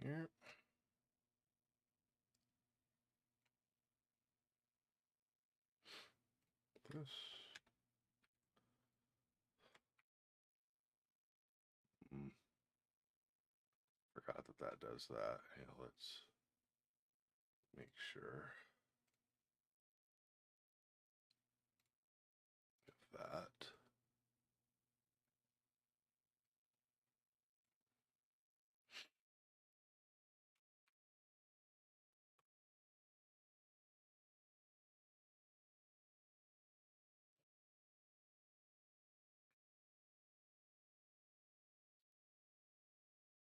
here. This. Forgot that that does that. Yeah, let's make sure of that.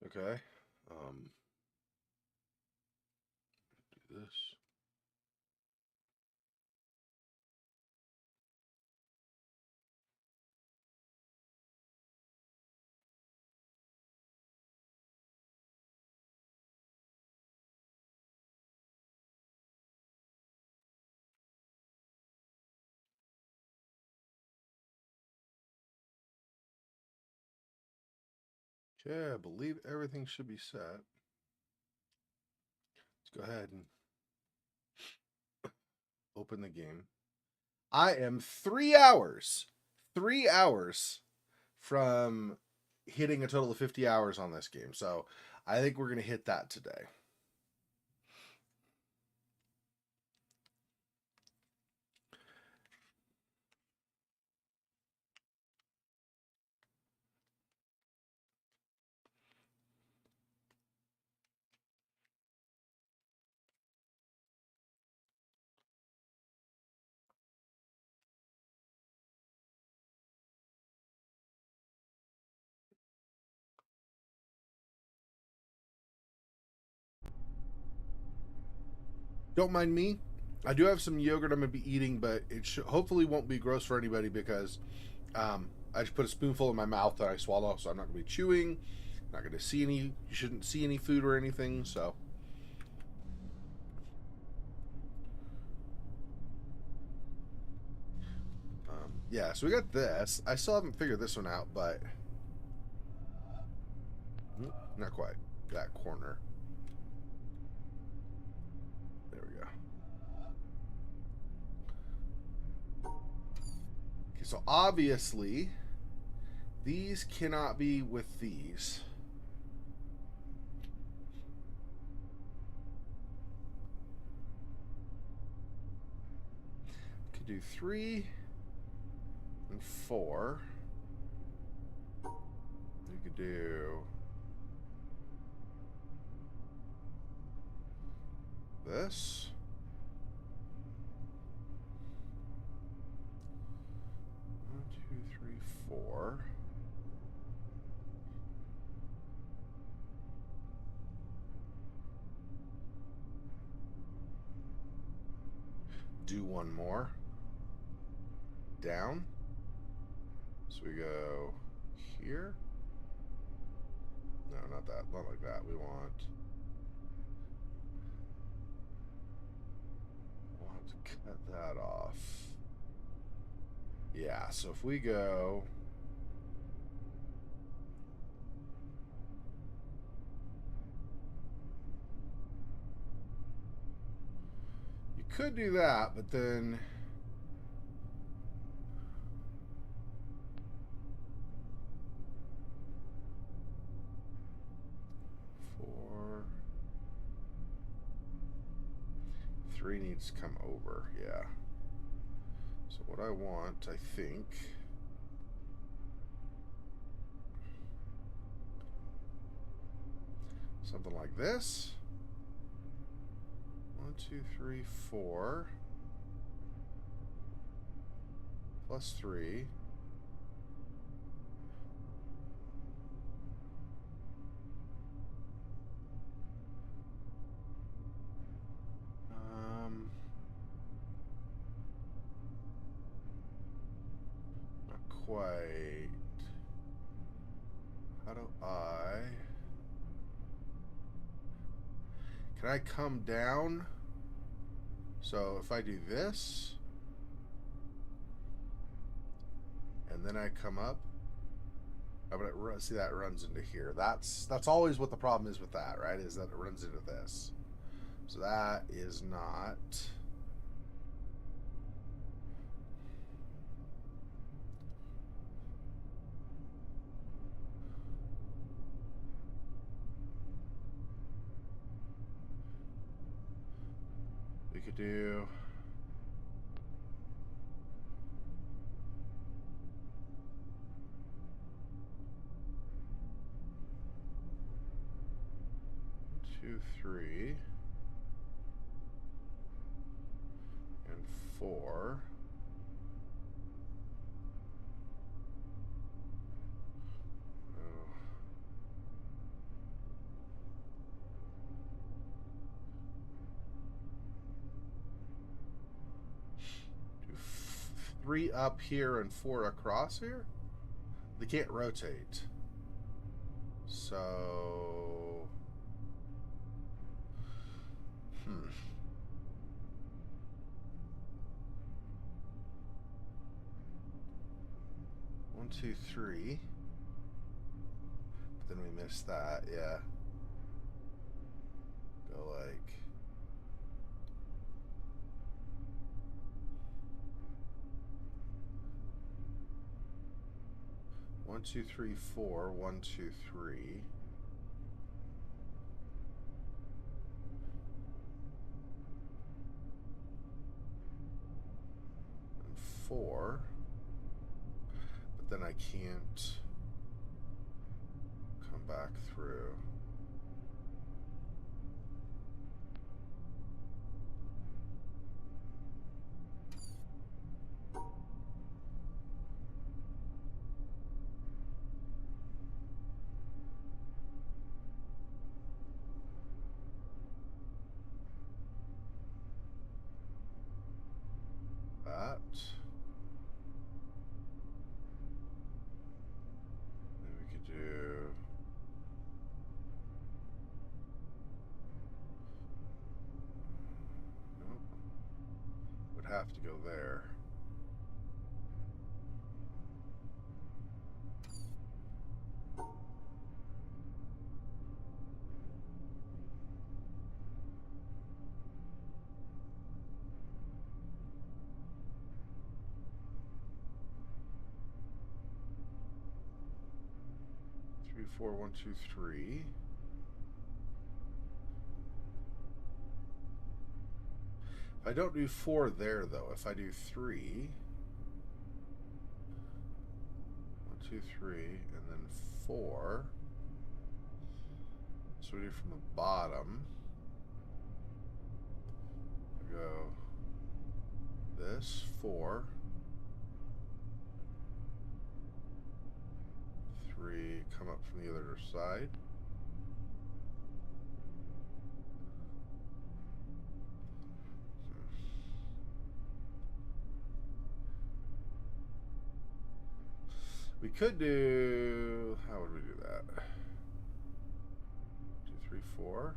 Okay. Do this. Okay, I believe everything should be set. Let's go ahead and open the game. I am 3 hours from hitting a total of 50 hours on this game. So I think we're going to hit that today. Don't mind me. I do have some yogurt I'm going to be eating, but it hopefully won't be gross for anybody because I just put a spoonful in my mouth that I swallow, so I'm not going to be chewing. Not going to see any. You shouldn't see any food or anything. So yeah. So we got this. I still haven't figured this one out, but not quite. That corner. There we go. Okay, so obviously these cannot be with these. Could do 3 and 4. You could do this. 1, 2, 3, 4. Do one more. Down. So we go here. No, not that. Not like that. We want to cut that off. Yeah, so if we go you could do that, but then four, 3 needs to come over. Yeah. So what I want, I think, something like this. 1, 2, 3, 4 plus 3. Not quite. How do I? Can I come down? So if I do this, and then I come up, Oh, but see that runs into here. That's always what the problem is with that, right? Is that it runs into this. So that is not. We could do. Two, three, and 4. Oh. Do 3 up here and 4 across here. They can't rotate. So. Hmm. One, two, three. But then we missed that, yeah. Go like. One, two, three, 4. 1, 2, 3. And 4. But then I can't come back through. That. Then we could do. Nope. Would have to go there. Three, 4, 1, 2, 3. If I don't do 4 there, though, if I do 3, 1, 2, 3, and then 4. So we do from the bottom. We go this 4, 3, come up from the other side. We could do. How would we do that? 2, 3, 4.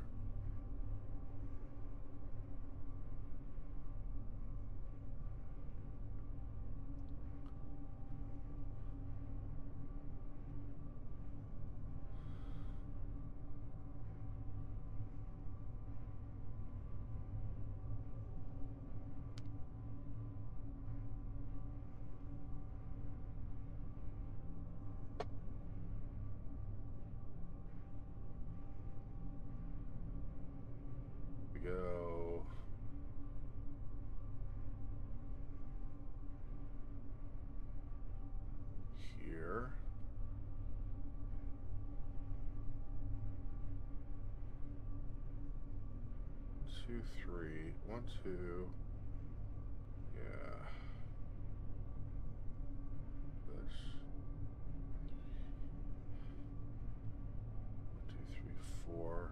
We go. Here. Two, 3, 1, 2. Yeah. This. 1, 2, 3, 4.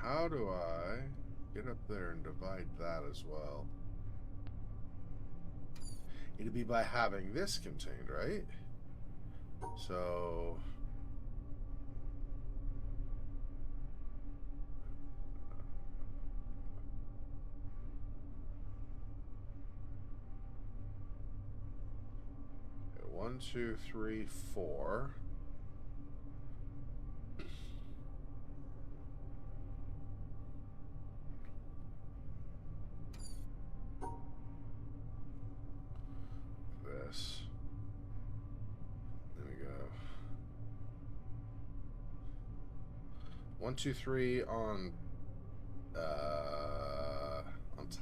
How do I get up there and divide that as well? It'd be by having this contained, right? So. 1, 2, 3, 4. This. There we go. 1, 2, 3 on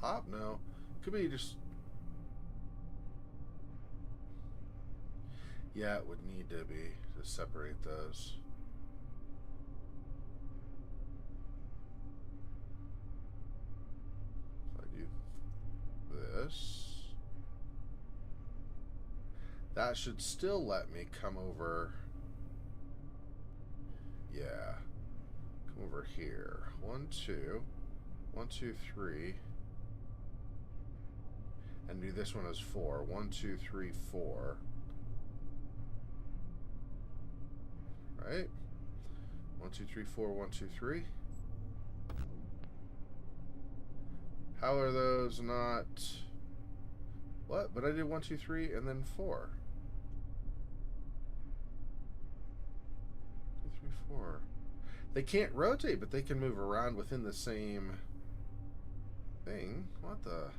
top? No. Could be just... Yeah, it would need to be to separate those. If I do this, that should still let me come over. Yeah. Come over here. 1, 2. 1, 2, 3. And do this one as 4. 1, 2, 3, 4. Right? 1, 2, 3, 4, 1, 2, 3. How are those not... What? But I did 1, 2, 3, and then 4. 2, 3, 4. They can't rotate, but they can move around within the same thing. What the...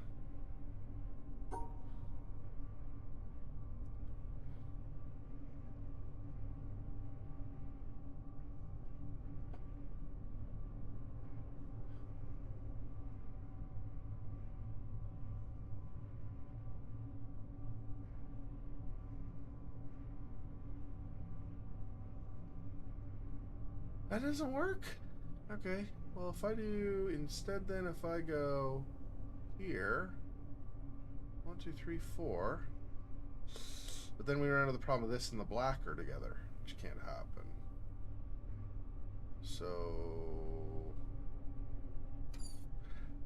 That doesn't work? Okay. Well, if I do instead, then if I go here, 1, 2, 3, 4, but then we run into the problem of this and the black are together, which can't happen. So,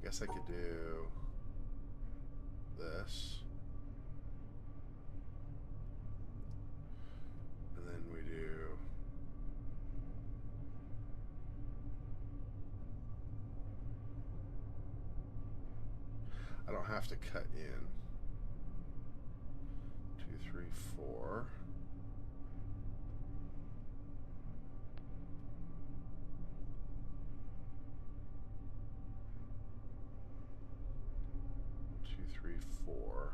I guess I could do this. And then we do... I don't have to cut in. 2, 3, 4. Two, 3, 4.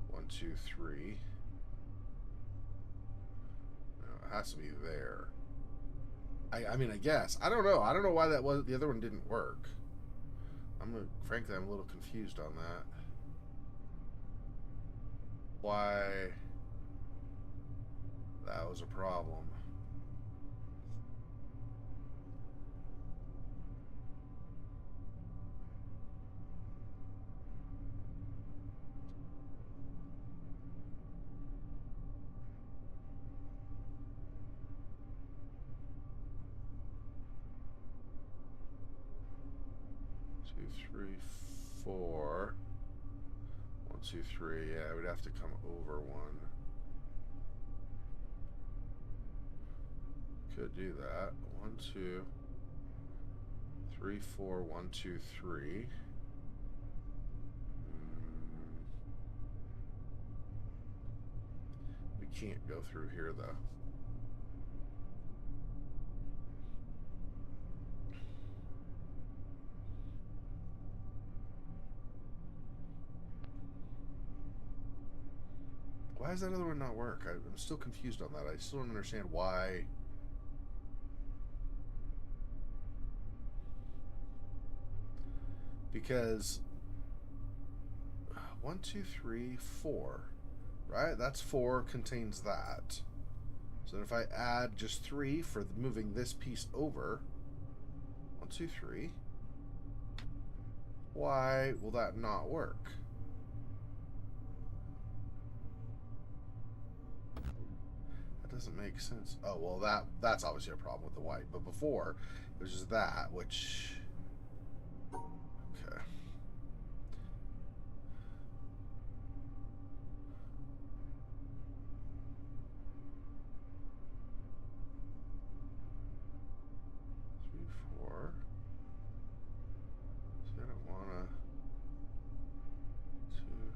1, 2, 3. No, it has to be there. I mean, I guess. I don't know. I don't know why that was. The other one didn't work. Frankly, I'm a little confused on that. Why that was a problem. Two, 3, 4. 1, 2, 3. Yeah, we'd have to come over 1. Could do that. 1, 2, 3, 4. 1, 2, 3. We can't go through here though. Why does that other one not work? I'm still confused on that. I still don't understand why. Because 1, 2, 3, 4, right? That's 4 contains that. So if I add just 3 for moving this piece over, 1, 2, 3, why will that not work? Doesn't make sense. Oh, well, that's obviously a problem with the white. But before, it was just that, which... Okay. Three, 4. See, I don't wanna... 2...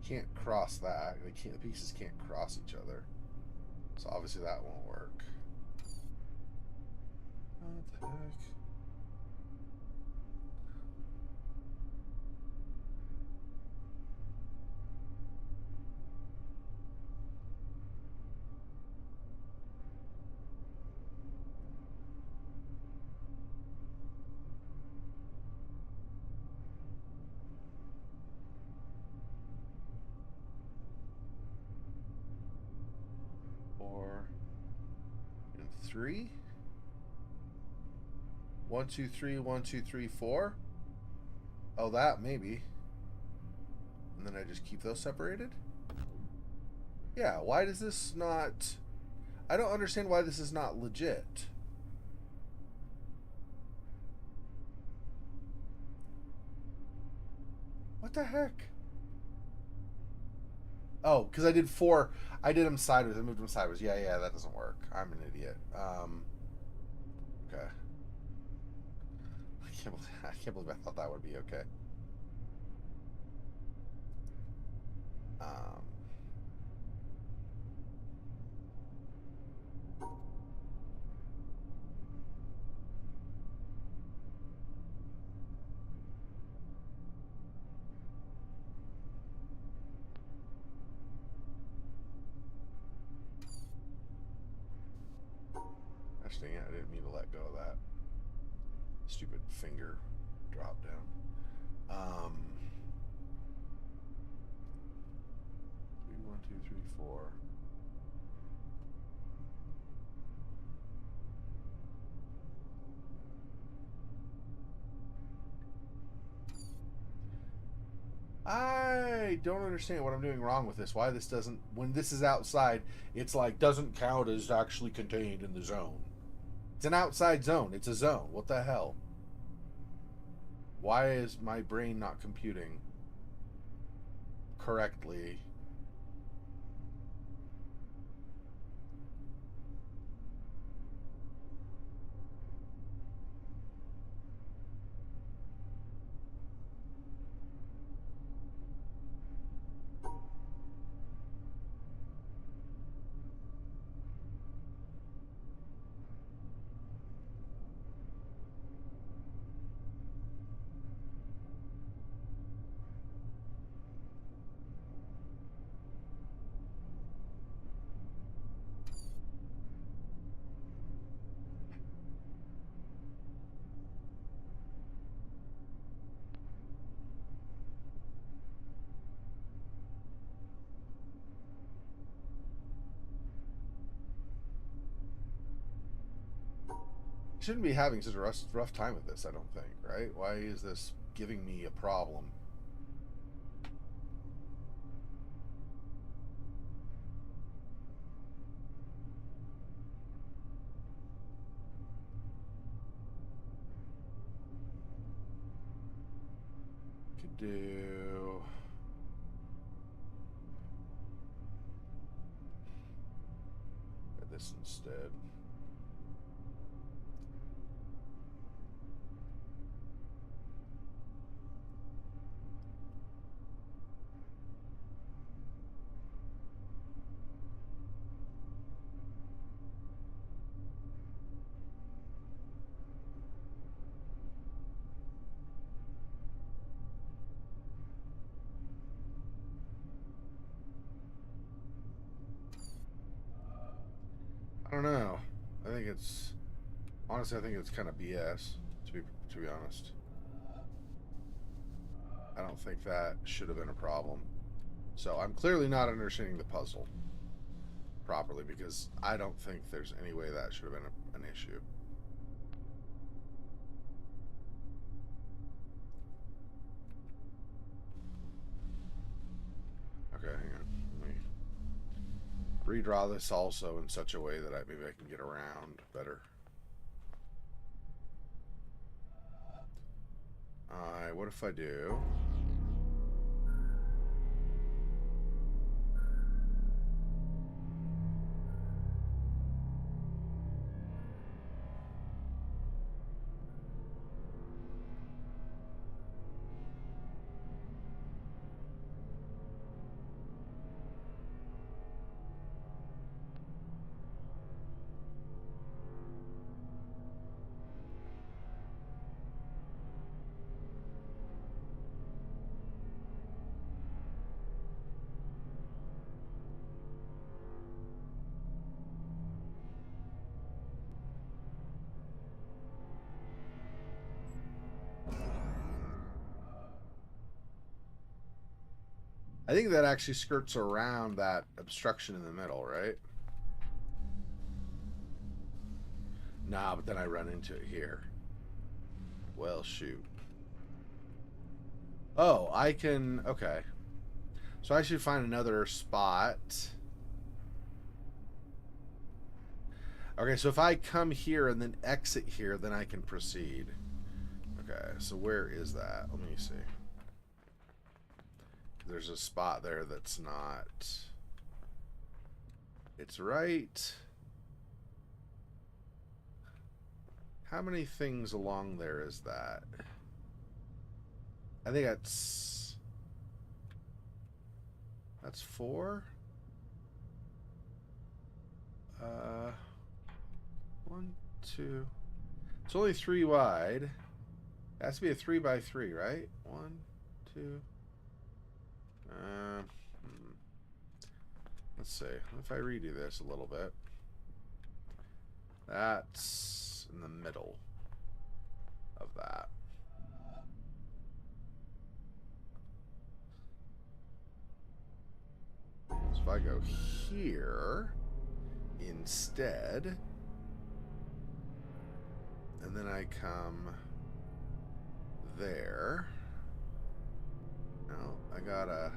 Can't cross that. They can't. The pieces can't cross each other. So obviously that won't work. What the heck? Four and three. 1, 2, 3, 1, 2, 3, 4. Oh, that maybe. And then I just keep those separated? Yeah, why does this not... I don't understand why this is not legit. What the heck? Oh, because I did 4. I did them sideways. I moved them sideways. Yeah, that doesn't work. I'm an idiot. Okay. I can't believe I thought that would be okay. Um, Actually, yeah, I didn't mean to let go of that stupid finger drop down. 3, 1, 2, 3, 4. I don't understand what I'm doing wrong with this. Why this doesn't, when this is outside, it's like doesn't count as actually contained in the zone. It's an outside zone. It's a zone. What the hell? Why is my brain not computing correctly? Shouldn't be having such a rough time with this, I don't think, right? Why is this giving me a problem? Could do... this instead. I don't know. I think it's... Honestly, I think it's kind of BS, to be honest. I don't think that should have been a problem. So I'm clearly not understanding the puzzle properly because I don't think there's any way that should have been an issue. Okay, hang on. Let me redraw this also in such a way that maybe I can get around better. What if I do... I think that actually skirts around that obstruction in the middle, right? Nah, but then I run into it here. Well, shoot. Oh, I can... Okay. So I should find another spot. Okay, so if I come here and then exit here, then I can proceed. Okay, so where is that? Let me see. There's a spot there that's not... It's right... How many things along there is that? I think that's 4. 1, 2. It's only 3 wide. It has to be a 3x3, right? 1, 2. Let's see. If I redo this a little bit, that's in the middle of that. So if I go here instead, and then I come there. No, I gotta...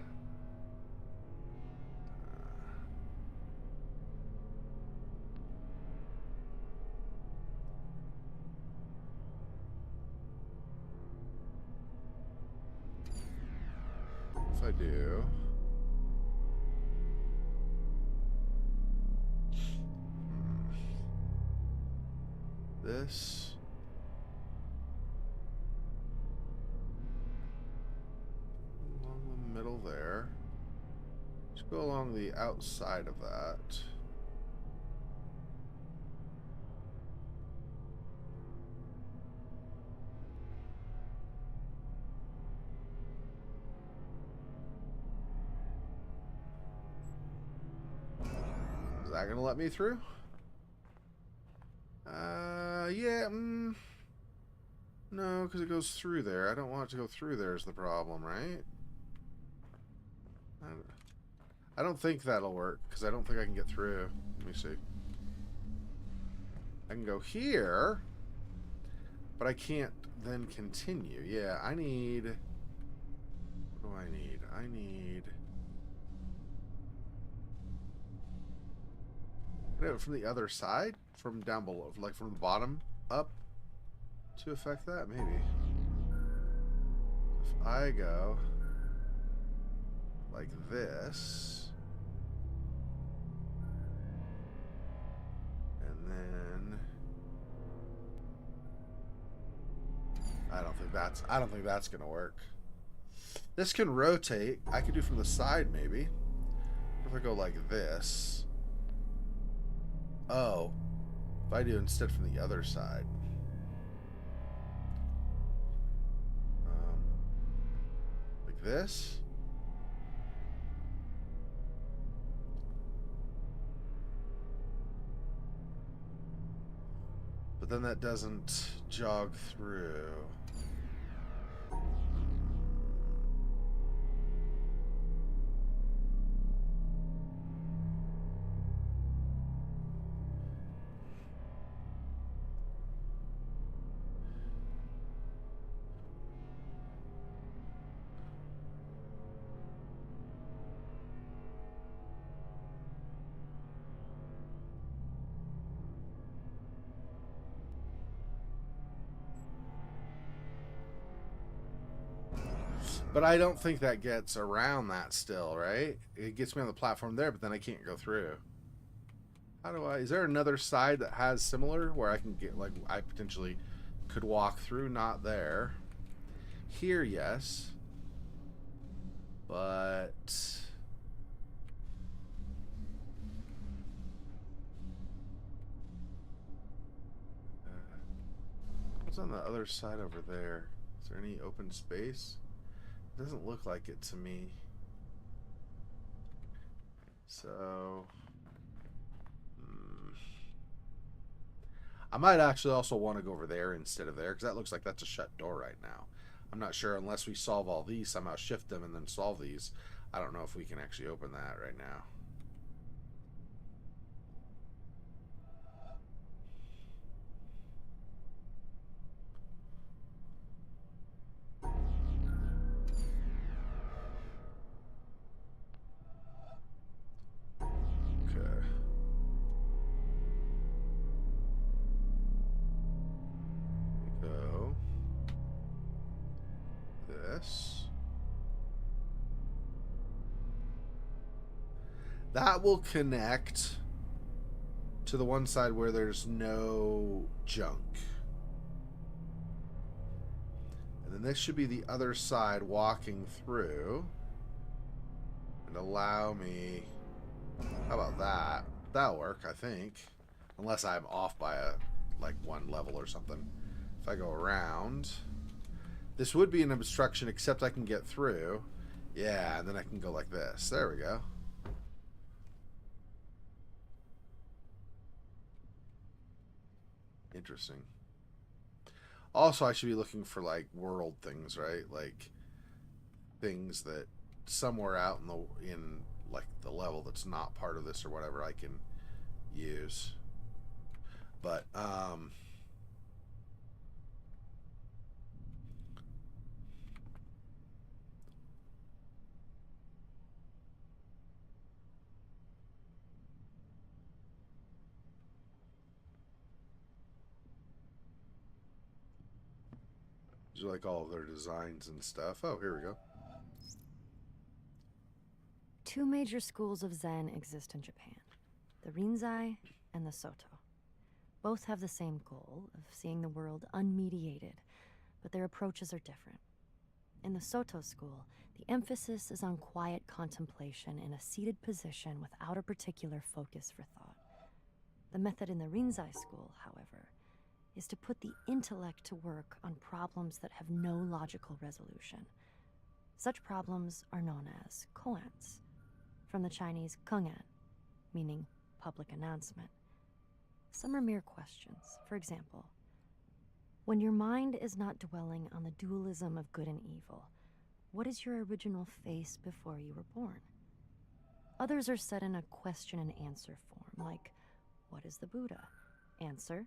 if I do... this... along the middle there. Let's go along the outside of that. Is that gonna let me through? Yeah, no, because it goes through there. I don't want it to go through there is the problem, right? I don't think that'll work, because I don't think I can get through. Let me see. I can go here, but I can't then continue. Yeah, I need... What do I need? I need... from the other side? From down below, like from the bottom up to affect that, maybe. If I go like this, and then I don't think that's gonna work. This can rotate. I could do from the side maybe. If I go like this. Oh. If I do instead from the other side. Like this. But then that doesn't jog through. But I don't think that gets around that still, right? It gets me on the platform there, but then I can't go through. How do I... Is there another side that has similar where I can get, like, I potentially could walk through? Not there. Here, yes. But... what's on the other side over there? Is there any open space? Doesn't look like it to me. So I might actually also want to go over there instead of there, because that looks like that's a shut door right now. I'm not sure, unless we solve all these, somehow shift them and then solve these. I don't know if we can actually open that right now. That will connect to the one side where there's no junk. And then this should be the other side walking through. And allow me... How about that? That'll work, I think. Unless I'm off by like one level or something. If I go around... This would be an obstruction, except I can get through. Yeah, and then I can go like this. There we go. Interesting. Also, I should be looking for, like, world things, right? Like, things that somewhere out in like, the level that's not part of this or whatever I can use. But, these are like all of their designs and stuff. Oh, here we go. Two major schools of Zen exist in Japan, the Rinzai and the Soto. Both have the same goal of seeing the world unmediated, but their approaches are different. In the Soto school, the emphasis is on quiet contemplation in a seated position without a particular focus for thought. The method in the Rinzai school, however, is to put the intellect to work on problems that have no logical resolution. Such problems are known as koans, from the Chinese kengan, meaning public announcement. Some are mere questions. For example, when your mind is not dwelling on the dualism of good and evil, what is your original face before you were born? Others are set in a question and answer form, like, what is the Buddha? Answer,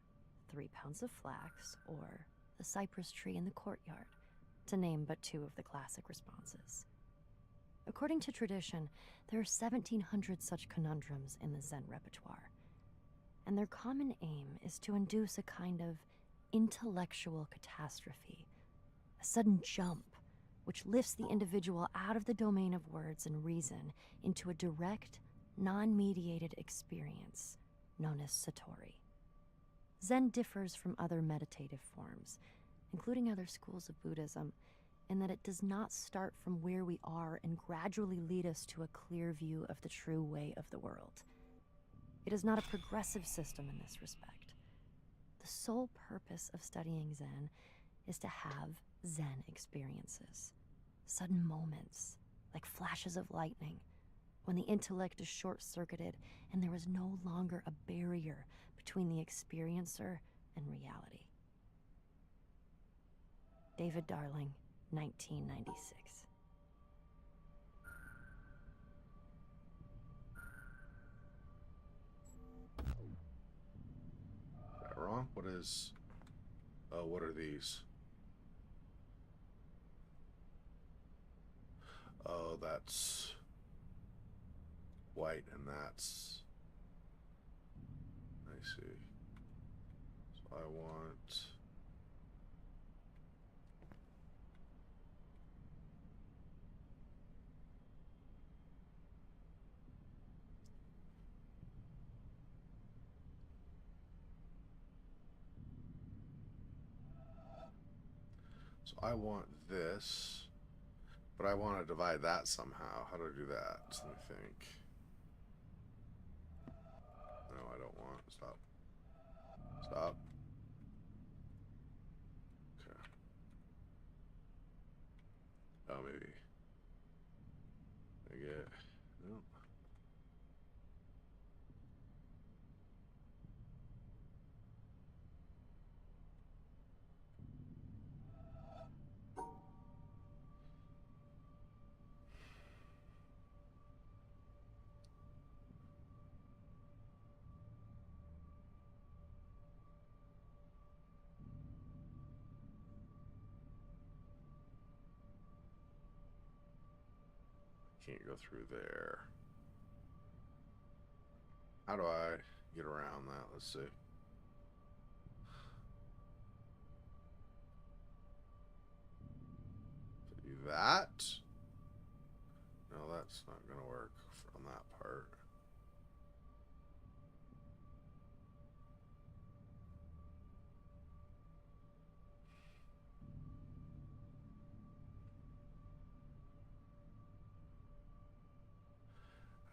3 pounds of flax, or the cypress tree in the courtyard, to name but two of the classic responses. According to tradition, there are 1,700 such conundrums in the Zen repertoire, and their common aim is to induce a kind of intellectual catastrophe, a sudden jump, which lifts the individual out of the domain of words and reason into a direct, non-mediated experience known as Satori. Zen differs from other meditative forms, including other schools of Buddhism, in that it does not start from where we are and gradually lead us to a clear view of the true way of the world. It is not a progressive system in this respect. The sole purpose of studying Zen is to have Zen experiences, sudden moments, like flashes of lightning, when the intellect is short-circuited and there is no longer a barrier between the experiencer and reality. David Darling, 1996. Is that wrong? What is... Oh, what are these? Oh, that's white, and that's... I see. So I want... So I want this, but I want to divide that somehow. How do I do that? So let me think. No, I don't want. Stop. Stop. Okay. Oh, maybe. I get... No. Can't go through there. How do I get around that? Let's see. Do that. No, that's not going to work on that part.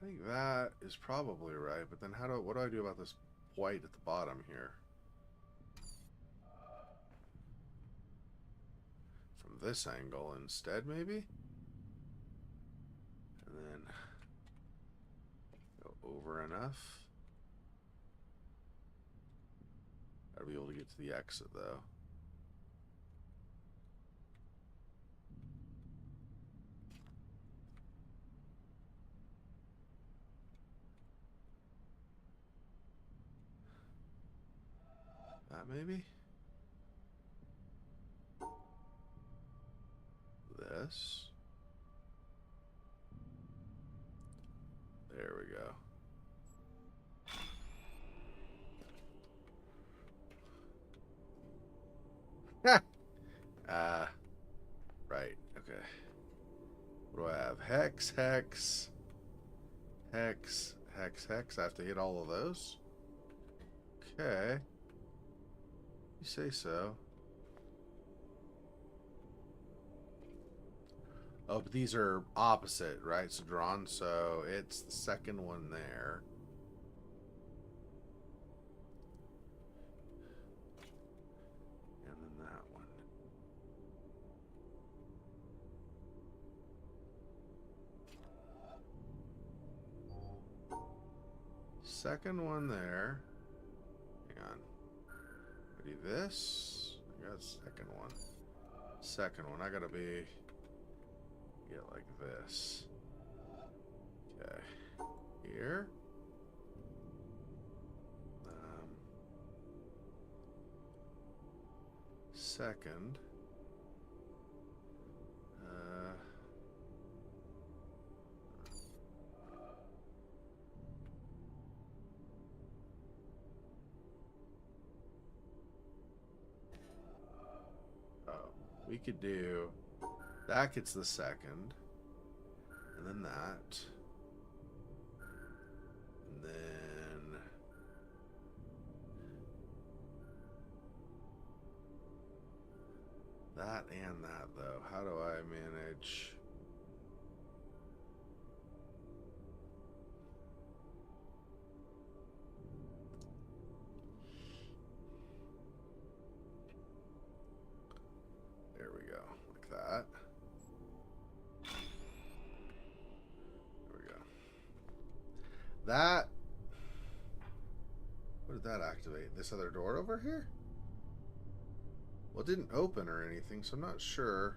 I think that is probably right, but then what do I do about this white at the bottom here? From this angle instead, maybe? And then go over enough. Gotta be able to get to the exit though. That maybe? This. There we go. Right, okay. What do I have? Hex, hex, hex, hex, hex. I have to hit all of those? Okay. You say so. Oh, but these are opposite, right? So drawn, so it's the second one there. And then that one. Second one there. Hang on. I do this. I got a second one. Second one. I gotta be... get like this. Okay. Here. Second. Oh, we could do... that gets the second. And then that. And then... that and that, though. How do I manage... there we go. Like that. There we go. That... what did that activate? This other door over here? Well, it didn't open or anything, so I'm not sure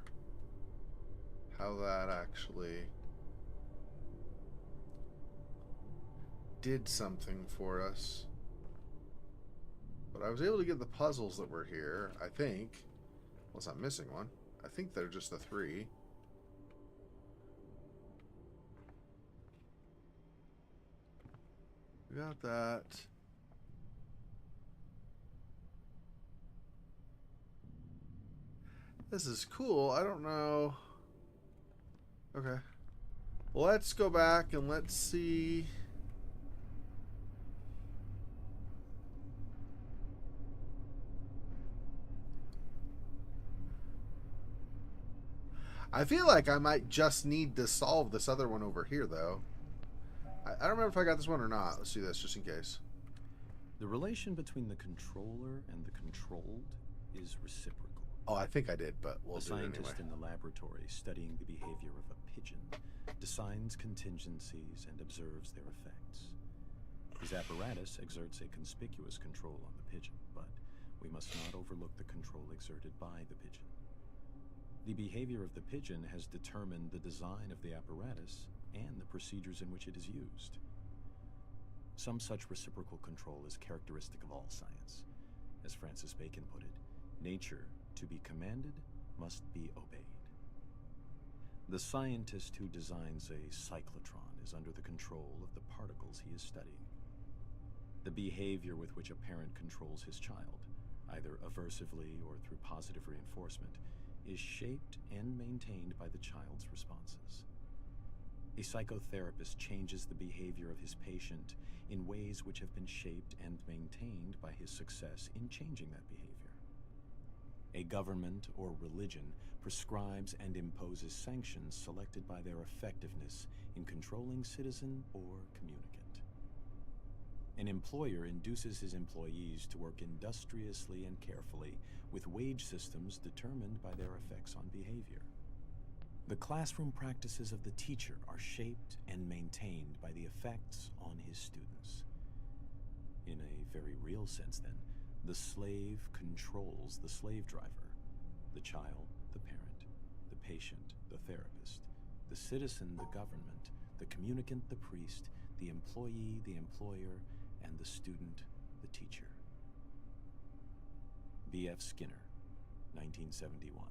how that actually did something for us. But I was able to get the puzzles that were here, I think. Unless I'm missing one. I think they're just the 3. We got that. This is cool. I don't know. Okay. Well, let's go back and let's see. I feel like I might just need to solve this other one over here, though. I don't remember if I got this one or not. Let's do this just in case. The relation between the controller and the controlled is reciprocal. Oh, I think I did, but we'll A do it anyway. scientist in the laboratory studying the behavior of a pigeon designs contingencies and observes their effects. His apparatus exerts a conspicuous control on the pigeon, but we must not overlook the control exerted by the pigeon. The behavior of the pigeon has determined the design of the apparatus and the procedures in which it is used. Some such reciprocal control is characteristic of all science. As Francis Bacon put it, nature, to be commanded, must be obeyed. The scientist who designs a cyclotron is under the control of the particles he is studying. The behavior with which a parent controls his child, either aversively or through positive reinforcement, is shaped and maintained by the child's responses. A psychotherapist changes the behavior of his patient in ways which have been shaped and maintained by his success in changing that behavior. A government or religion prescribes and imposes sanctions selected by their effectiveness in controlling citizen or communicant. An employer induces his employees to work industriously and carefully with wage systems determined by their effects on behavior. The classroom practices of the teacher are shaped and maintained by the effects on his students. In a very real sense, then, the slave controls the slave driver, the child, the parent, the patient, the therapist, the citizen, the government, the communicant, the priest, the employee, the employer, and the student, the teacher. B.F. Skinner, 1971.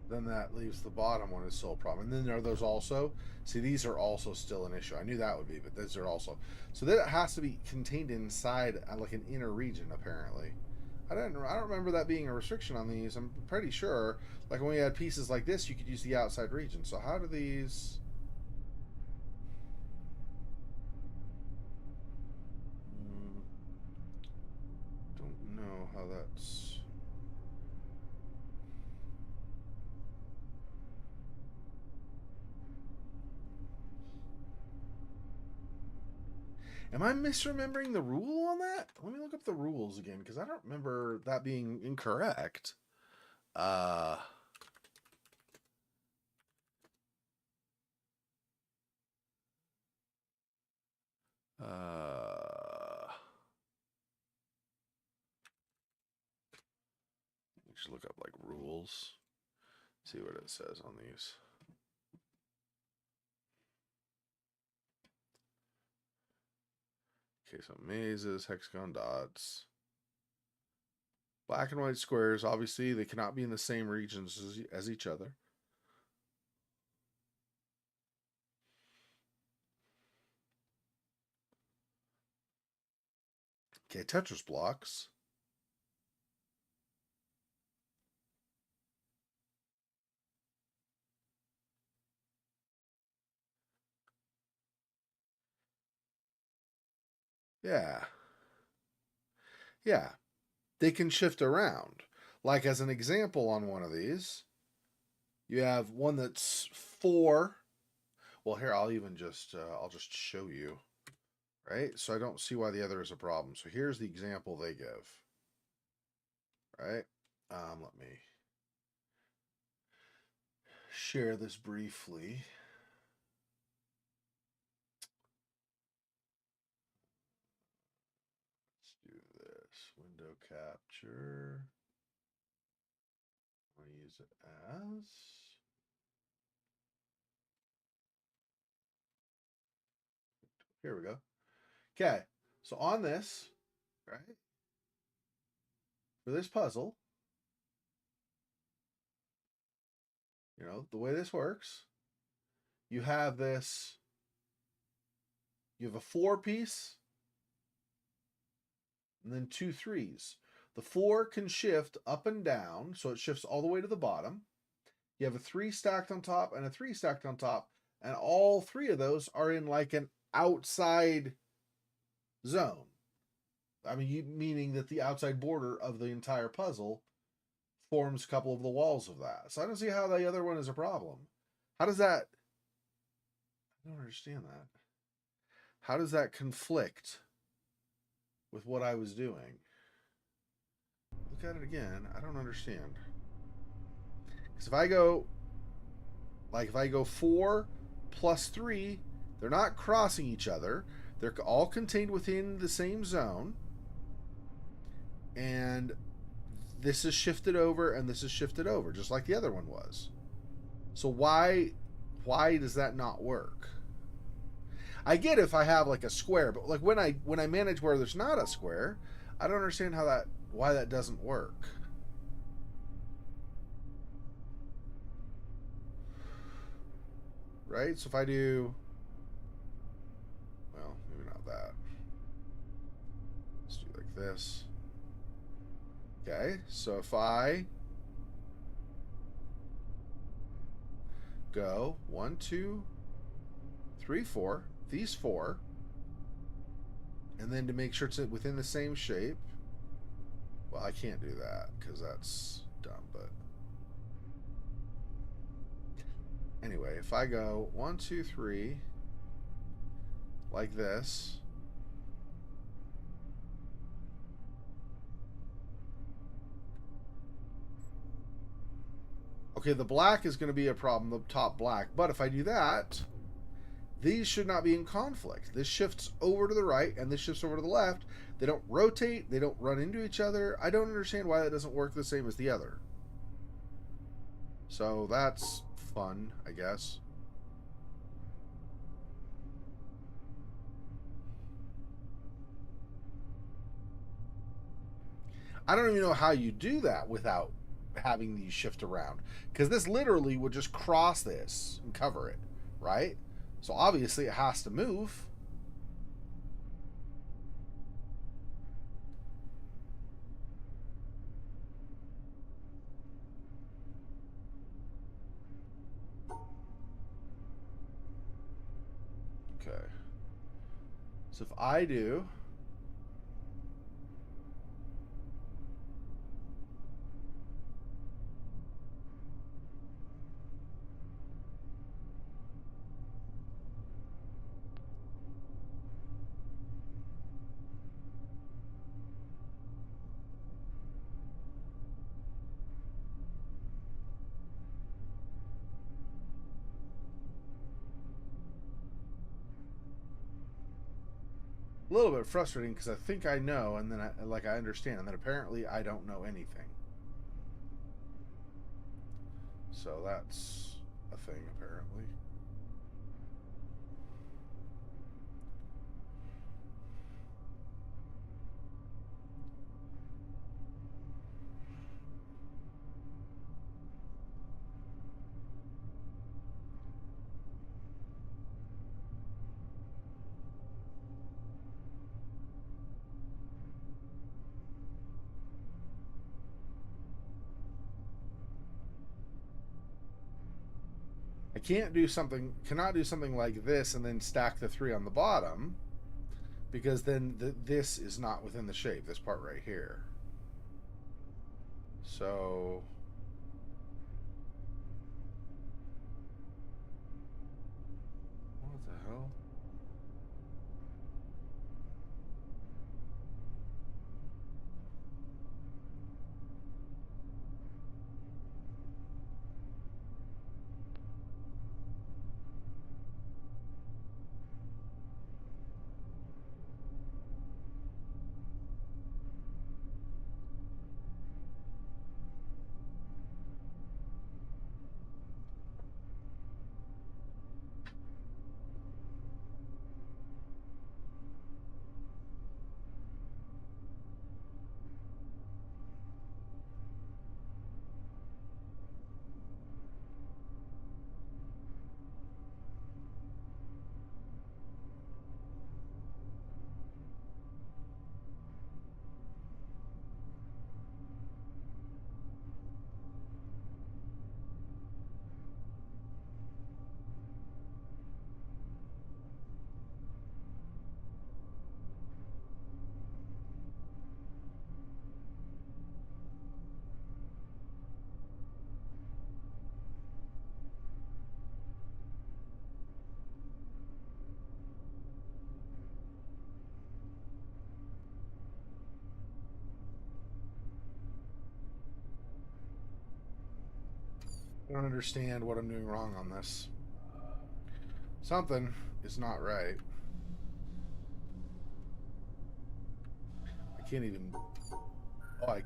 Then that leaves the bottom one as sole problem. And then there are those also. See, these are also still an issue. I knew that would be, but these are also. So that has to be contained inside like an inner region, apparently. I don't remember that being a restriction on these. I'm pretty sure. Like when we had pieces like this, you could use the outside region. So how do these? Don't know how that's. Am I misremembering the rule on that? Let me look up the rules again, because I don't remember that being incorrect. Just look up like rules. See what it says on these. Okay, so mazes, hexagon dots. Black and white squares, obviously, they cannot be in the same regions as each other. Okay, Tetris blocks. Yeah. Yeah. They can shift around. Like as an example on one of these, you have one that's 4. Well, here, I'll just show you. Right? So I don't see why the other is a problem. So here's the example they give. Right? Let me share this briefly. Let's do this. Window capture. I'll use it as. Here we go. Okay. So on this, right? For this puzzle, you know, the way this works, you have this, you have a 4 piece, and then 2 3s. The 4 can shift up and down, so it shifts all the way to the bottom. You have a 3 stacked on top and a 3 stacked on top, and all 3 of those are in like an outside zone. I mean, meaning that the outside border of the entire puzzle forms a couple of the walls of that. So I don't see how the other one is a problem. How does that... I don't understand that. How does that conflict with what I was doing? Look at it again. I don't understand. Because if I go... Like, if I go 4 plus 3, they're not crossing each other. They're all contained within the same zone. And this is shifted over, and this is shifted over, just like the other one was. So why does that not work? I get if I have like a square, but like when I manage where there's not a square, I don't understand why that doesn't work. Right? So if I do, well, maybe not that. Let's do like this. Okay, so if I go 1, 2, 3, 4, these 4, and then to make sure it's within the same shape, well, I can't do that because that's dumb, but anyway, if I go 1, 2, 3, like this, okay, the black is going to be a problem, the top black, but if I do that, these should not be in conflict. This shifts over to the right, and this shifts over to the left. They don't rotate, they don't run into each other. I don't understand why that doesn't work the same as the other. So that's fun, I guess. I don't even know how you do that without having these shift around, because this literally would just cross this and cover it, right? So obviously it has to move. Okay. So if I do a little bit frustrating because I think I know, and then I understand, and then apparently I don't know anything. So that's a thing, apparently. I cannot do something like this and then stack the 3 on the bottom, because then this is not within the shape, this part right here. So what the hell? I don't understand what I'm doing wrong on this. Something is not right. I can't even... Oh, I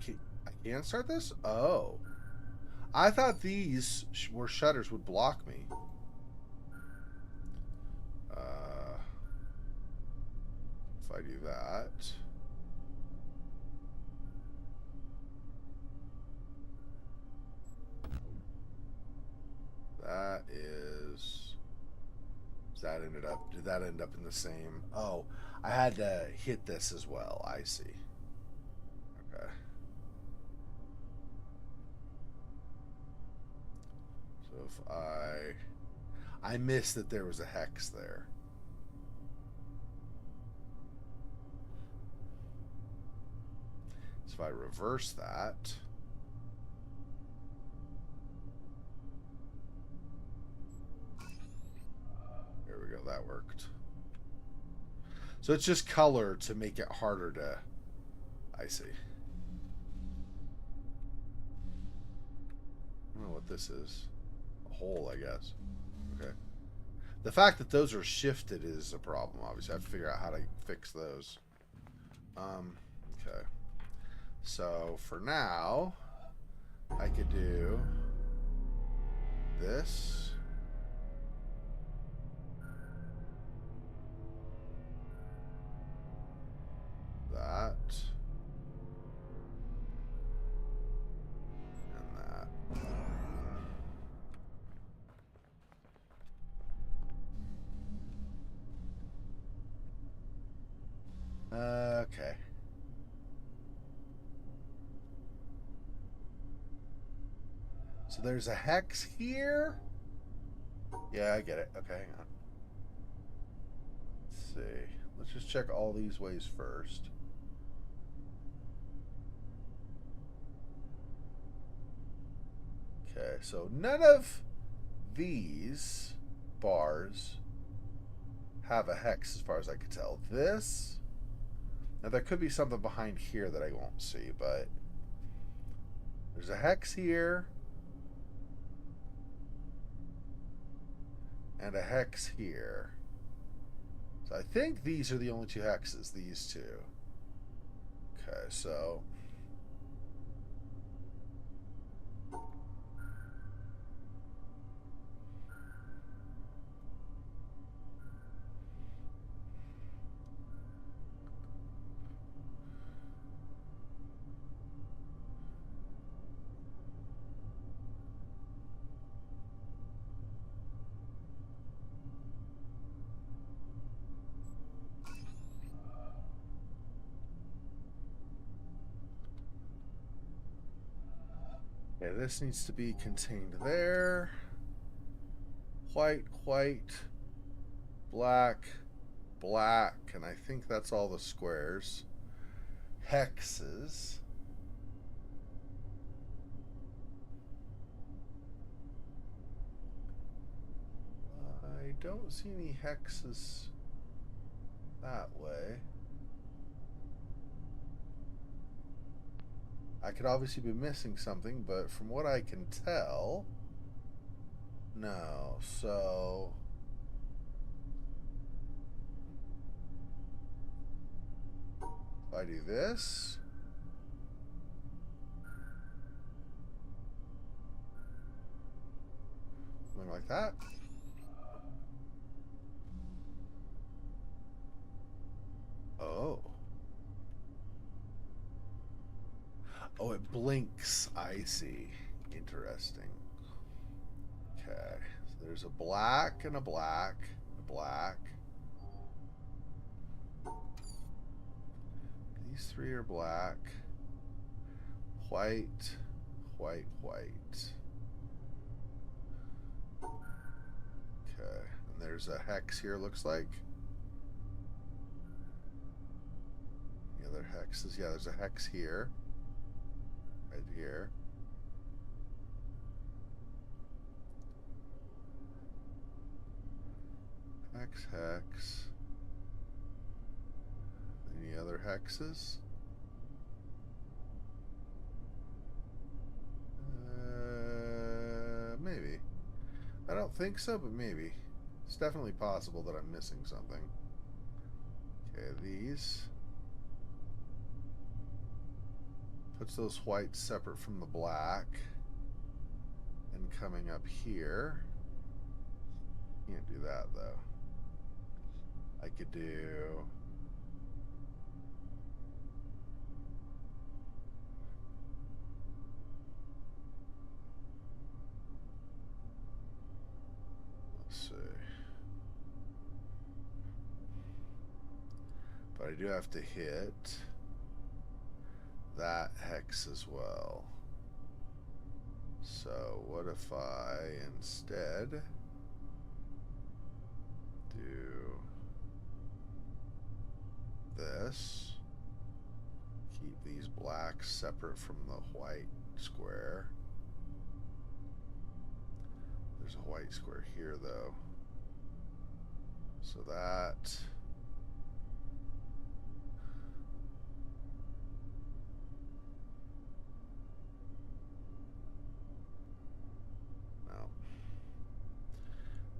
can't start this? Oh. I thought these were shutters would block me. If I do that... That is... Did that end up in the same... Oh, I had to hit this as well. I see. Okay. So if I missed that there was a hex there. So if I reverse that... There we go, that worked. So it's just color to make it harder to... I see. I don't know what this is. A hole, I guess. Okay. The fact that those are shifted is a problem, obviously. I have to figure out how to fix those. Okay. So, for now, I could do this. That. And that. Okay. So there's a hex here. Yeah, I get it. Okay, hang on. Let's see. Let's just check all these ways first. Okay, so none of these bars have a hex as far as I can tell. This... Now there could be something behind here that I won't see, but... There's a hex here. And a hex here. So I think these are the only two hexes, these two. Okay, so... Okay, this needs to be contained there. White, white, black, black, and I think that's all the squares. Hexes. I don't see any hexes that way. I could obviously be missing something, but from what I can tell, no. So if I do this, something like that. Oh. Oh, it blinks. I see. Interesting. Okay. So there's a black and a black, a black. These three are black. White, white, white. Okay. And there's a hex here, looks like. The other hexes. Yeah, there's a hex here. Right here. Hex, hex. Any other hexes? Maybe. don't think so, but maybe. It's definitely possible that I'm missing something. Okay, these. Puts those whites separate from the black. And coming up here. Can't do that, though. I could do... Let's see. But I do have to hit that hex as well. So what if I instead do this? Keep these blacks separate from the white square. There's a white square here though. So that...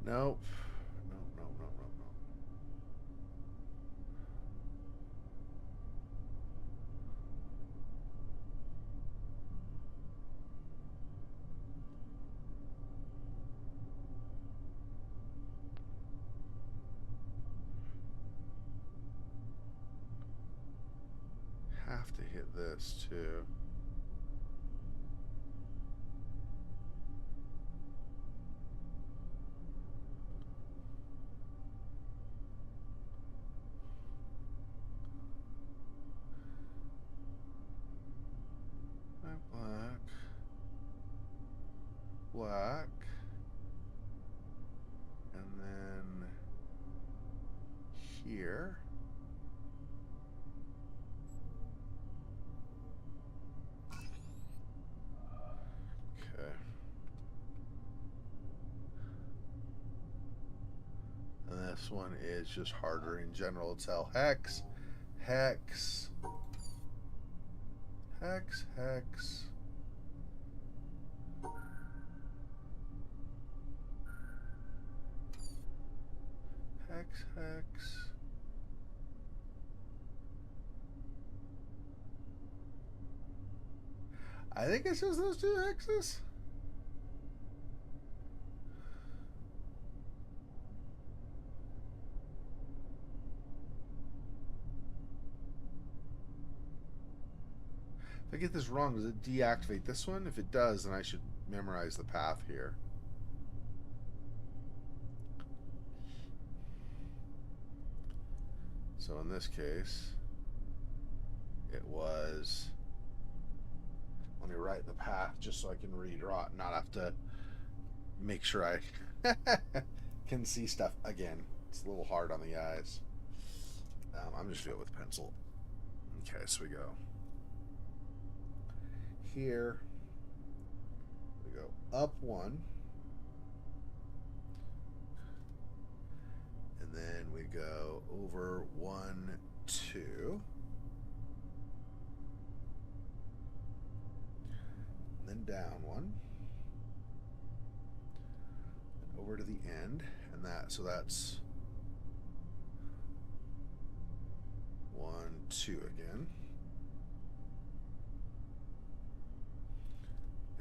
Nope. No. Have to hit this too. Black, and then here. Okay. And this one is just harder in general to tell. Hex, hex, hex, hex. Hex. I think it's just those two hexes. If I get this wrong, does it deactivate this one? If it does, then I should memorize the path here. So in this case, it was, let me write the path just so I can redraw it, not have to make sure I can see stuff again. It's a little hard on the eyes. I'm just doing it with pencil. Okay, so we go here, we go up one, and then we go over 1, 2, and then down one, and over to the end, and so that's 1, 2 again,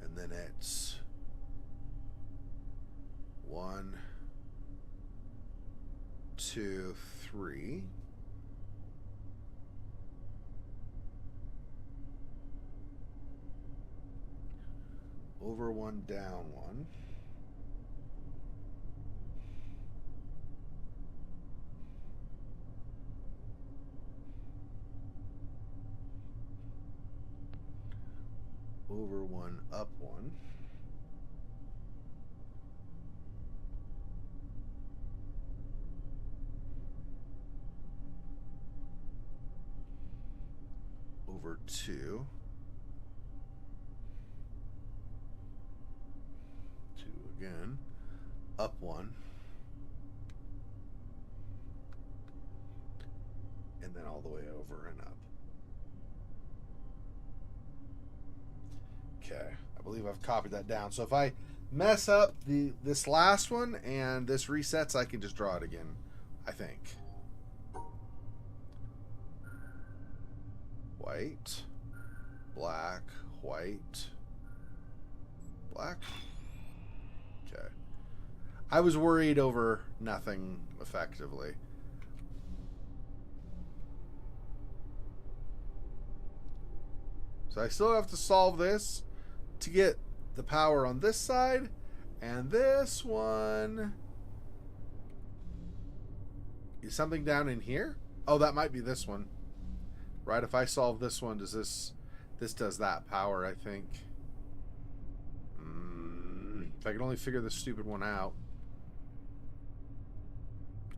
and then it's 1, 2, 3. Over one, down one. Over one, up one. Over 2. 2 again. Up 1. And then all the way over and up. Okay, I believe I've copied that down. So if I mess up this last one and this resets, I can just draw it again, I think. White, black, white, black. Okay. I was worried over nothing effectively. So I still have to solve this to get the power on this side, and this one is something down in here. Oh, that might be this one, right? If I solve this one, does this does that power? I think. If I can only figure this stupid one out,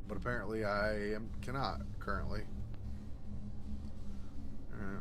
but apparently I cannot currently. All right.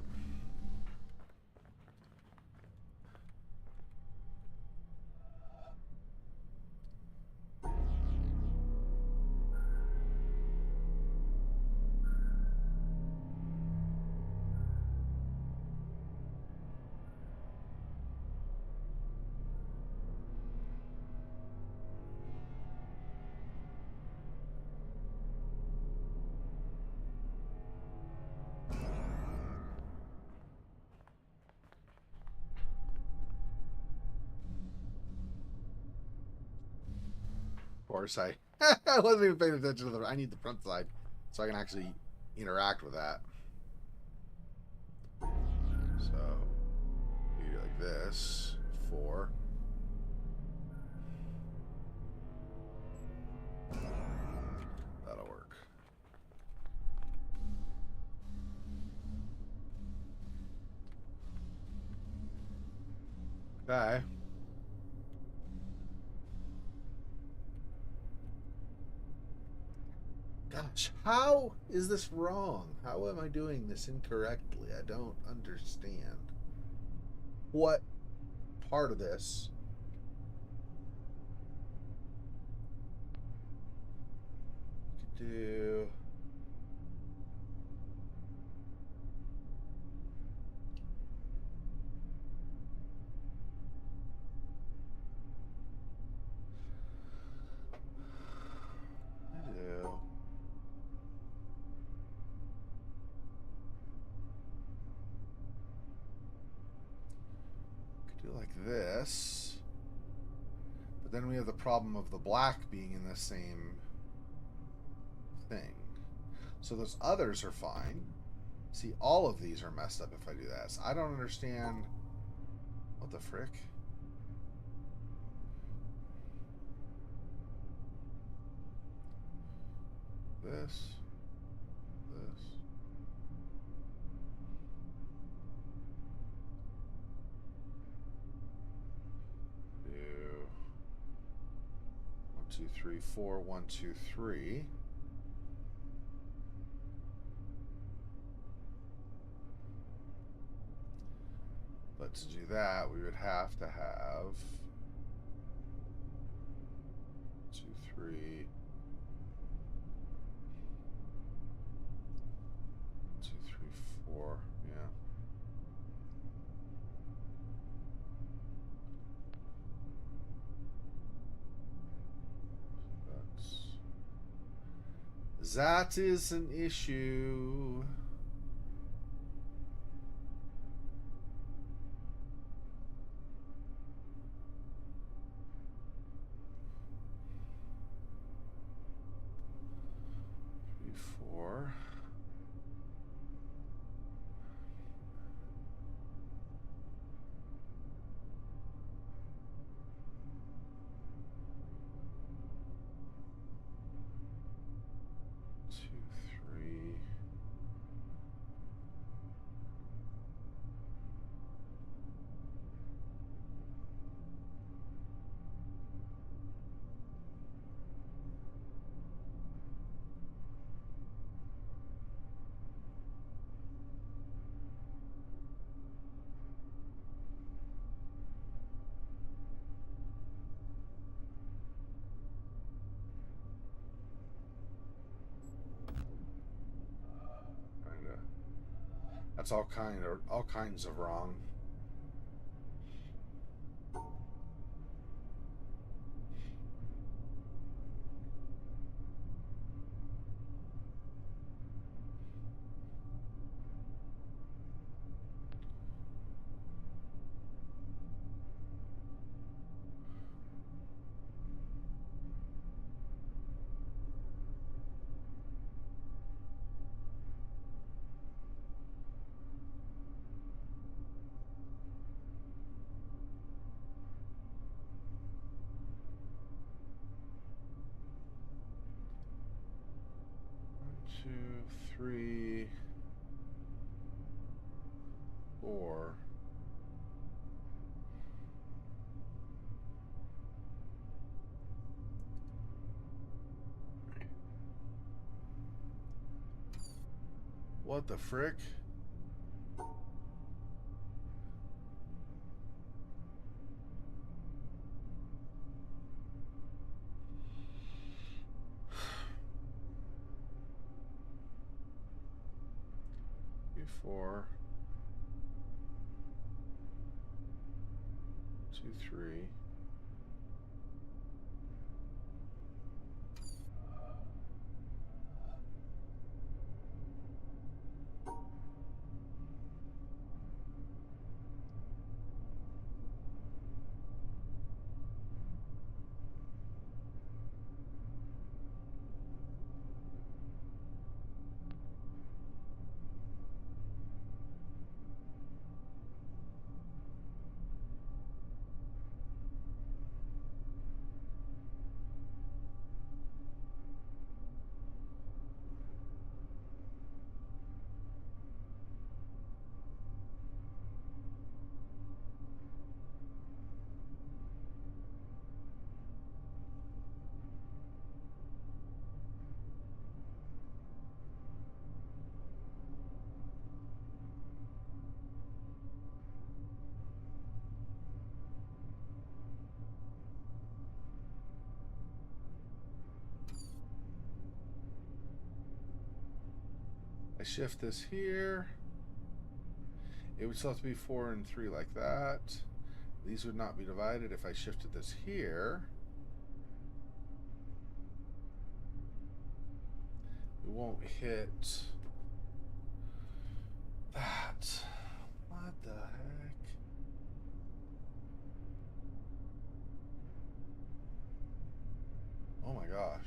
Of course, I wasn't even paying attention to I need the front side so I can actually interact with that. So you do like this, 4. That'll work. Okay. Gosh, how is this wrong? How am I doing this incorrectly? I don't understand. What part of this? Could do. Like this, but then we have the problem of the black being in the same thing. So those others are fine. See, all of these are messed up if I do that. So I don't understand. What the frick? This. Two, 3, 4, 1, 2, 3. But to do that, we would have to have 2, 3. 2, 3, 4. Yeah. That is an issue. Four. That's all kinds of wrong. 2, 3, 4. What the frick? Four, 2, 3. I shift this here. It would still have to be 4 and 3 like that. These would not be divided if I shifted this here. We won't hit that. What the heck? Oh my gosh.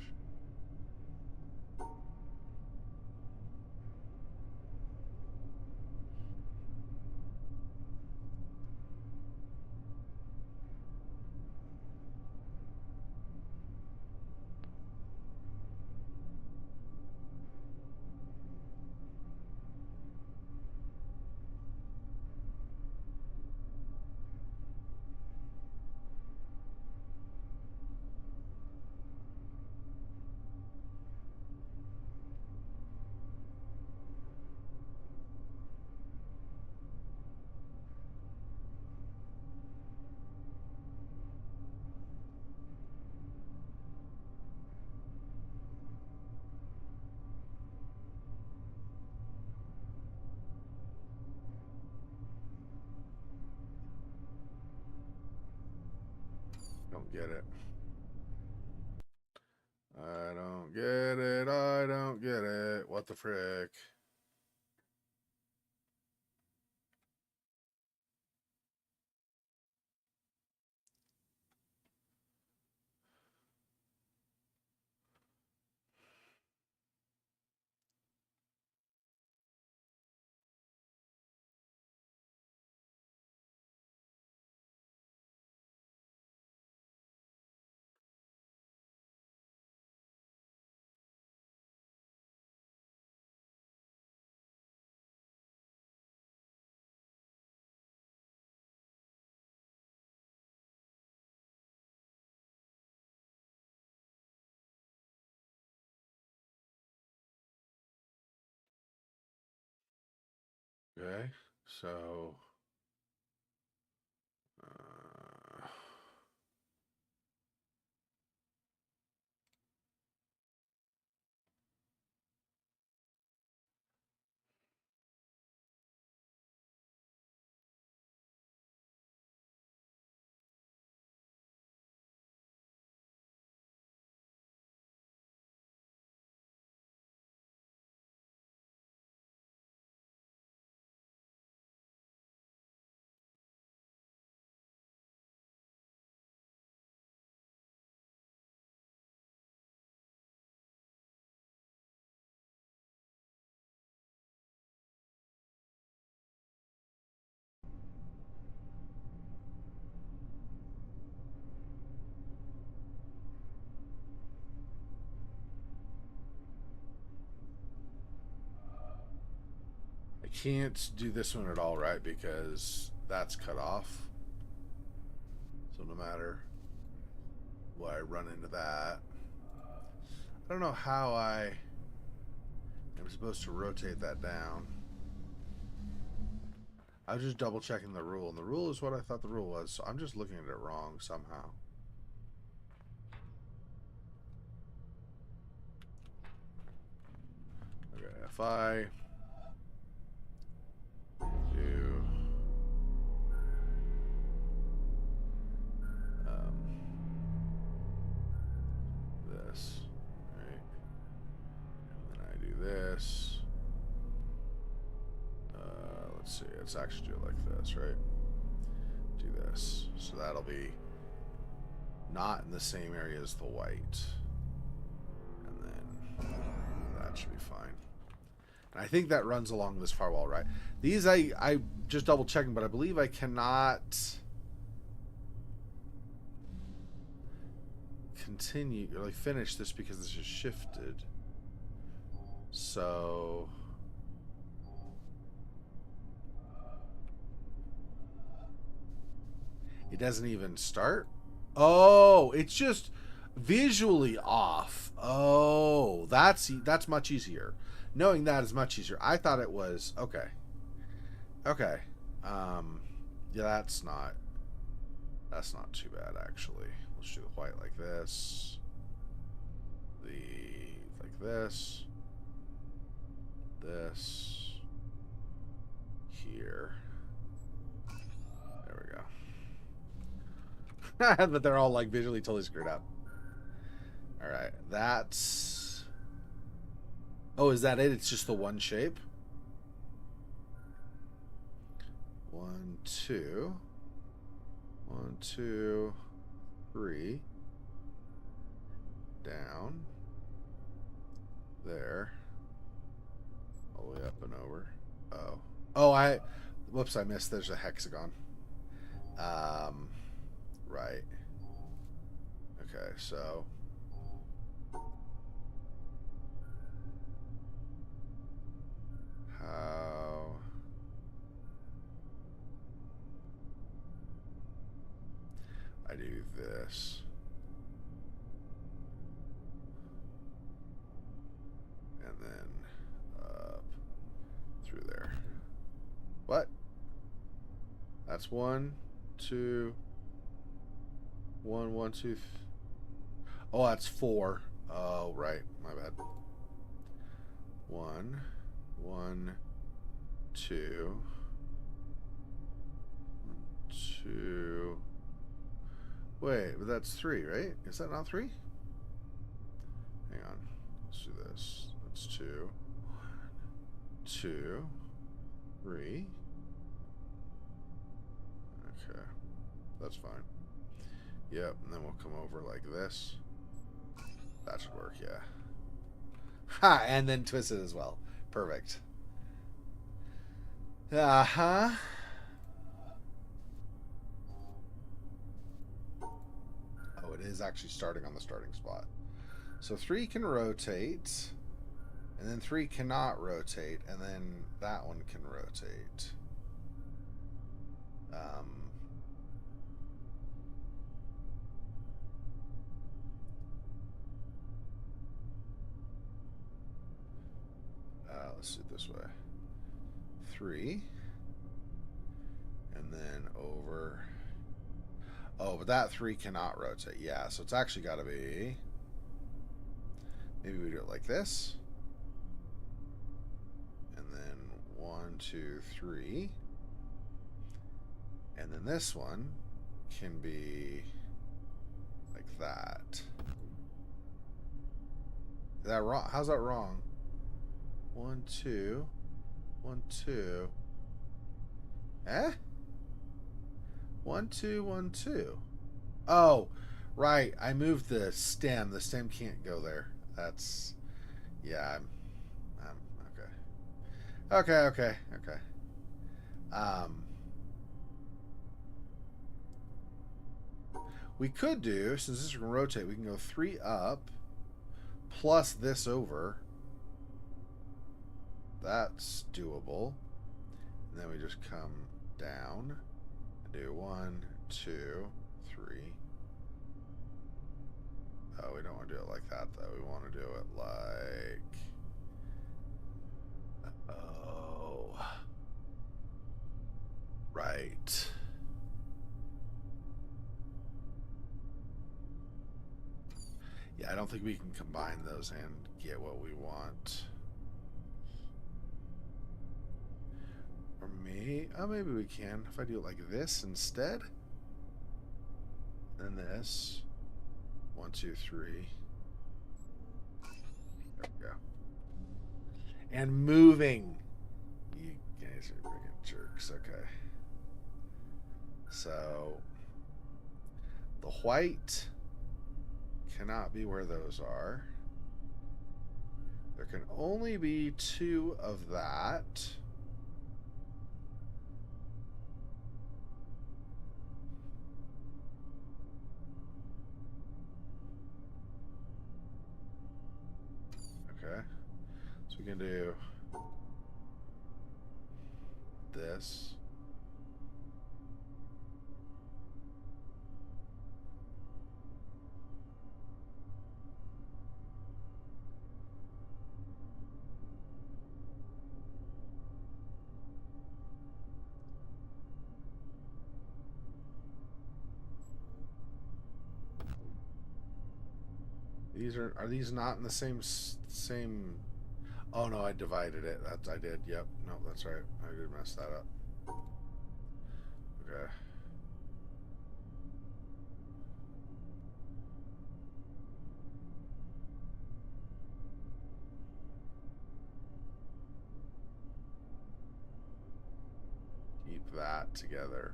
Don't get it. I don't get it. I don't get it. What the frick? Okay, so I can't do this one at all, right? Because that's cut off. So no matter what, I run into that. I don't know how I am supposed to rotate that down. I was just double checking the rule, and the rule is what I thought the rule was, so I'm just looking at it wrong somehow. Okay, if I do this, right, and then I do this. Let's see, let's actually do it like this, right? Do this. So that'll be not in the same area as the white. And then that should be fine. And I think that runs along this firewall, right? These I just double checking, but I believe I cannot continue or like finish this because this is shifted. So it doesn't even start. Oh, it's just visually off. Oh, that's much easier. Knowing that is much easier. I thought it was okay. Okay. Yeah, that's not too bad actually. Let's do the white like this. Like this. This. Here. There we go. But they're all like visually totally screwed up. All right, that's. Oh, is that it? It's just the one shape. 1, 2. 1, 2, 3. Down. There. All the way up and over. Oh. Oh, whoops, I missed. There's a hexagon. Right. Okay, so. How. I do this. And then up through there. What? That's 1, 2. 1, 1, 2. Oh, that's 4. Oh, right. My bad. 1, 1, 2. 1, 2. Wait, but that's 3, right? Is that not 3? Hang on. Let's do this. That's 2. 1, 2, 3. Okay. That's fine. Yep, and then we'll come over like this. That should work, yeah. Ha! And then twist it as well. Perfect. Uh-huh. Oh, it is actually starting on the starting spot. So 3 can rotate, and then 3 cannot rotate, and then that one can rotate. Let's do it this way. 3. And then over. Oh, but that 3 cannot rotate. Yeah, so it's actually got to be. Maybe we do it like this. And then 1, 2, 3. And then this one can be like that. Is that wrong? How's that wrong? 1, 2. 1, 2. Eh? 1, 2, 1, 2. Oh, right. I moved the stem. The stem can't go there. That's. Yeah, I'm okay. Okay. We could do, since this is going to rotate, we can go 3 up plus this over. That's doable. And then we just come down and do 1, 2, 3. Oh, we don't want to do it like that though. We want to do it like, oh, right. Yeah, I don't think we can combine those and get what we want. Or maybe we can. If I do it like this instead. Then this. 1, 2, 3. There we go. And moving. You guys are freaking jerks. Okay. So the white cannot be where those are. There can only be 2 of that. Okay. So we can do this. Are these not in the same? Oh no, I divided it. I did. Yep. No, that's right. I did mess that up. Okay. Keep that together.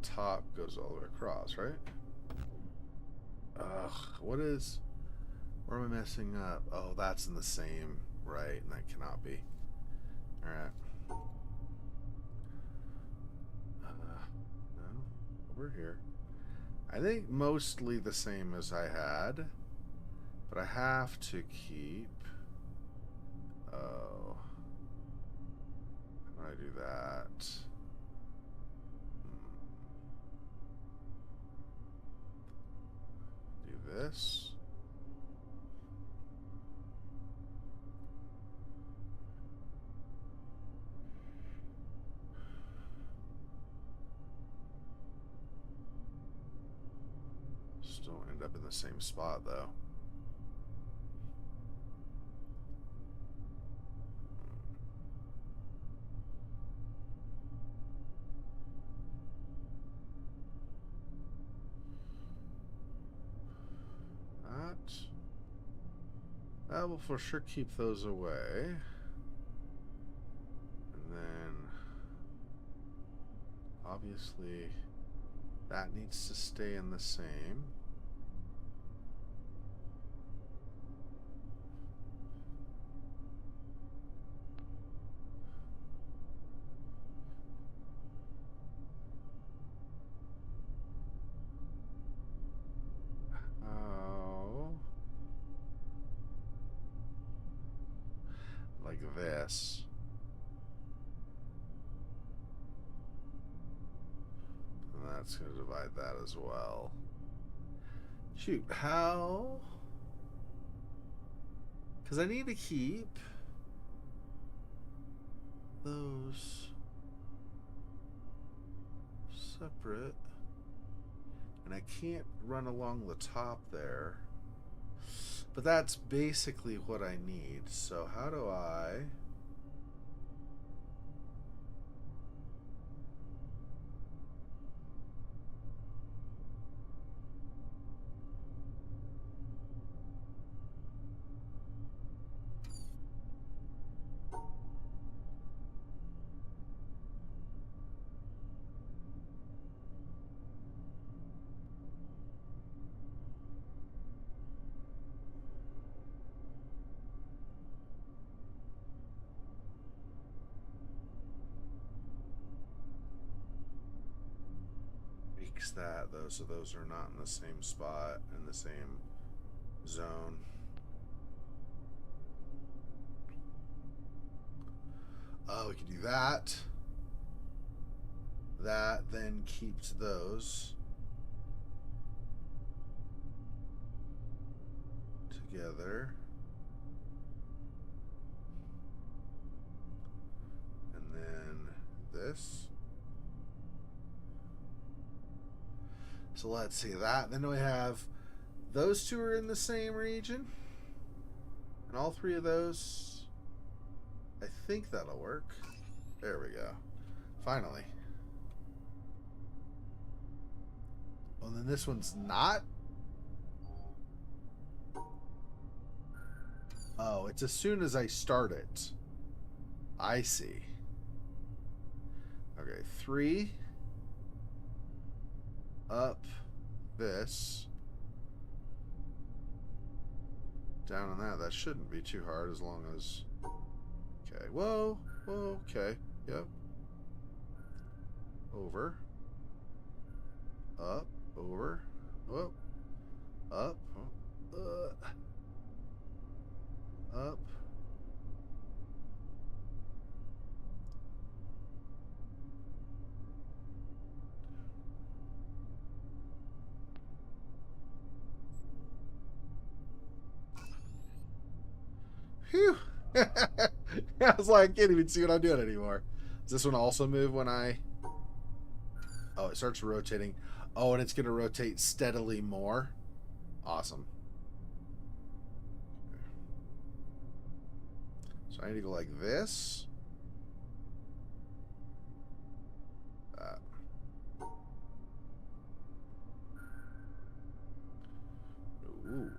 Top goes all the way across, right? Ugh, where am I messing up? Oh, that's in the same, right, and that cannot be. Alright. No, over here. I think mostly the same as I had, but I have to keep, oh, how do I do that? This. Still end up in the same spot though. That will for sure keep those away. And then obviously that needs to stay in the same. Like this. And that's going to divide that as well. Shoot, how? Because I need to keep those separate. And I can't run along the top there. But that's basically what I need. So how do I... fix that though, so those are not in the same spot, in the same zone. Oh, we can do that. That then keeps those together. And then this. So let's see that. Then we have those two are in the same region. And all three of those, I think that'll work. There we go. Finally. Well, then this one's not. Oh, it's as soon as I start it. I see. Okay, 3. Up this. Down on that. That shouldn't be too hard as long as... Okay. Whoa. Whoa. Okay. Yep. Over. Up. Over. Whoa. Up. Up. Phew. I was like, I can't even see what I'm doing anymore. Does this one also move when I... Oh, it starts rotating. Oh, and it's going to rotate steadily more. Awesome. So I need to go like this. That. Ooh, no.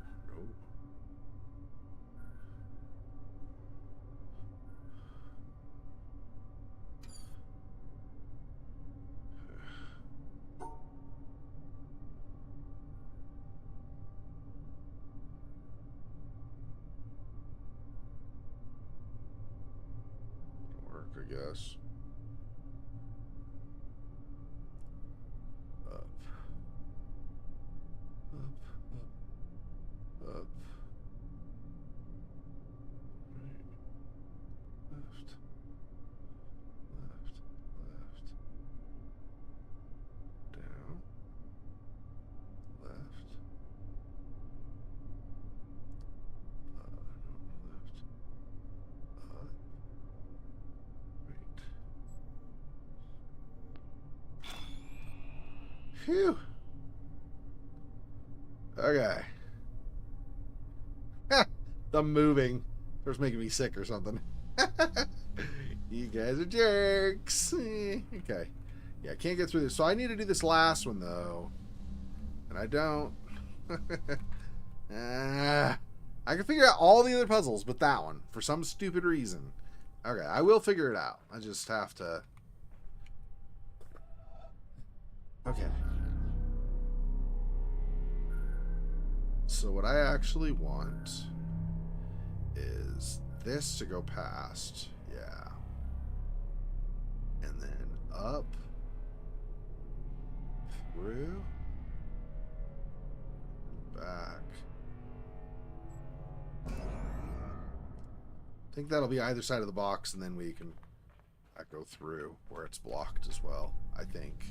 I guess. Up. Up. Up. Up. Right. Left. Left. Left. Down. Left. Left. Up. Phew. Okay. The moving. It's making me sick or something. You guys are jerks. Okay. Yeah, I can't get through this. So I need to do this last one, though. And I don't. I can figure out all the other puzzles, but that one. For some stupid reason. Okay, I will figure it out. I just have to... Okay. So what I actually want is this to go past. Yeah. And then up. Through. Back. I think that'll be either side of the box, and then we can go through where it's blocked as well, I think.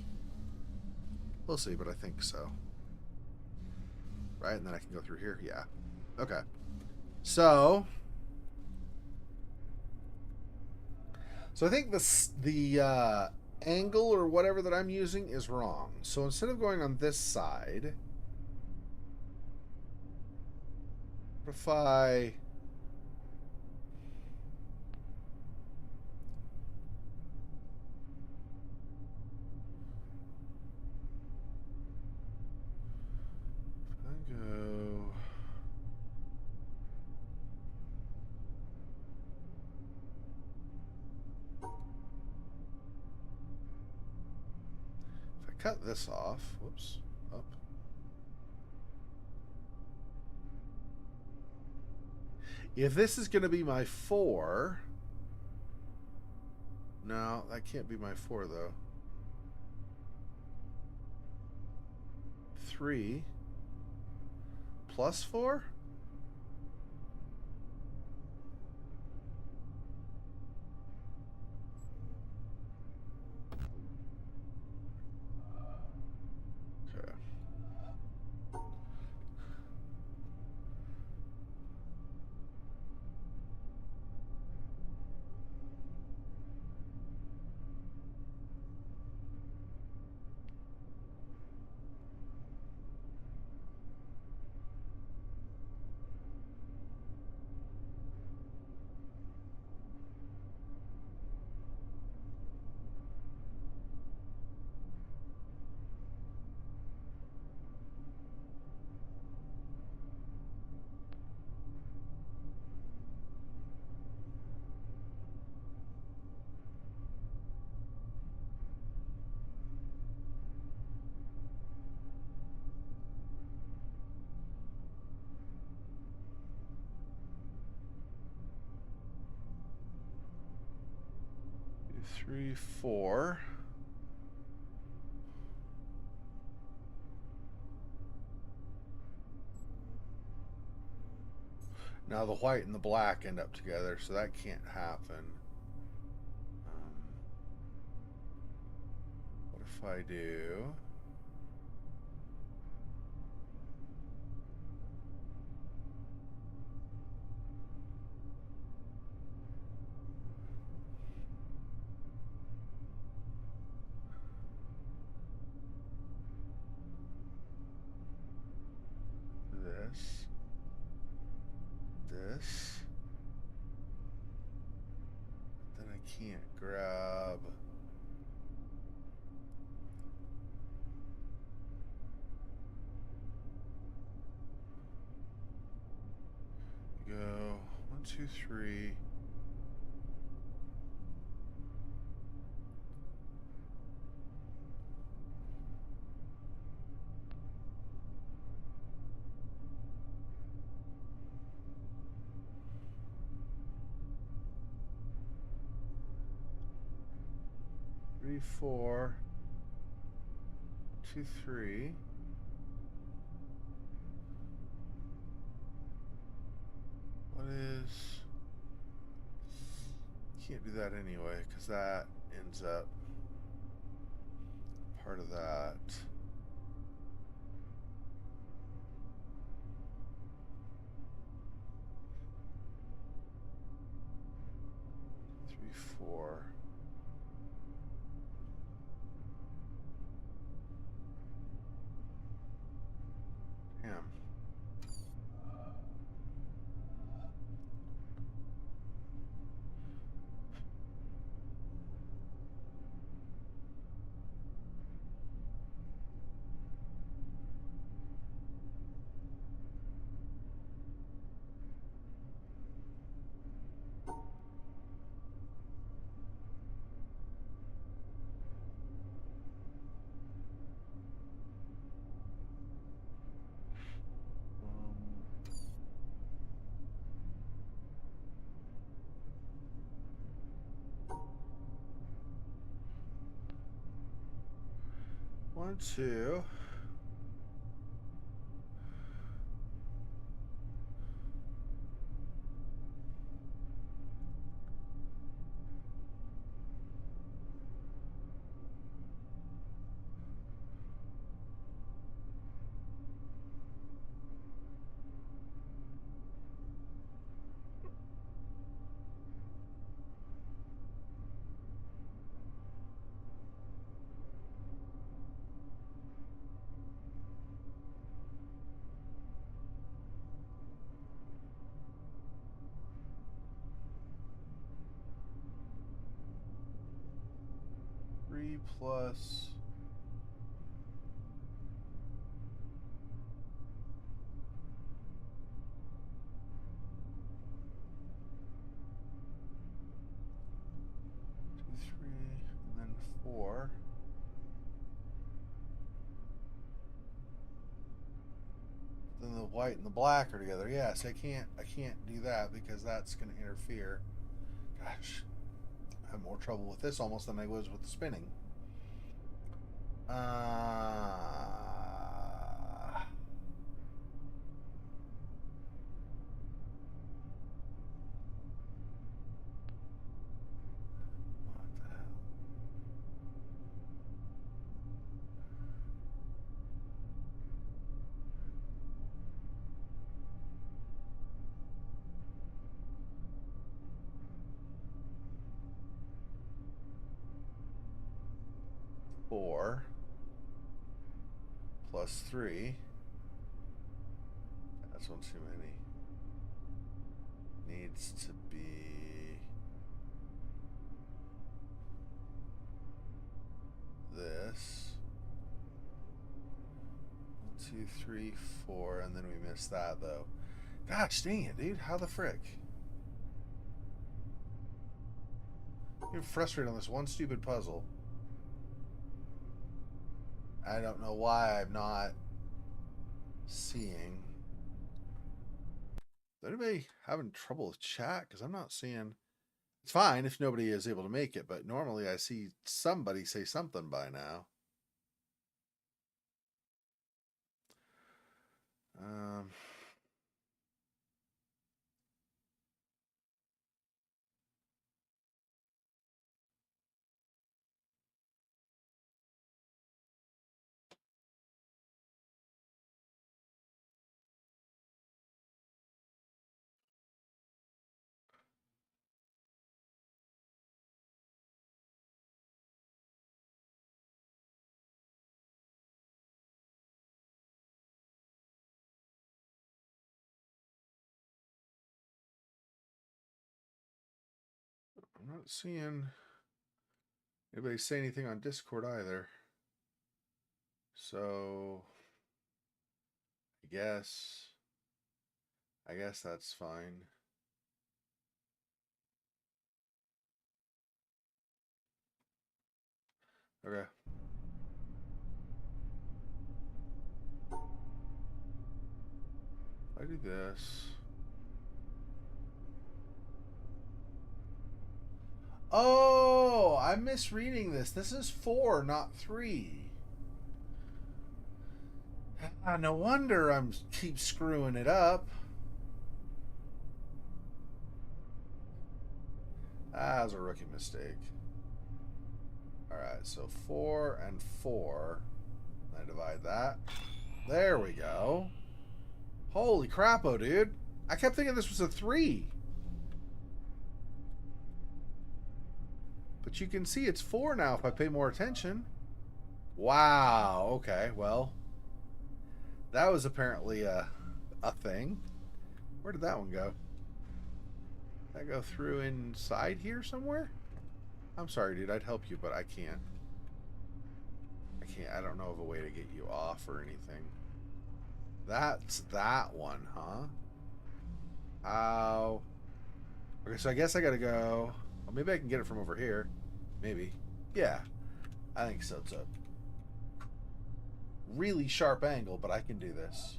We'll see, but I think so. Right, and then I can go through here. Yeah. Okay. So I think the angle or whatever that I'm using is wrong. So instead of going on this side, what if I... cut this off. Whoops. Up. If this is going to be my 4... No, that can't be my 4, though. 3 plus 4? Okay. Three, 4. Now the white and the black end up together, so that can't happen. What if I do? This. Then I can't grab. Go 1, 2, 3. Three, 4, 2, 3. What is? Can't do that anyway, because that ends up part of that. Three, 4. Damn. One, 2. Three plus. Two, 3, and then 4. Then the white and the black are together. Yes, I can't do that because that's going to interfere. Gosh, I have more trouble with this almost than I was with the spinning. 4 plus 3. That's one too many. Needs to be this. 1, 2, 3, 4, and then we missed that though. Gosh dang it, dude. How the frick? I'm getting frustrated on this one stupid puzzle. I don't know why I'm not seeing. Is anybody having trouble with chat? Because I'm not seeing. It's fine if nobody is able to make it, but normally I see somebody say something by now. I'm not seeing anybody say anything on Discord either. So I guess that's fine. Okay. I do this. Oh, I'm misreading this. This is 4, not 3. No wonder I'm keep screwing it up. That was a rookie mistake. Alright, so 4 and 4. I divide that. There we go. Holy crapo, dude. I kept thinking this was a 3. But you can see it's 4 now if I pay more attention. Wow. Okay, well. That was apparently a thing. Where did that one go? Did that go through inside here somewhere? I'm sorry, dude. I'd help you, but I can't. I don't know of a way to get you off or anything. That's that one, huh? How? Okay, so I guess I gotta go. Well, maybe I can get it from over here. Maybe. Yeah. I think so. It's a really sharp angle, but I can do this.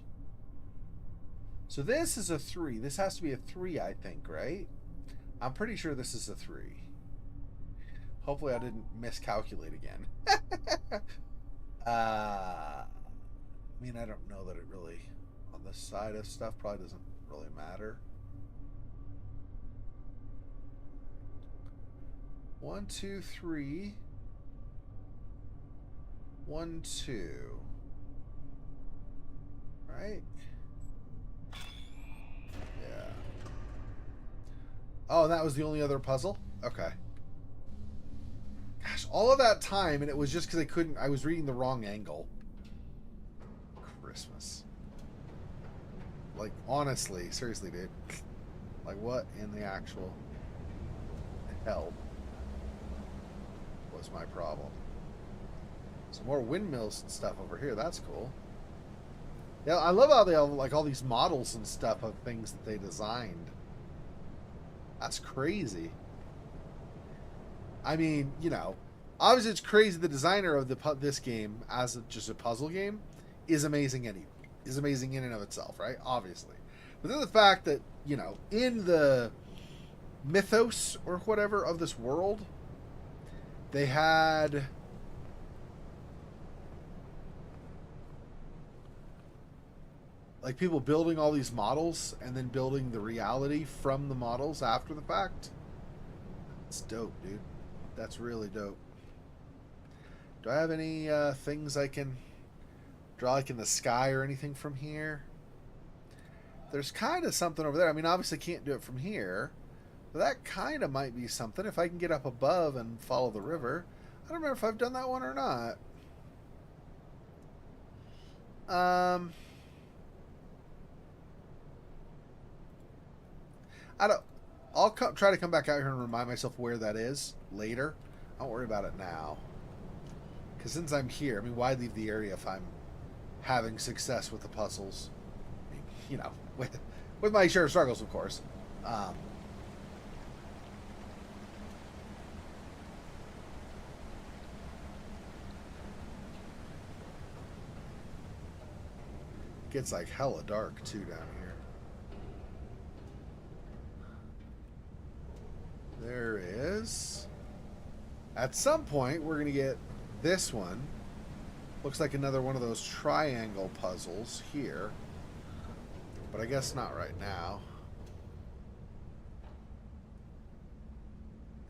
So this is a 3. This has to be a 3, I think, right? I'm pretty sure this is a 3. Hopefully I didn't miscalculate again. I mean, I don't know that it really, on this side of stuff, probably doesn't really matter. 1, 2, 3. 1, 2. Right? Yeah. Oh, and that was the only other puzzle? Okay. Gosh, all of that time, and it was just because I was reading the wrong angle. Christmas. Like, honestly, seriously, dude. Like, what in the actual hell was my problem? Some more windmills and stuff over here. That's cool. Yeah, I love how they have, like, all these models and stuff of things that they designed. That's crazy. I mean, you know, obviously it's crazy. The designer of this game as just a puzzle game is amazing. Is amazing in and of itself, right? Obviously, but then the fact that, you know, in the mythos or whatever of this world, they had like people building all these models and then building the reality from the models after the fact. It's dope, dude. That's really dope. Do I have any things I can draw, like in the sky or anything from here? There's kind of something over there. I mean, obviously can't do it from here, but that kind of might be something if I can get up above and follow the river. I don't remember if I've done that one or not. I don't. Try to come back out here and remind myself where that is later. I won't worry about it now. Because since I'm here, I mean, why leave the area if I'm having success with the puzzles? I mean, you know, with my share of struggles, of course. Gets like hella dark too down here. There is. At some point, we're going to get this one. Looks like another one of those triangle puzzles here. But I guess not right now.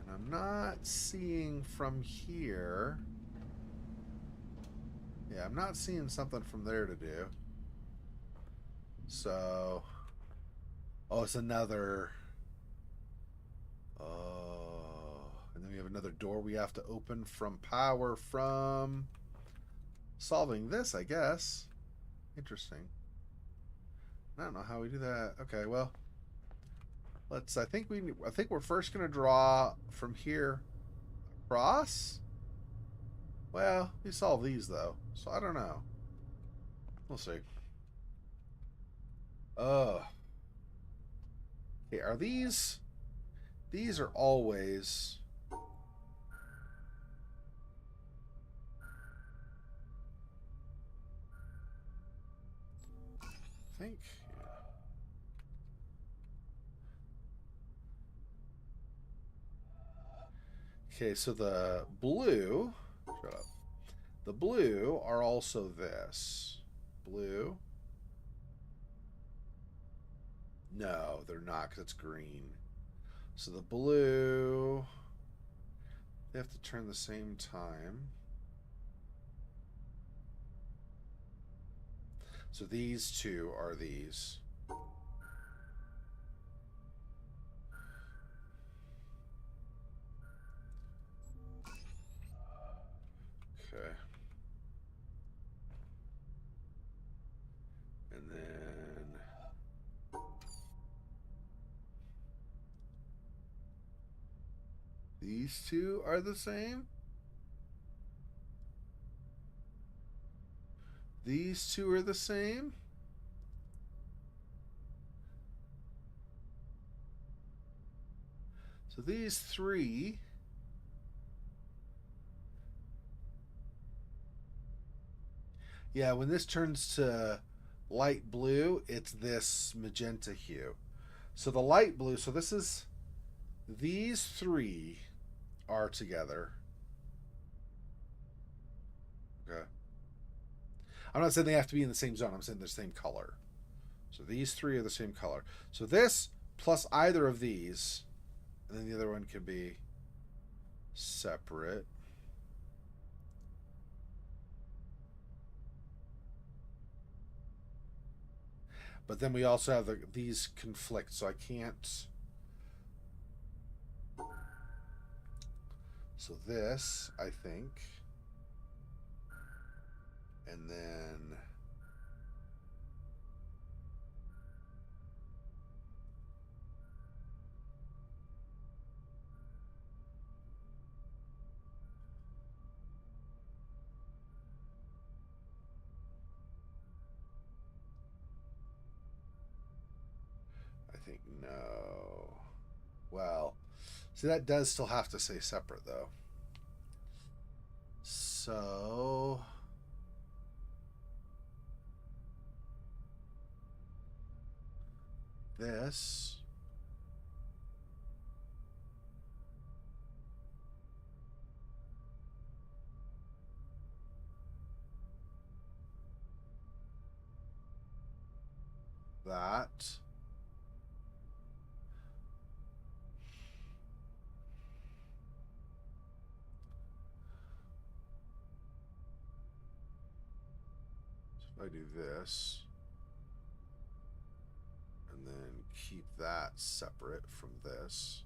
And I'm not seeing from here. Yeah, I'm not seeing something from there to do. So. Oh, it's another. Oh. And then we have another door we have to open from power from solving this, I guess. Interesting. I don't know how we do that. Okay, well, let's. I think we're first gonna draw from here across. Well, we solve these though, so I don't know. We'll see. Okay, are these? These are always. I think. Okay, so the blue, shut up. The blue are also this. Blue. No, they're not because it's green. So the blue, they have to turn the same time. So these two are these. Okay. And then these two are the same. These two are the same. So these three. Yeah, when this turns to light blue, it's this magenta hue. So the light blue, so this is, these three are together. Okay. I'm not saying they have to be in the same zone. I'm saying they're the same color. So these three are the same color. So this plus either of these, and then the other one can be separate. But then we also have these conflict, so I can't. So this, I think. And then. I think no. Well, see, that does still have to say separate, though. So. This. That. So if I do this. And then keep that separate from this.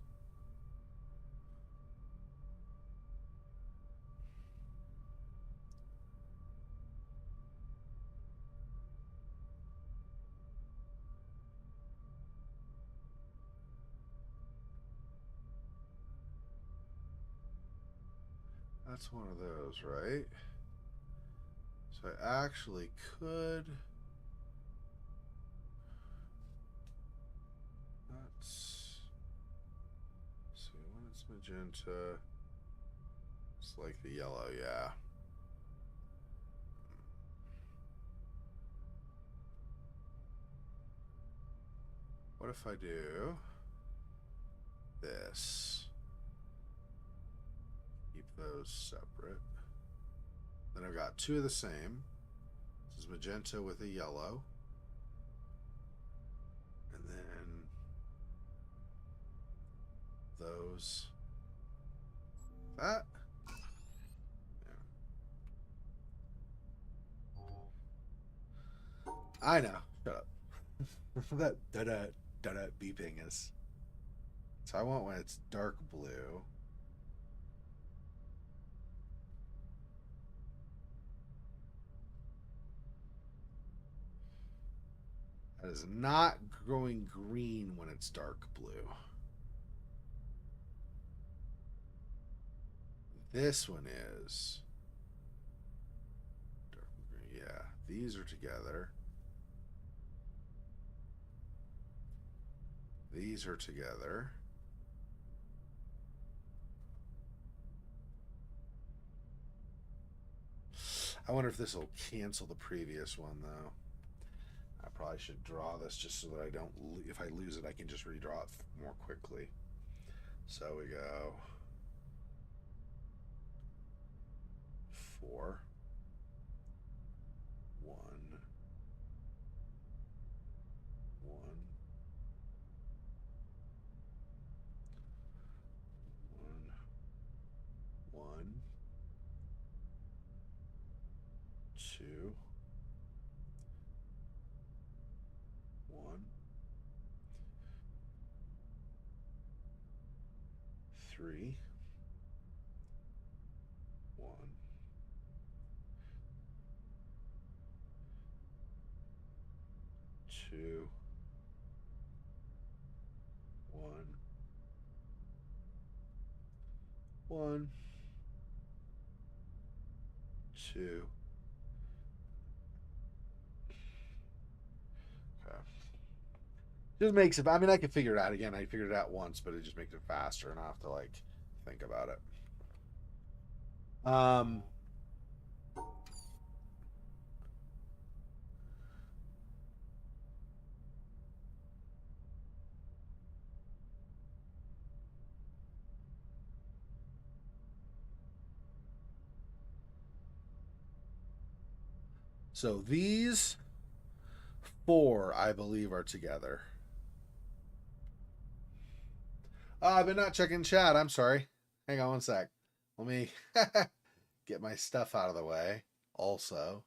That's one of those, right? So I actually could. Let's see, when it's magenta, it's like the yellow, yeah. What if I do this? Keep those separate. Then I've got two of the same. This is magenta with a yellow. And then those. That. Yeah. I know. Shut up. That da-da beeping is. So I want when it's dark blue. That is not growing green when it's dark blue. This one is dark green. Yeah, these are together. These are together. I wonder if this will cancel the previous one, though. I probably should draw this just so that I don't, if I lose it, I can just redraw it more quickly. So we go 4, 1, 1, 1, 1, 2, 1, 3, 1, 2, 1, 1, 2. Okay. Just makes it. I mean, I can figure it out again. I figured it out once, but it just makes it faster, and I have to like think about it. So these 4, I believe, are together. I've been not checking chat. I'm sorry. Hang on one sec. Let me get my stuff out of the way also.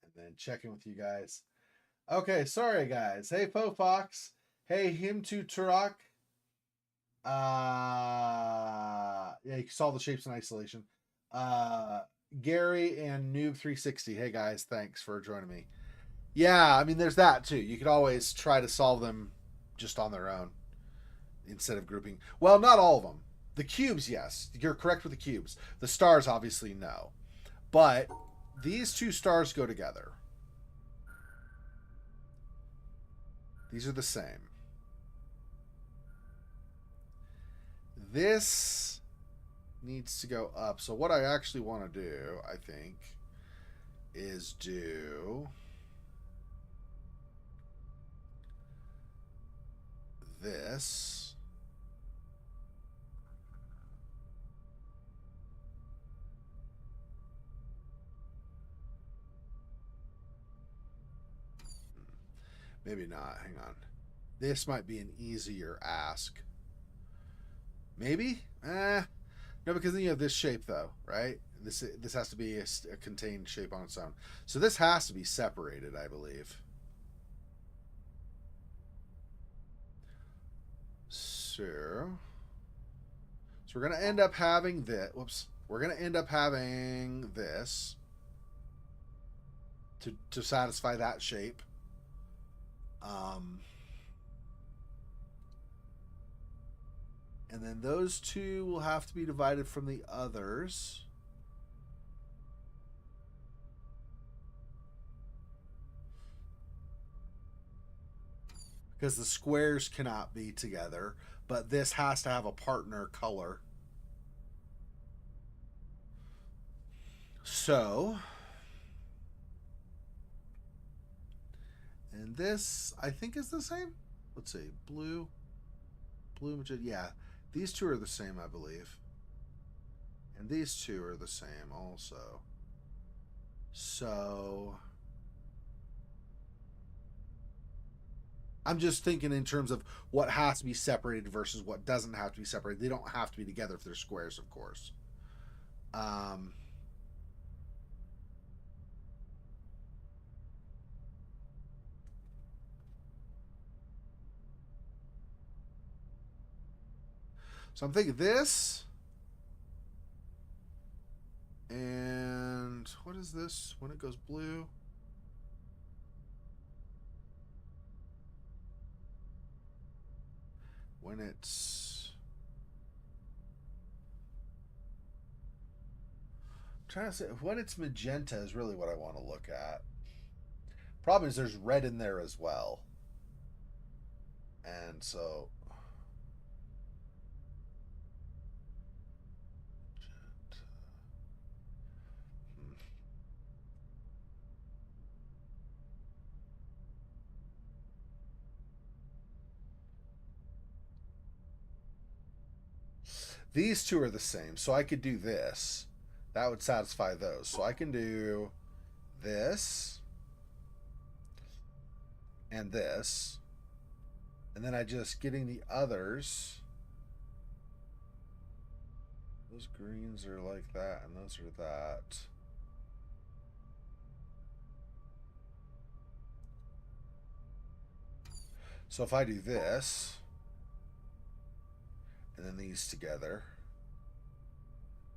And then check in with you guys. Okay, sorry guys. Hey Faux Fox. Hey Him to Turok. Yeah, you saw the shapes in isolation. Gary and Noob360. Hey guys, thanks for joining me. Yeah, I mean there's that too. You could always try to solve them just on their own instead of grouping. Well, not all of them. The cubes, yes. You're correct with the cubes. The stars, obviously, no. But these two stars go together. These are the same. This needs to go up. So what I actually want to do, I think, is do this. Maybe not. Hang on. This might be an easier ask. Maybe? No, because then you have this shape, though, right? This has to be a contained shape on its own. So this has to be separated, I believe. So we're going to end up having this. Whoops. We're going to end up having this to satisfy that shape. And then those two will have to be divided from the others. Because the squares cannot be together, but this has to have a partner color. So, and this I think is the same. Let's see, blue, magenta. Yeah, these two are the same, I believe. And these two are the same also. So, I'm just thinking in terms of what has to be separated versus what doesn't have to be separated. They don't have to be together if they're squares, of course. So I'm thinking this. And what is this when it goes blue? When it's trying to say when it's magenta is really what I want to look at. Problem is there's red in there as well. And so these two are the same. So I could do this. That would satisfy those. So I can do this and this. And then I just getting the others. Those greens are like that, and those are that. So if I do this, and then these together,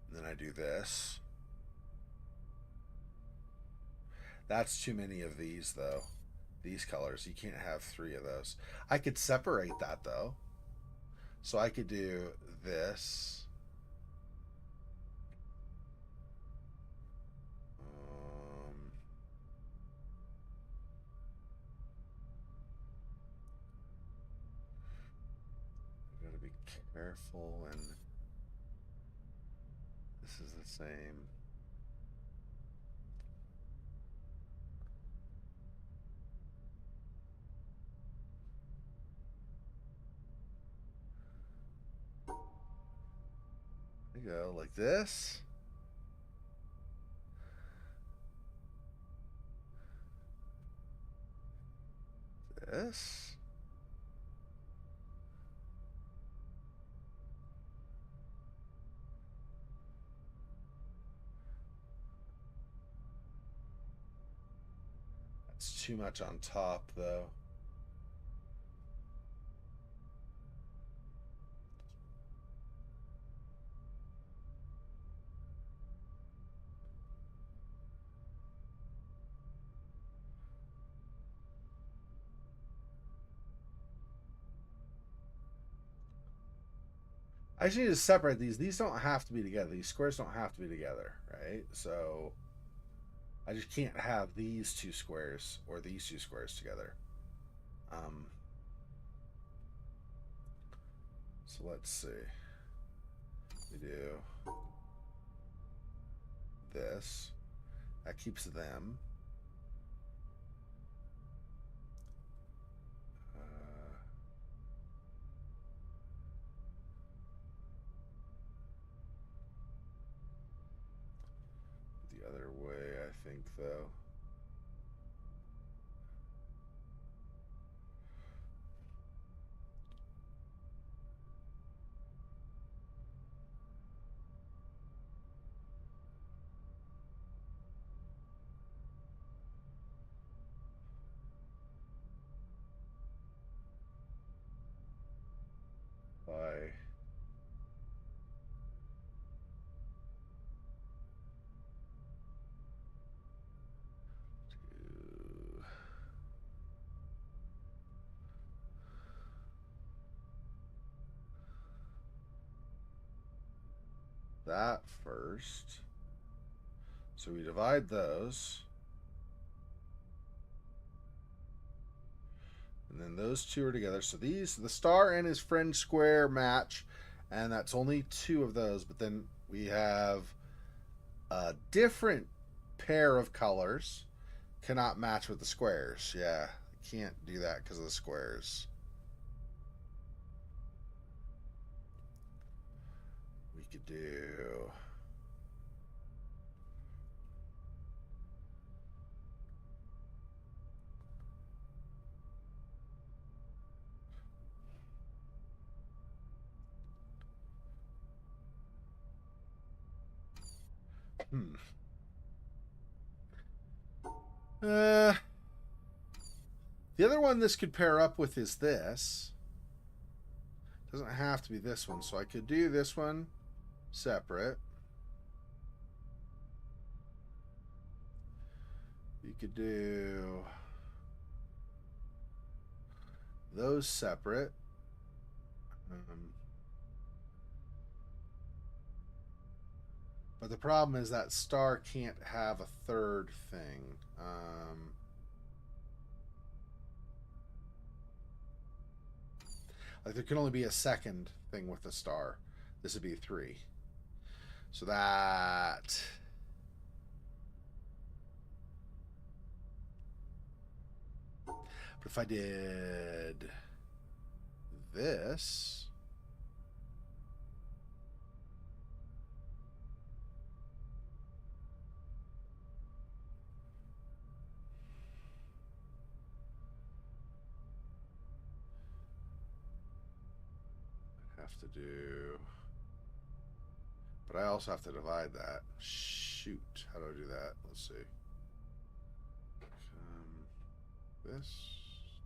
and then I do this. That's too many of these, though. These colors. You can't have 3 of those. I could separate that, though. So I could do this. Gotta be careful, and this is the same. There you go, like this. This. That's too much on top, though. I just need to separate these. These don't have to be together. These squares don't have to be together, right? So I just can't have these 2 squares or these 2 squares together. So let's see. We do this. That keeps them. The other way, I think, though. that first. So we divide those. And then those two are together. So these, the star and his friend square match. And that's only two of those. But then we have a different pair of colors. Cannot match with the squares. Yeah, can't do that because of the squares. We could do... The other one this could pair up with is this. Doesn't have to be this one, so I could do this one separate. You could do those separate. But the problem is that star can't have a third thing. Like there can only be a second thing with the star. This would be 3. So that... But if I did this... to do, but I also have to divide that. Shoot, how do I do that? Let's see. This?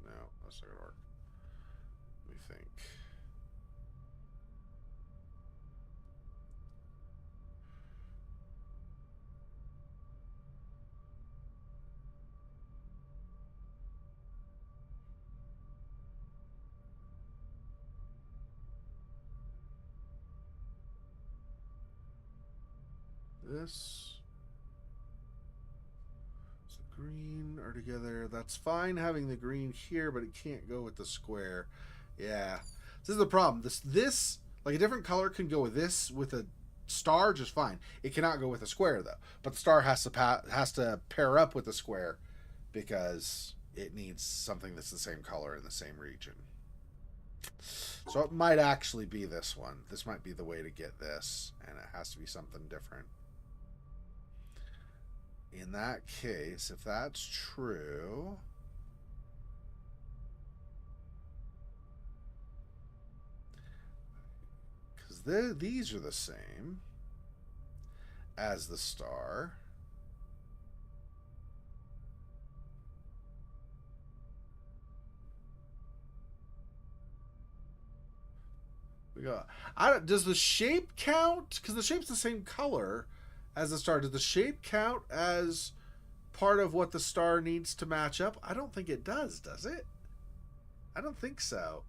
No, that's not gonna work. Let me think. This. So green are together. That's fine having the green here, but it can't go with the square. Yeah. This is the problem. This like a different color can go with this with a star just fine. It cannot go with a square though. But the star has to pair up with the square because it needs something that's the same color in the same region. So it might actually be this one. This might be the way to get this, and it has to be something different. In that case, if that's true, because these are the same as the star. We got. Does the shape count? Because the shape's the same color as the star. Does the shape count as part of what the star needs to match up? I don't think it does it? I don't think so.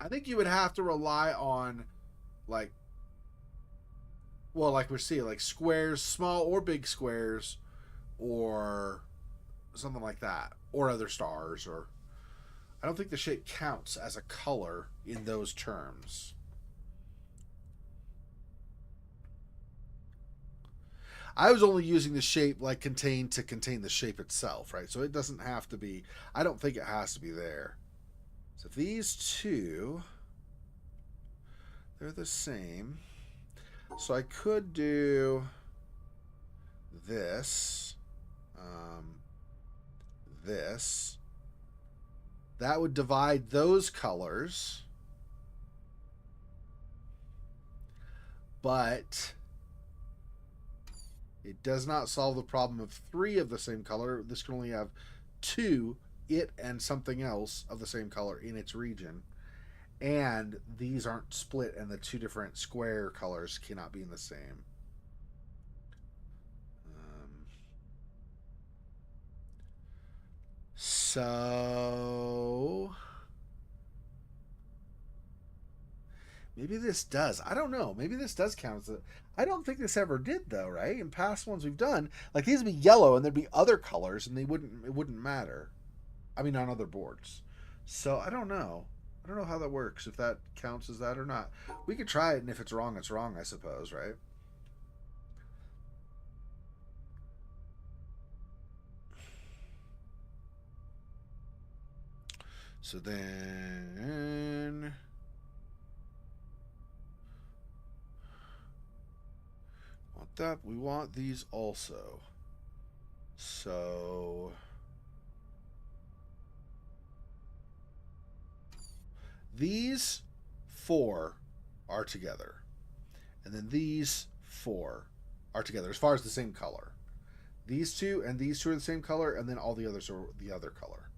I think you would have to rely on, like, well, like we're seeing, like squares, small or big squares, or something like that, or other stars, or... I don't think the shape counts as a color in those terms. I was only using the shape like contain to contain the shape itself, right? So it doesn't have to be, I don't think it has to be there. So these two, they're the same. So I could do this, this. That would divide those colors. But it does not solve the problem of 3 of the same color. This can only have 2, it and something else of the same color in its region. And these aren't split, and the 2 different square colors cannot be in the same. So Maybe this does. I don't know. Maybe this does count as a. I don't think this ever did though, right? In past ones we've done, like these would be yellow and there'd be other colors and they wouldn't. It wouldn't matter. I mean, on other boards. So I don't know. I don't know how that works. If that counts as that or not. We could try it, and if it's wrong, it's wrong. I suppose, right? So then. That we want these also. So these 4 are together. And then these 4 are together as far as the same color. These 2 and these 2 are the same color, and then all the others are the other color.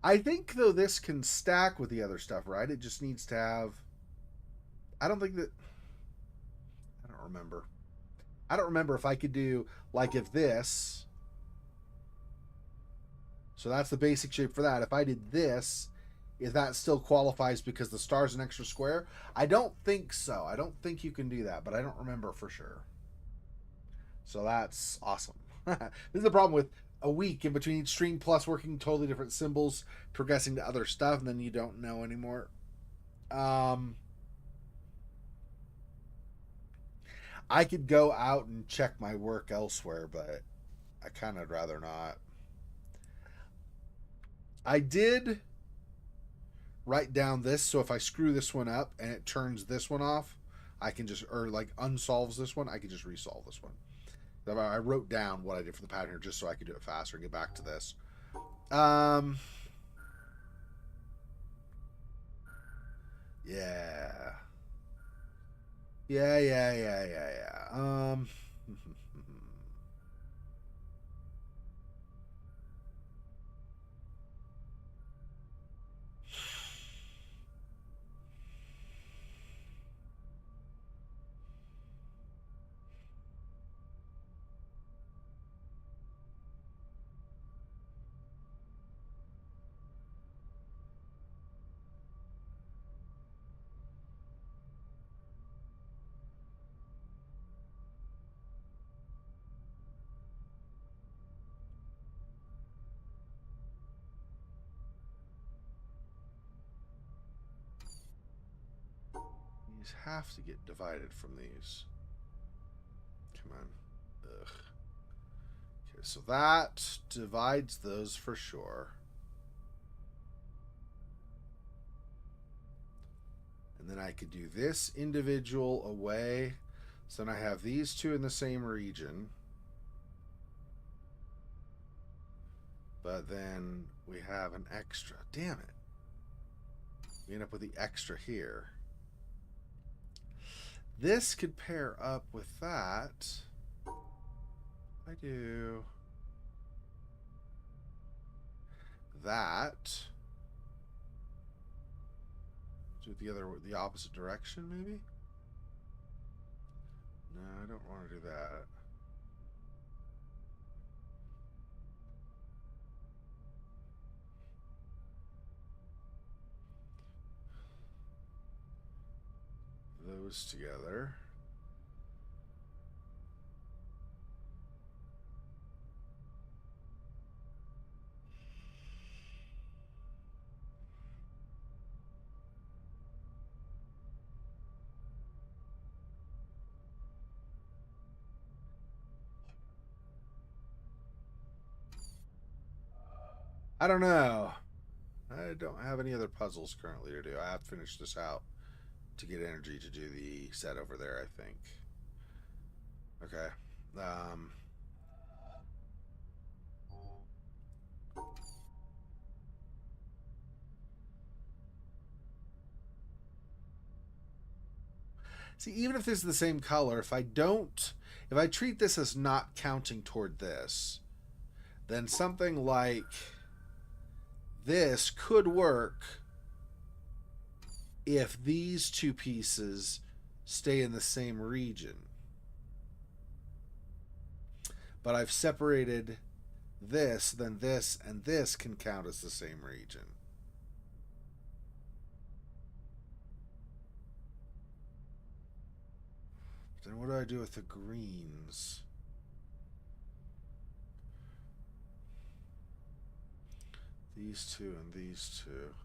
I think though this can stack with the other stuff, right? It just needs to have. I don't think that. I don't remember. I don't remember if I could do like if this. So that's the basic shape for that. If I did this, if that still qualifies because the star's an extra square, I don't think so. I don't think you can do that, but I don't remember for sure. So that's awesome. This is the problem with a week in between each stream plus working totally different symbols, progressing to other stuff, and then you don't know anymore. I could go out and check my work elsewhere, but I kind of rather not. I did write down this, so if I screw this one up and it turns this one off, I can just, or like unsolves this one, I can just resolve this one. I wrote down what I did for the pattern here just so I could do it faster and get back to this. Yeah. Yeah. These have to get divided from these. Come on. Ugh. Okay, so that divides those for sure. And then I could do this individual away. So then I have these 2 in the same region. But then we have an extra. Damn it. We end up with the extra here. This could pair up with that. I do that. Do the opposite direction, maybe? No, I don't want to do that. Those together. I don't know. I don't have any other puzzles currently to do. I have to finish this out to get energy to do the set over there, I think. Okay. See, even if this is the same color, if I treat this as not counting toward this, then something like this could work if these two pieces stay in the same region. But I've separated this, then this, and this can count as the same region. Then what do I do with the greens? These two and these two.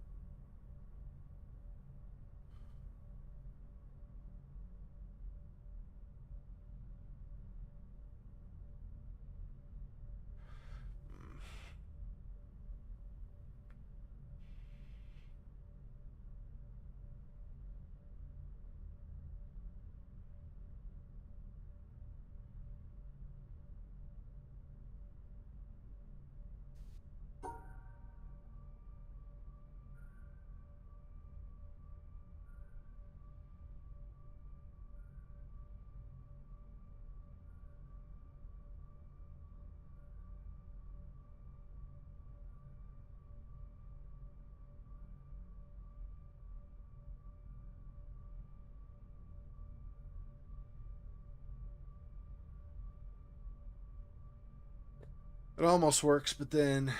It almost works, but then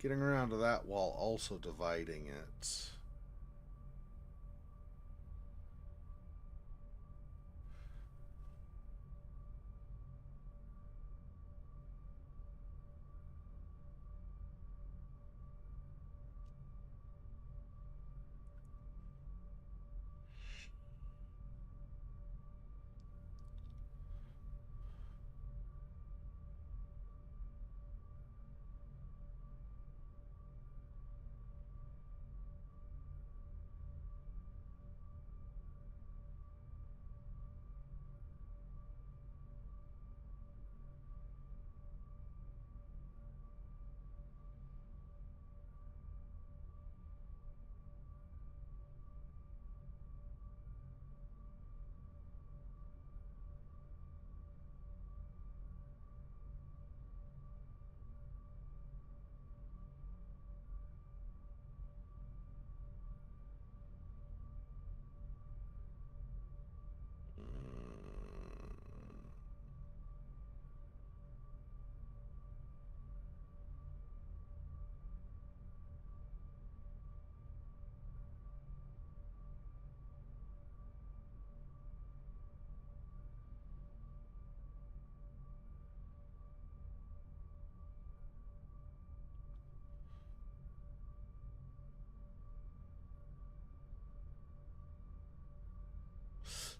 getting around to that while also dividing it.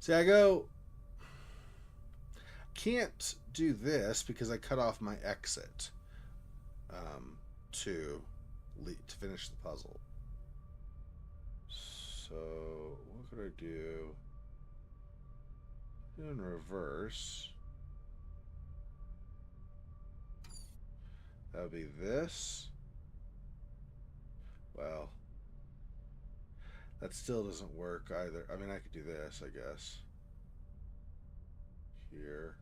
See, I can't do this because I cut off my exit to finish the puzzle. So what could I do? In reverse, that would be this. Well, that still doesn't work either. I mean, I could do this, I guess. Here.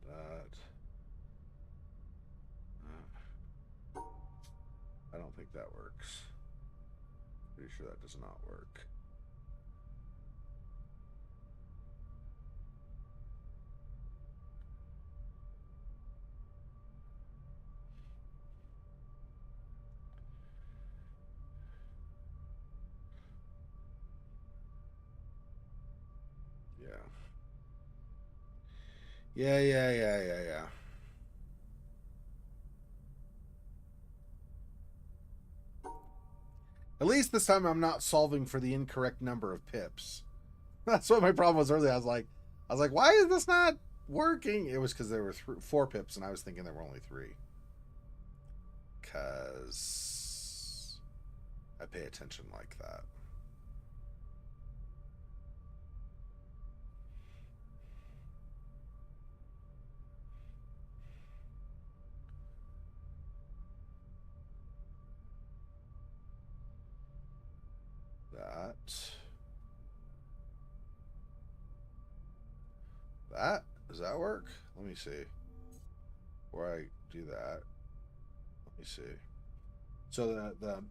That. I don't think that works. Pretty sure that does not work. Yeah. At least this time I'm not solving for the incorrect number of pips. That's what my problem was earlier. I was like, why is this not working? It was because there were 4 pips, and I was thinking there were only 3. Because I pay attention like that. That. That, does that work? Let me see. Before I do that, let me see. So the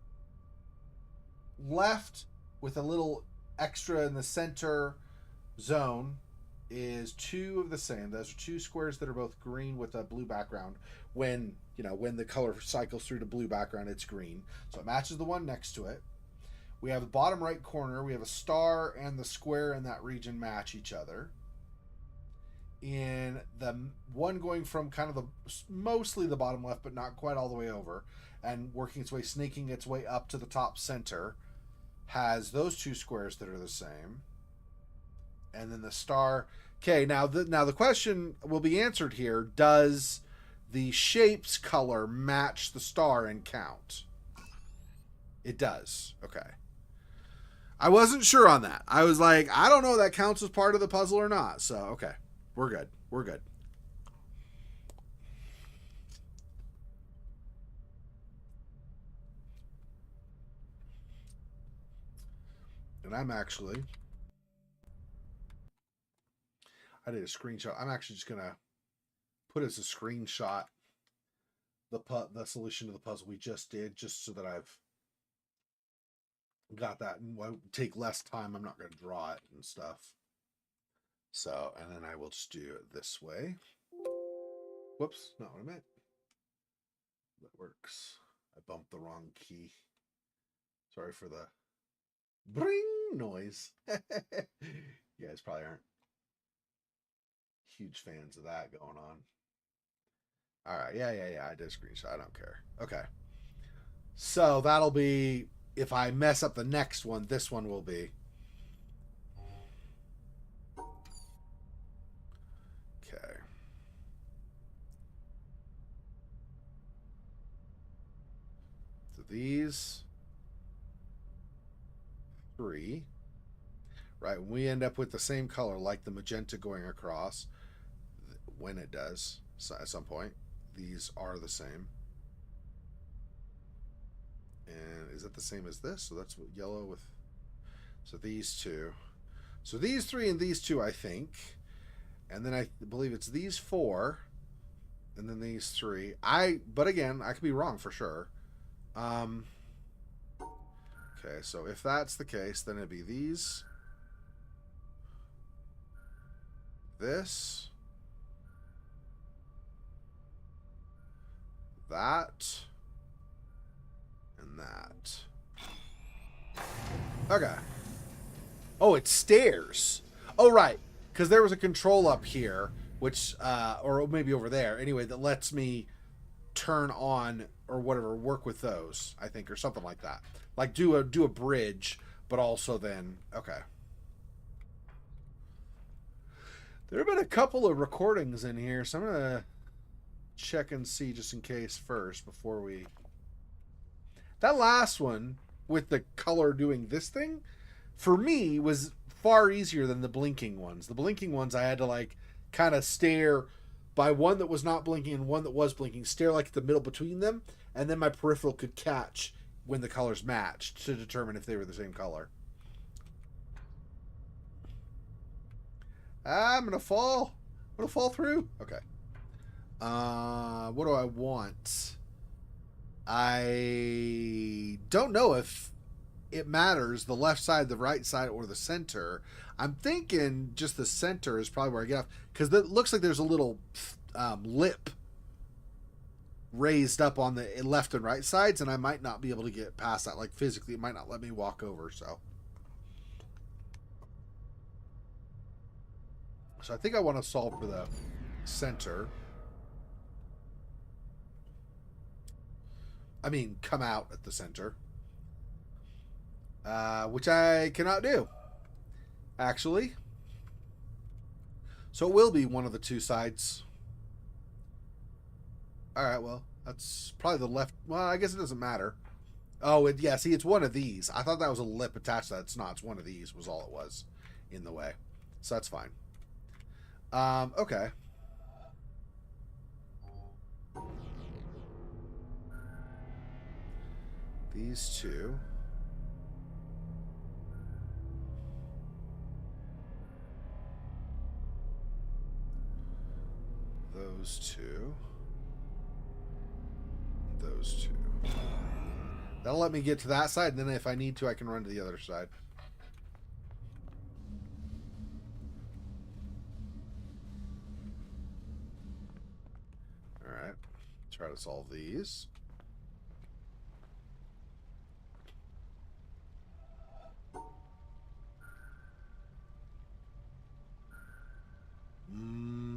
left with a little extra in the center zone is two of the same. Those are two squares that are both green with a blue background. When, you know, when the color cycles through to blue background, it's green. So it matches the one next to it. We have the bottom right corner. We have a star and the square in that region match each other. In the one going from kind of the mostly the bottom left, but not quite all the way over, and working its way, snaking its way up to the top center, has those two squares that are the same. And then the star. Okay, now the question will be answered here. Does the shape's color match the star and count? It does. Okay. I wasn't sure on that. I was like, I don't know if that counts as part of the puzzle or not. So, okay. We're good. We're good. And I did a screenshot. I'm actually just going to put as a screenshot the solution to the puzzle we just did, just so that I've got that and will take less time. I'm not going to draw it and stuff. So, and then I will just do it this way. Whoops, not what I meant. That works. I bumped the wrong key. Sorry for the bring noise. You guys probably aren't huge fans of that going on. All right, yeah. I did a screenshot. I don't care. Okay. So that'll be, if I mess up the next one, this one will be. Okay. So these three, right? When we end up with the same color, like the magenta going across, when it does, so at some point, these are the same. And is it the same as this? So that's what yellow with. So these two. So these three and these two, I think. And then I believe it's these four. And then these three. But again, I could be wrong for sure. Okay, so if that's the case, then it'd be these. This. That. And that. Okay. Oh, it's stairs. Oh, right. Because there was a control up here, which, or maybe over there, anyway, that lets me turn on or whatever, work with those, I think, or something like that. Like do a bridge, but also then, okay. There have been a couple of recordings in here, so I'm going to check and see just in case first before we. That last one with the color doing this thing, for me, was far easier than the blinking ones. The blinking ones I had to like kind of stare by one that was not blinking and one that was blinking, stare like at the middle between them, and then my peripheral could catch when the colors matched to determine if they were the same color. I'm gonna fall. I'm gonna fall through. Okay. What do I want? I don't know if it matters the left side, the right side, or the center. I'm thinking just the center is probably where I get off, because it looks like there's a little lip raised up on the left and right sides, and I might not be able to get past that. Like physically, it might not let me walk over. So I think I want to solve for the center. I mean, come out at the center. Which I cannot do, actually. So it will be one of the two sides. Alright, well, that's probably the left. Well, I guess it doesn't matter. Oh, yeah, see, it's one of these. I thought that was a lip attached to that. It's not. It's one of these was all it was in the way. So that's fine. Okay. These two. those two. Those two. That'll let me get to that side, and then if I need to, I can run to the other side. Alright. Try to solve these.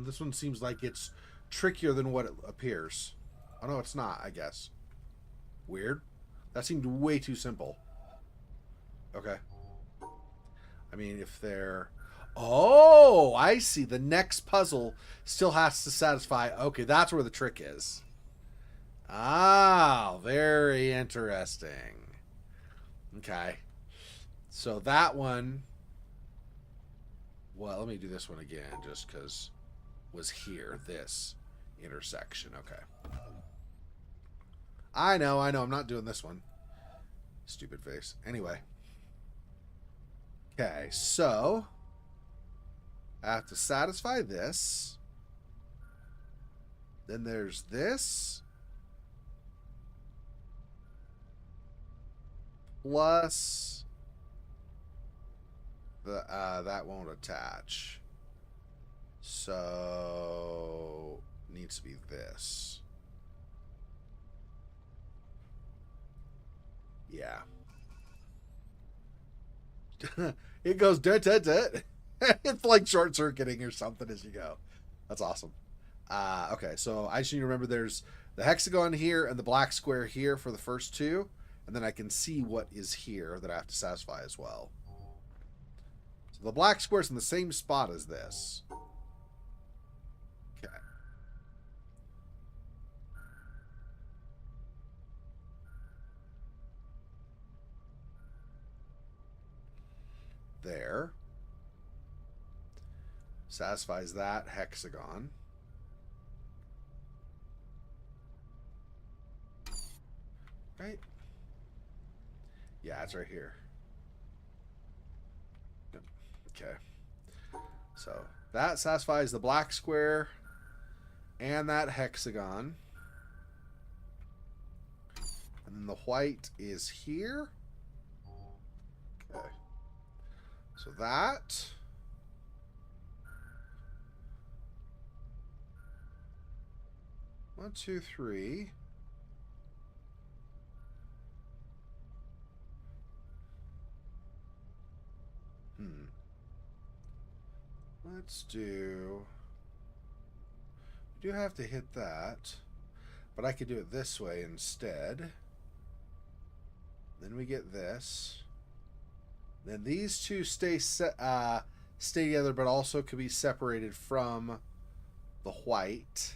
This one seems like it's trickier than what it appears. Oh, no, it's not, I guess. Weird. That seemed way too simple. Okay. I mean, if they're... Oh, I see. The next puzzle still has to satisfy... Okay, that's where the trick is. Ah, very interesting. Okay. So that one... Well, let me do this one again, just because... was here, this intersection. Okay. I know, I'm not doing this one. Stupid face. Anyway. Okay, so I have to satisfy this. Then there's this. Plus the that won't attach. So needs to be this. Yeah. It goes dut dut dut. It's like short circuiting or something as you go. That's awesome. Okay, so I just need to remember there's the hexagon here and the black square here for the first two, and then I can see what is here that I have to satisfy as well. So the black square's in the same spot as this. Okay. There. Satisfies that hexagon. Right? Yeah, it's right here. Yep. Okay. So that satisfies the black square and that hexagon. And then the white is here. Okay. So that. One, two, three. Let's do... I do have to hit that, but I could do it this way instead. Then we get this. Then these two stay together, but also could be separated from the white.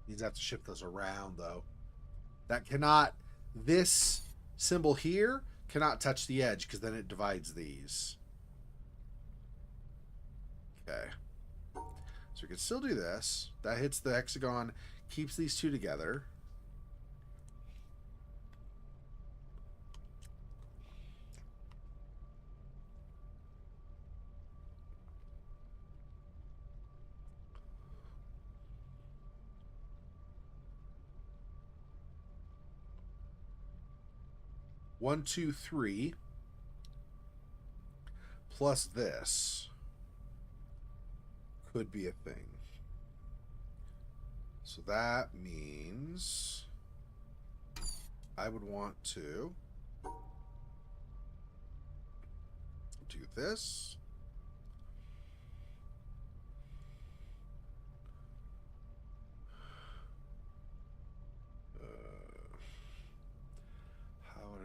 These have to shift those around, though. That cannot... This symbol here cannot touch the edge, because then it divides these. Okay. So we can still do this. That hits the hexagon, keeps these two together. One, two, three, plus this could be a thing. So that means I would want to do this.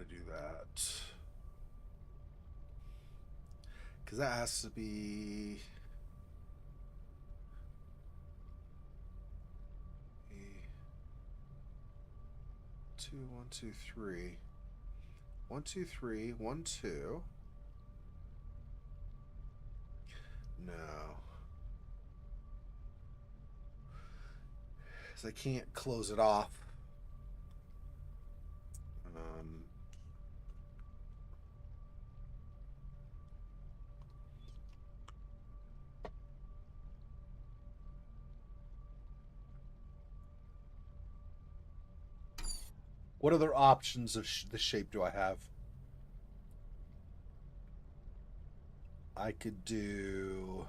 Do that because that has to be two, 1, 2, 3, 1, 2, 3, 1, 2. No, because I can't close it off. What other options of the shape do I have? I could do...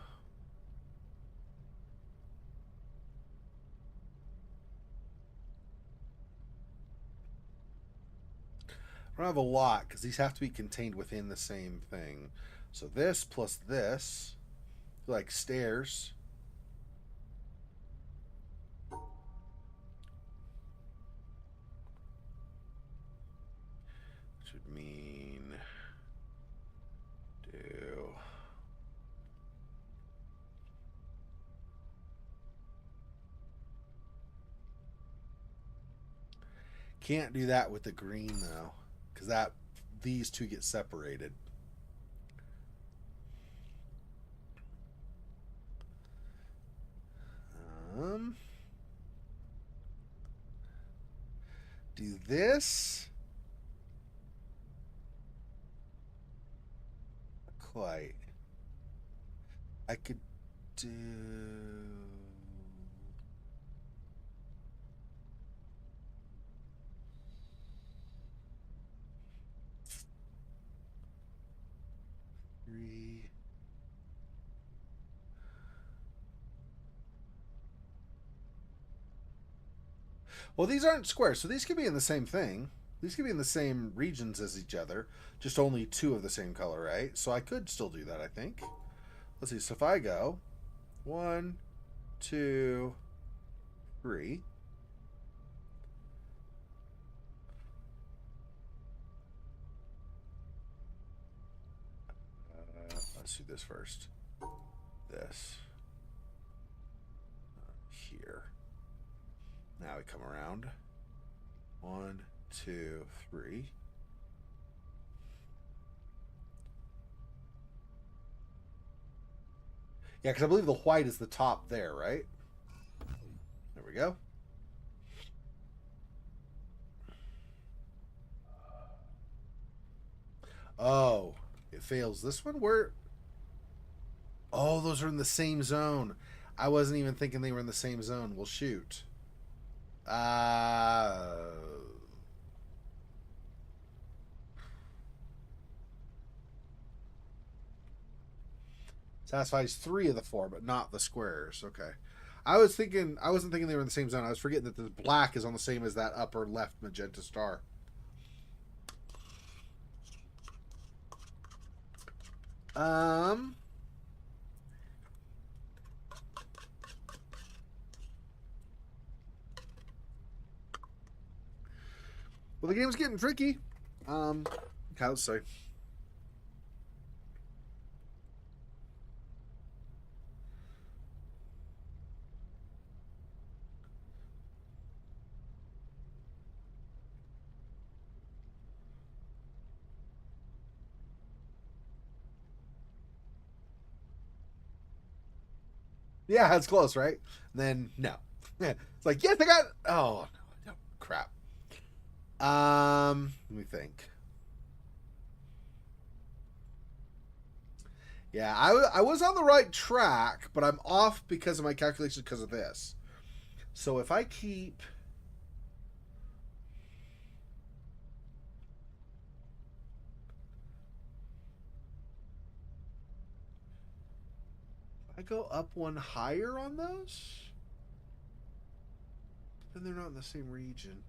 I don't have a lot because these have to be contained within the same thing. So this plus this, like stairs. Should mean do. Can't do that with the green though, because these two get separated. Do this. Quite. I could do. Three. Well, these aren't squares, so these could be in the same thing. These could be in the same regions as each other, just only two of the same color, right? So I could still do that, I think. Let's see. So if I go 1, 2, 3. Let's do this first. This. Here. Now we come around. 1, 2, 3. Yeah, because I believe the white is the top there, right? There we go. Oh, it fails this one? Where? Oh, those are in the same zone. I wasn't even thinking they were in the same zone. Well, shoot. Satisfies 3 of the 4, but not the squares. Okay. I wasn't thinking they were in the same zone. I was forgetting that the black is on the same as that upper left magenta star. Well, the game's getting tricky. Let's say. Yeah, it's close, right? Then no. It's like, yes, I got. Oh no, crap. Let me think. Yeah, I was on the right track, but I'm off because of my calculations because of this. So if I keep. I go up one higher on those, then they're not in the same region.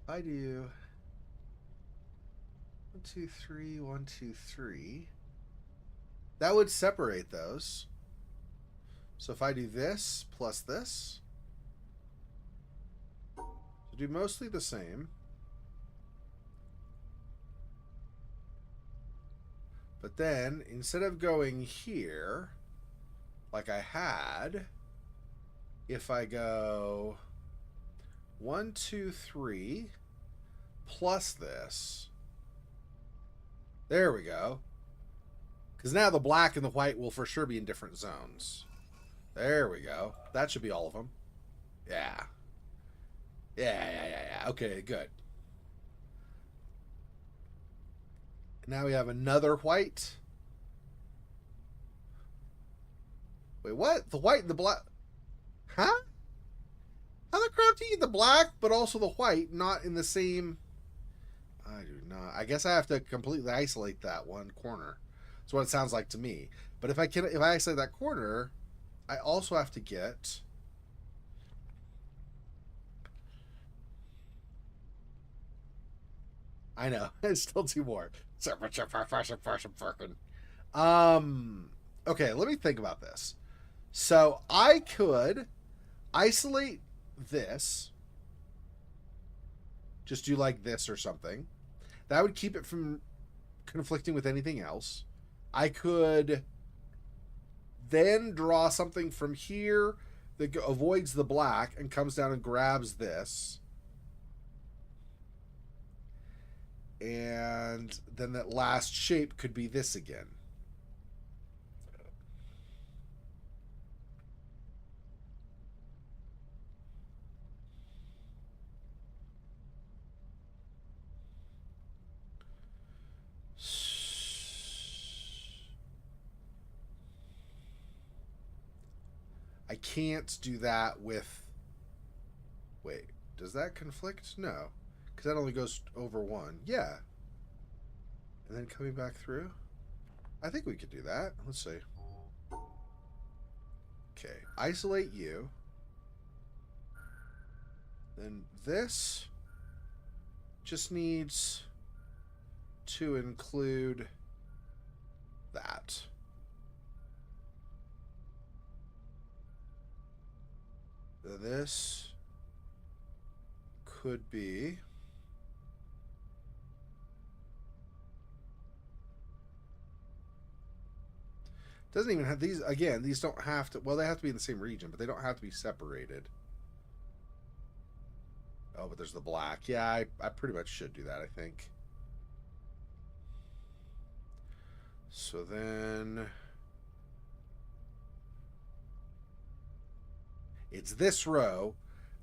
If I do 1, 2, 3, 1, 2, 3, that would separate those. So if I do this plus this, to do mostly the same. But then, instead of going here, like I had, if I go 1, 2, 3, plus this, there we go. Because now the black and the white will for sure be in different zones. There we go. That should be all of them. Yeah. Yeah. Okay, good. Now we have another white. Wait, what? The white and the black. Huh? How the crap do you get the black but also the white not in the same? I do not. I guess I have to completely isolate that one corner. That's what it sounds like to me. But if I isolate that corner, I also have to get. I know. It's still two more. Okay, let me think about this. So I could isolate this. Just do like this or something. That would keep it from conflicting with anything else. I could then draw something from here that avoids the black and comes down and grabs this. And then that last shape could be this again. I can't do that with... Wait, does that conflict? No, because that only goes over one. Yeah. And then coming back through? I think we could do that. Let's see. Okay, isolate you. Then this just needs to include that. This could be doesn't even have these again. These don't have to. Well, they have to be in the same region, but they don't have to be separated. Oh, but there's the black. Yeah, I pretty much should do that, I think. So then it's this row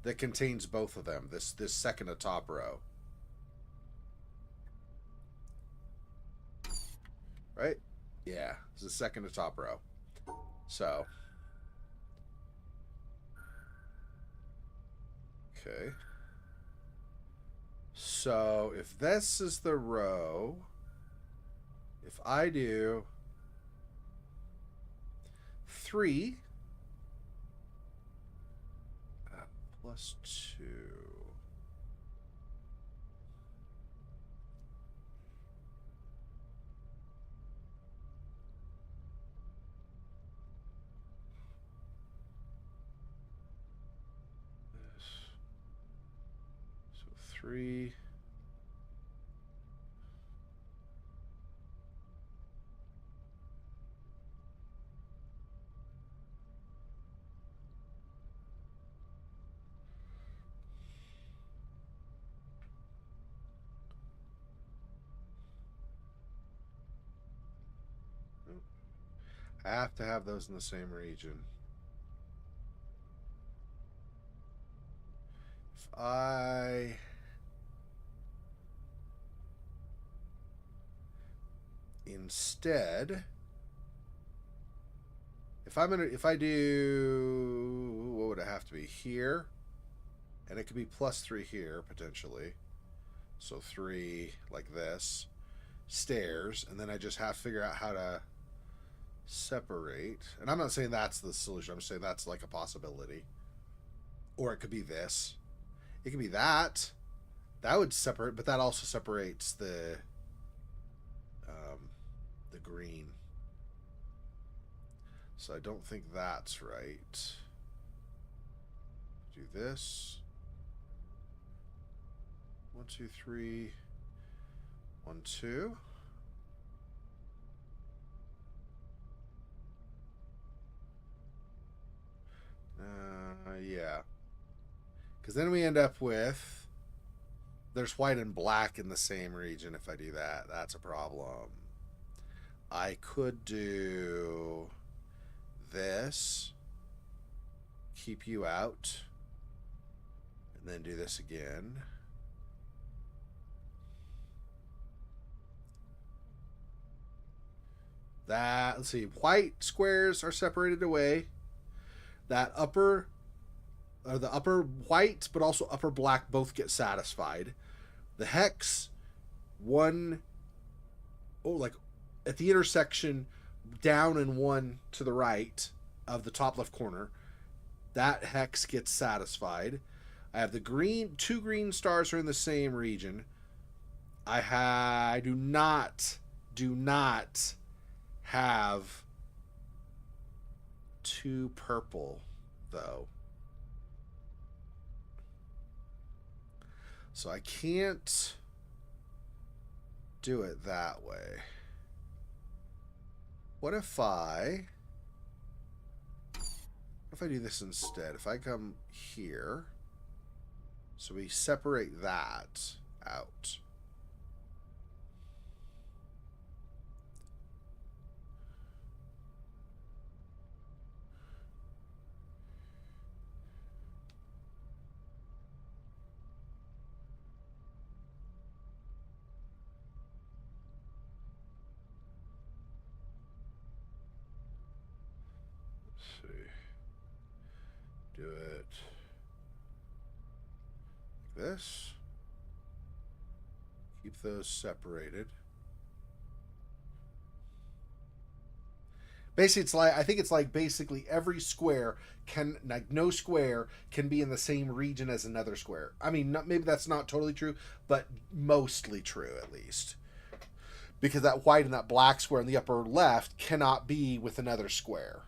that contains both of them. This second to top row. Right? Yeah, it's the second to top row. So okay. So if this is the row, if I do 3 plus 2. So 3. I have to have those in the same region. If I instead, if I do, what would it have to be here? And it could be plus 3 here potentially. So 3 like this, stairs, and then I just have to figure out how to separate. And I'm not saying that's the solution. I'm just saying that's like a possibility. Or it could be this. It could be that. That would separate, but that also separates the green. So I don't think that's right. Do this. 1, 2, 3. 1, 2. Yeah. Because then we end up with there's white and black in the same region. If I do that, that's a problem. I could do this, keep you out, and then do this again. That, let's see, white squares are separated away. That upper the upper white, but also upper black both get satisfied. The hex, one, like at the intersection, down and one to the right of the top left corner, that hex gets satisfied. I have the green, 2 green stars are in the same region. I do not have 2 purple though. So I can't do it that way. What if I do this instead? If I come here, so we separate that out. Do it like this. Keep those separated. Basically, it's like, I think it's like basically every square can, like no square can be in the same region as another square. I mean, maybe that's not totally true, but mostly true at least. Because that white and that black square in the upper left cannot be with another square.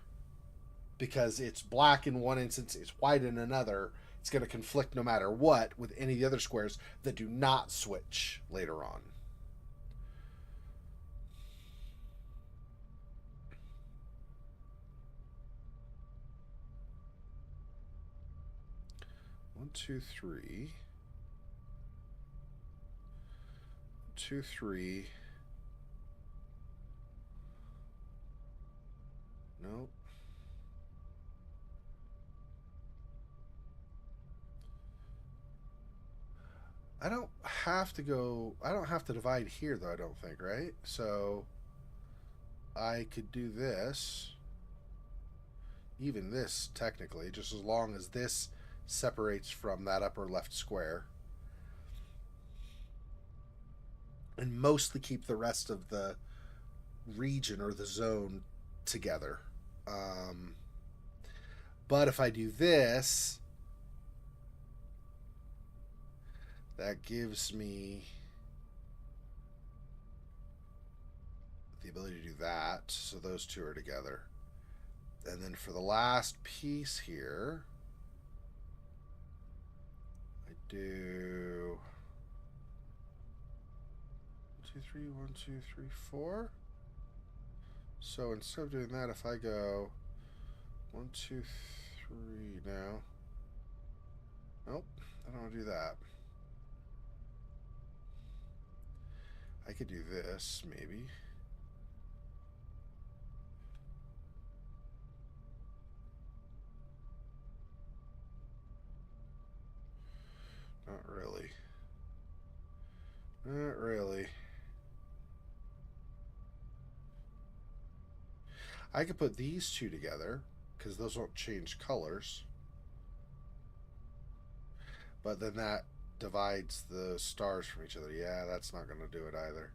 Because it's black in one instance, it's white in another. It's going to conflict no matter what with any of the other squares that do not switch later on. One, two, three. 2, 3. Nope. I don't have to divide here though, I don't think, right? So I could do this, even this technically, just as long as this separates from that upper left square. And mostly keep the rest of the region or the zone together. But if I do this, that gives me the ability to do that. So those two are together. And then for the last piece here, I do 1, 2, 3, 1, 2, 3, 4. So instead of doing that, if I go 1, 2, 3 now. Nope, I don't want to do that. I could do this, maybe. Not really. Not really. I could put these two together, because those won't change colors. But then that divides the stars from each other. Yeah, that's not going to do it either.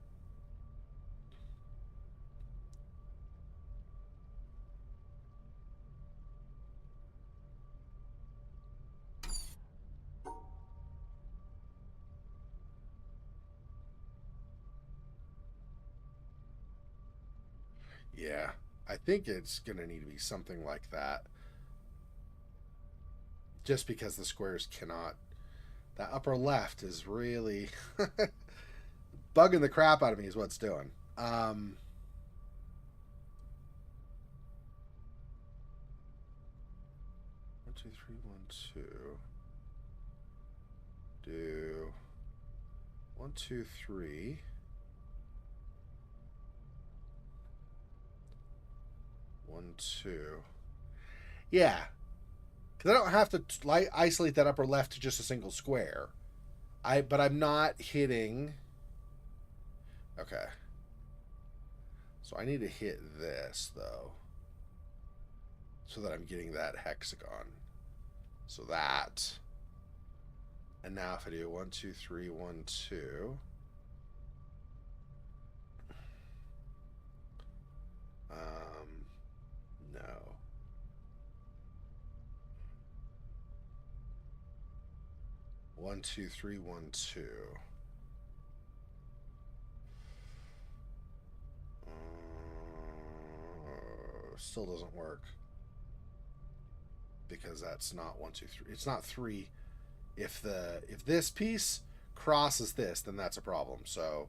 Yeah, I think it's going to need to be something like that. Just because the squares cannot. That upper left is really bugging the crap out of me is what it's doing. 1, 2, 3, 1, 2. Do 1, 2, 3. 1, 2. Yeah. Because I don't have to isolate that upper left to just a single square. But I'm not hitting. Okay. So I need to hit this, though. So that I'm getting that hexagon. So that. And now if I do 1, 2, 3, 1, 2. No. One, two, three, 1, 2. Still doesn't work. Because that's not 1, 2, 3. It's not 3. If this piece crosses this, then that's a problem. So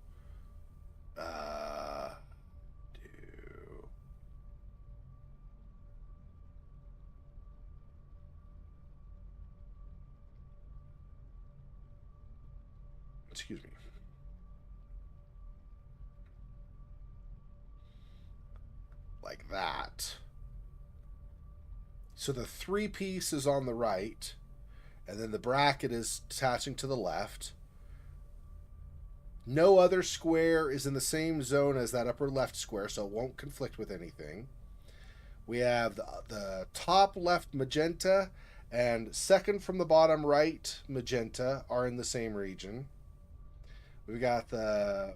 excuse me. Like that. So the 3 piece is on the right, and then the bracket is attaching to the left. No other square is in the same zone as that upper left square, so it won't conflict with anything. We have the top left magenta and second from the bottom right magenta are in the same region. We've got the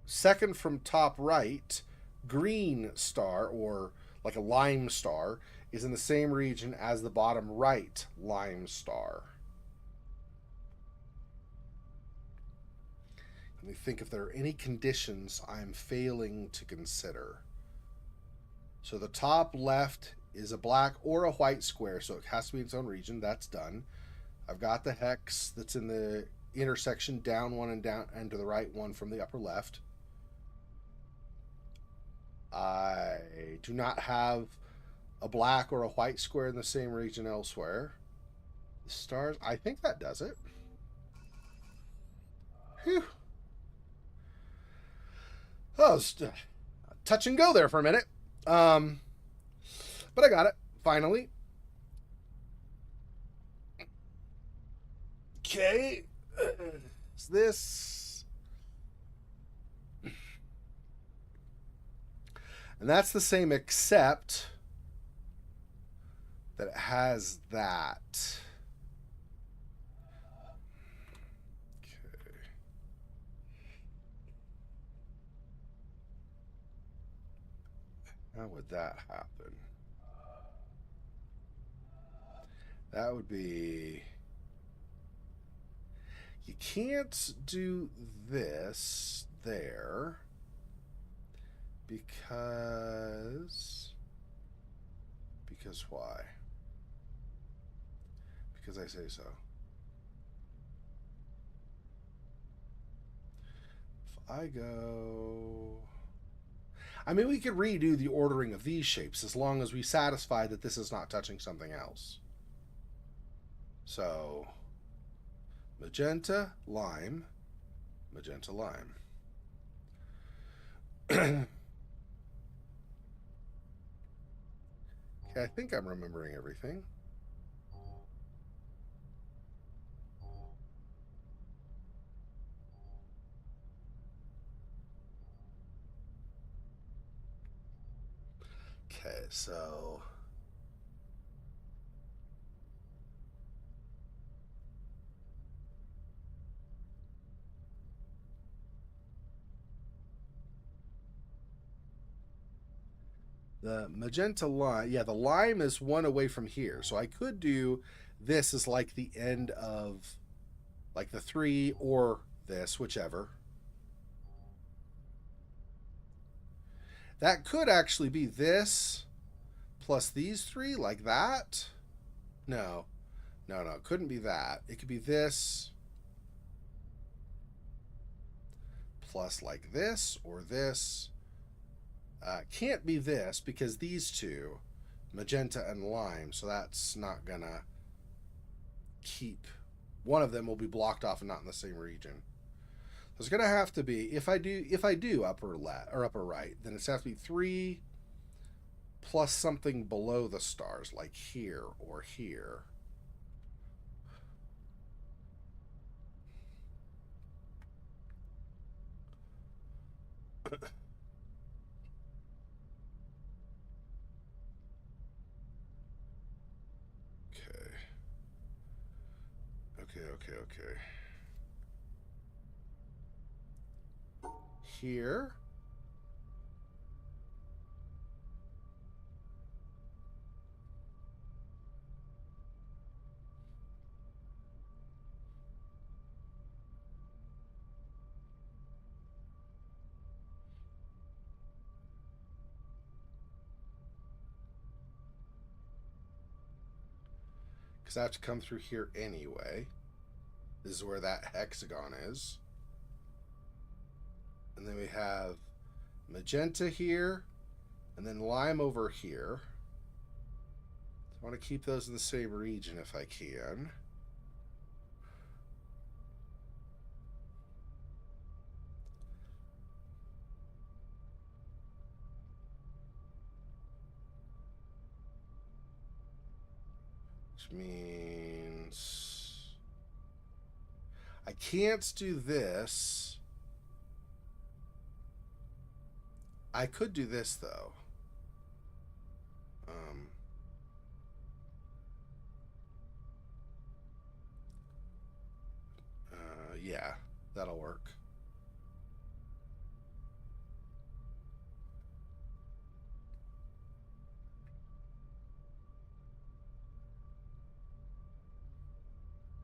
second from top right green star, or like a lime star, is in the same region as the bottom right lime star. Let me think if there are any conditions I'm failing to consider. So the top left is a black or a white square, so it has to be in its own region. That's done. I've got the hex that's in the intersection, down 1 and down and to the right 1 from the upper left. I do not have a black or a white square in the same region elsewhere. The stars, I think that does it. Whew. Oh, was touch and go there for a minute. But I got it, finally. Okay. Is this... And that's the same, except that it has that. Okay. How would that happen? That would be... You can't do this there because why? Because I say so. If I go... I mean, we could redo the ordering of these shapes as long as we satisfy that this is not touching something else. So, magenta, lime, magenta, lime. Okay, I think I'm remembering everything. Okay, so... The magenta lime, yeah, the lime is 1 away from here. So I could do this as like the end of like the 3 or this, whichever. That could actually be this plus these 3, like that. No, it couldn't be that. It could be this plus like this or this. Can't be this because these two, magenta and lime, so that's not gonna keep. One of them will be blocked off and not in the same region. There's gonna have to be, if I do upper left or upper right, then it's have to be 3 plus something below the stars, like here or here. Okay. Here. Because I have to come through here anyway. This is where that hexagon is. And then we have magenta here, and then lime over here. I want to keep those in the same region if I can. Which means I can't do this. I could do this though. Yeah, that'll work.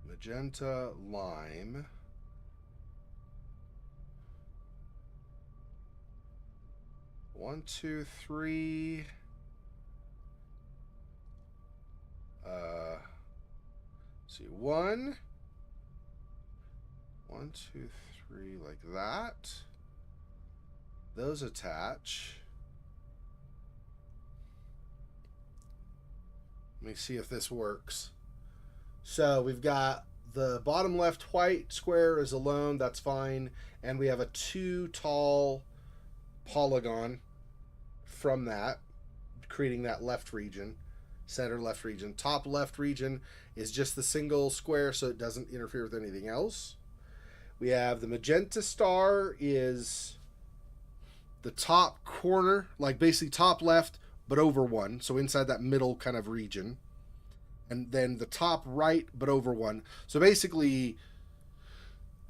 Magenta, lime. One, two, three. See, one, two, three, like that. Those attach. Let me see if this works. So we've got the bottom left white square is alone, that's fine. And we have a too tall polygon from that, creating that left region, center left region. Top left region is just the single square, so it doesn't interfere with anything else. We have the magenta star is the top corner, like basically top left, but over one, so inside that middle kind of region. And then the top right, but over one. So basically,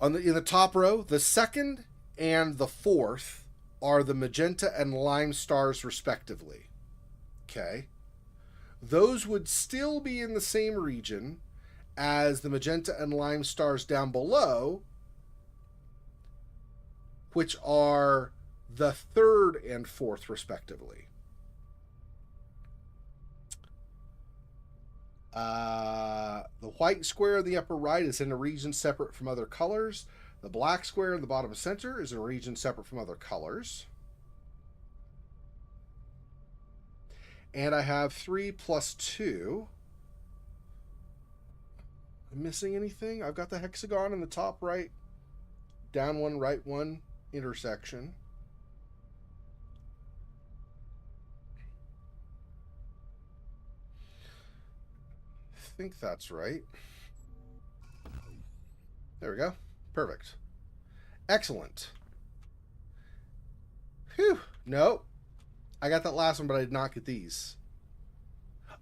in the top row, the second and the fourth are the magenta and lime stars respectively. Okay. Those would still be in the same region as the magenta and lime stars down below, which are the third and fourth respectively. The white square in the upper right is in a region separate from other colors. The black square in the bottom center is in a region separate from other colors. And I have 3 plus 2. Am I missing anything? I've got the hexagon in the top right, down one, right one intersection. I think that's right. There we go. Perfect. Excellent. Phew. Nope. I got that last one, but I did not get these.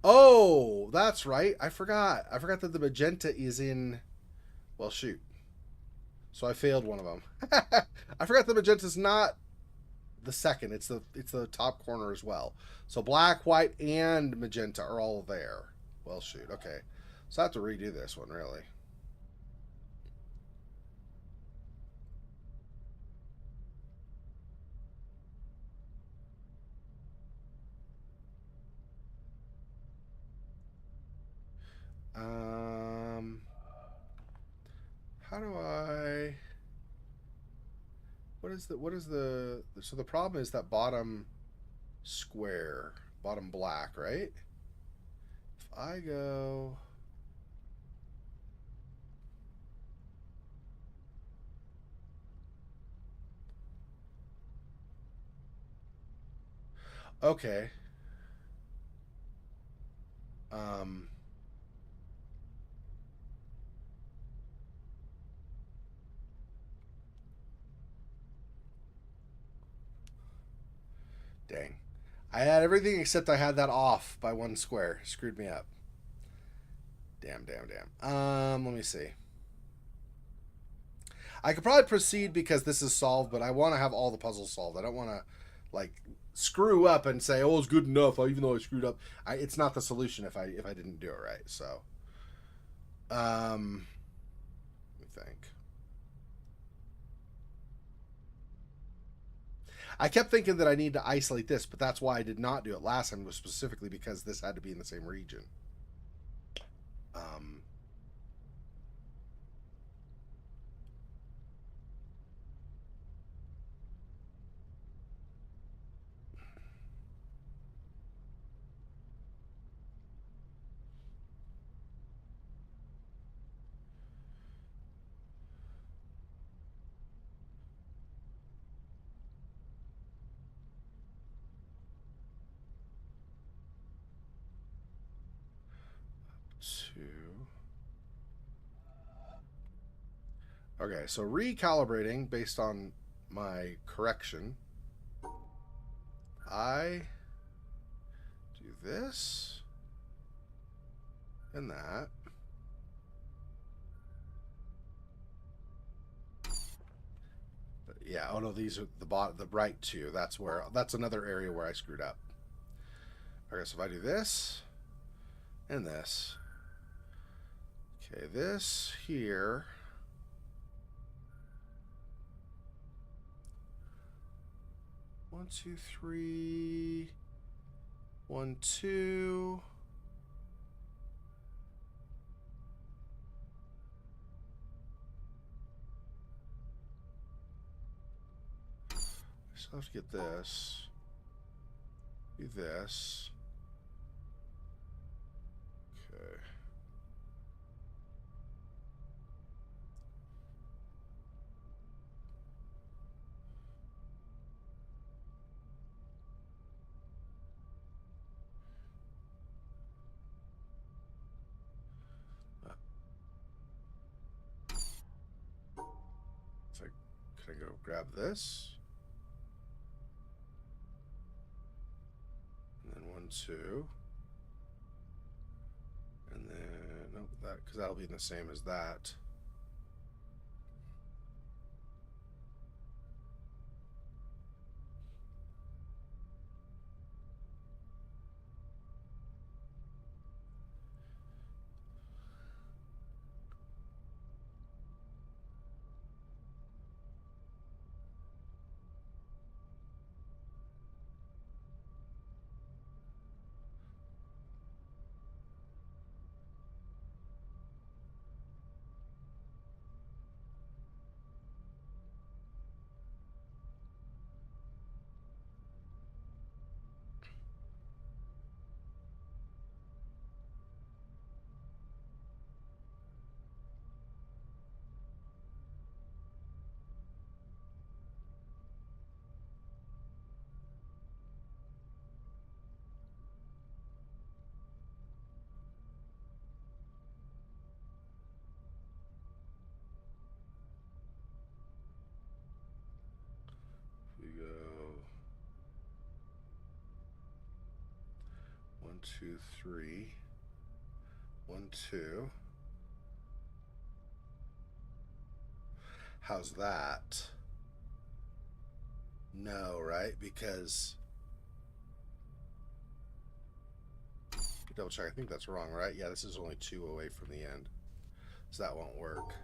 Oh, that's right. I forgot. I forgot that the magenta is in... Well, shoot. So I failed one of them. I forgot the magenta's not the second. It's the top corner as well. So black, white, and magenta are all there. Well, shoot. Okay. So I have to redo this one, really. How do I... What is the... So the problem is that bottom square, bottom black, right? If I go... Okay. Dang. I had everything except I had that off by one square. Screwed me up. Damn. Let me see. I could probably proceed because this is solved, but I want to have all the puzzles solved. I don't want to like screw up and say, "Oh, it's good enough," even though I screwed up. It's not the solution if I didn't do it right. So, let me think. I kept thinking that I need to isolate this, but that's why I did not do it last time. Was specifically because this had to be in the same region. Um, 2. Okay, so recalibrating based on my correction. I do this and that. Yeah, oh no, these are the right 2. That's another area where I screwed up. Okay, so if I do this and this. Okay, this here. One, two, three. 1, 2. I still have to get this. Do this. Okay. So can I go grab this? And then 1, 2. And then, nope, because that'll be the same as that. We go 1, 2, 3. 1, 2. How's that? No, right? Because double check. I think that's wrong, right? Yeah, this is only 2 away from the end, so that won't work.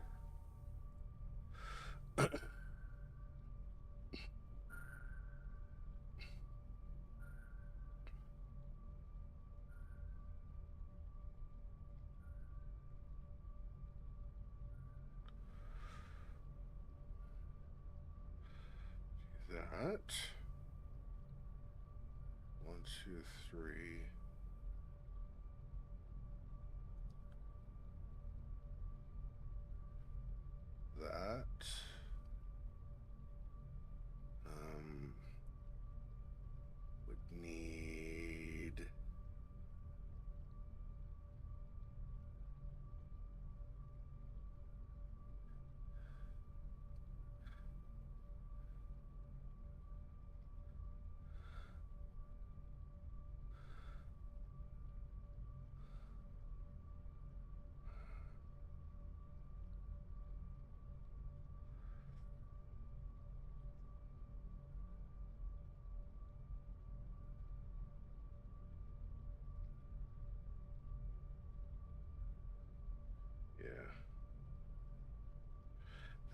That 1, 2, 3. That would need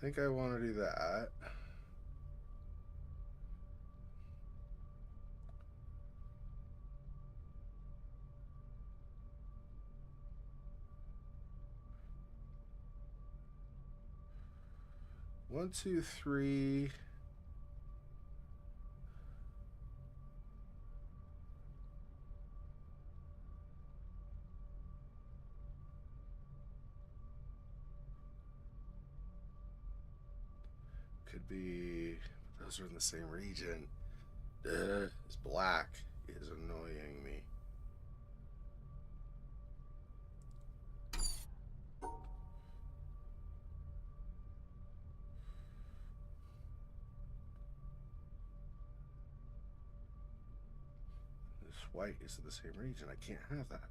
think I want to do that. One, two, three. Could be. Those are in the same region. This black is annoying me. This white is in the same region. I can't have that.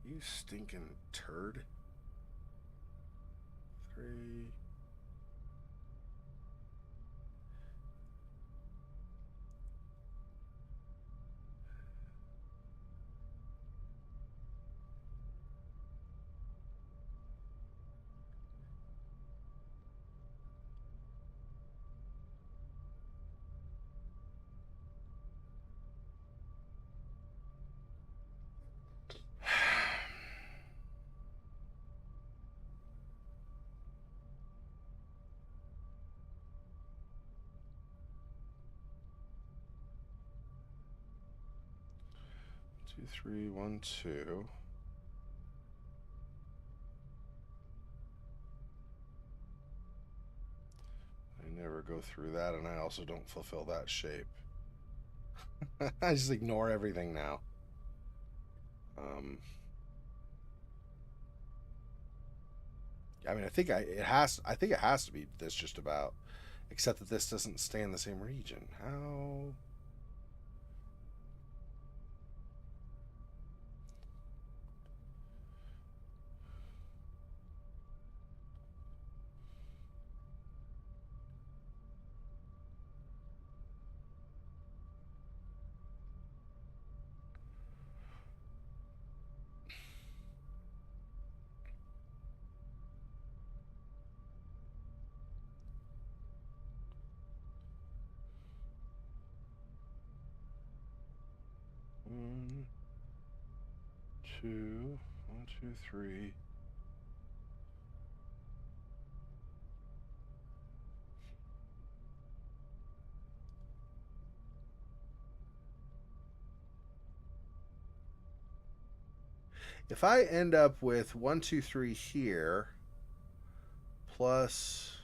You stinking turd. 3. Two, 3, 1, 2. I never go through that, and I also don't fulfill that shape. I just ignore everything now. I mean, I think it has to be this just about, except that this doesn't stay in the same region. How? One, two, 1, 2, 3. If I end up with 1, 2, 3 here, plus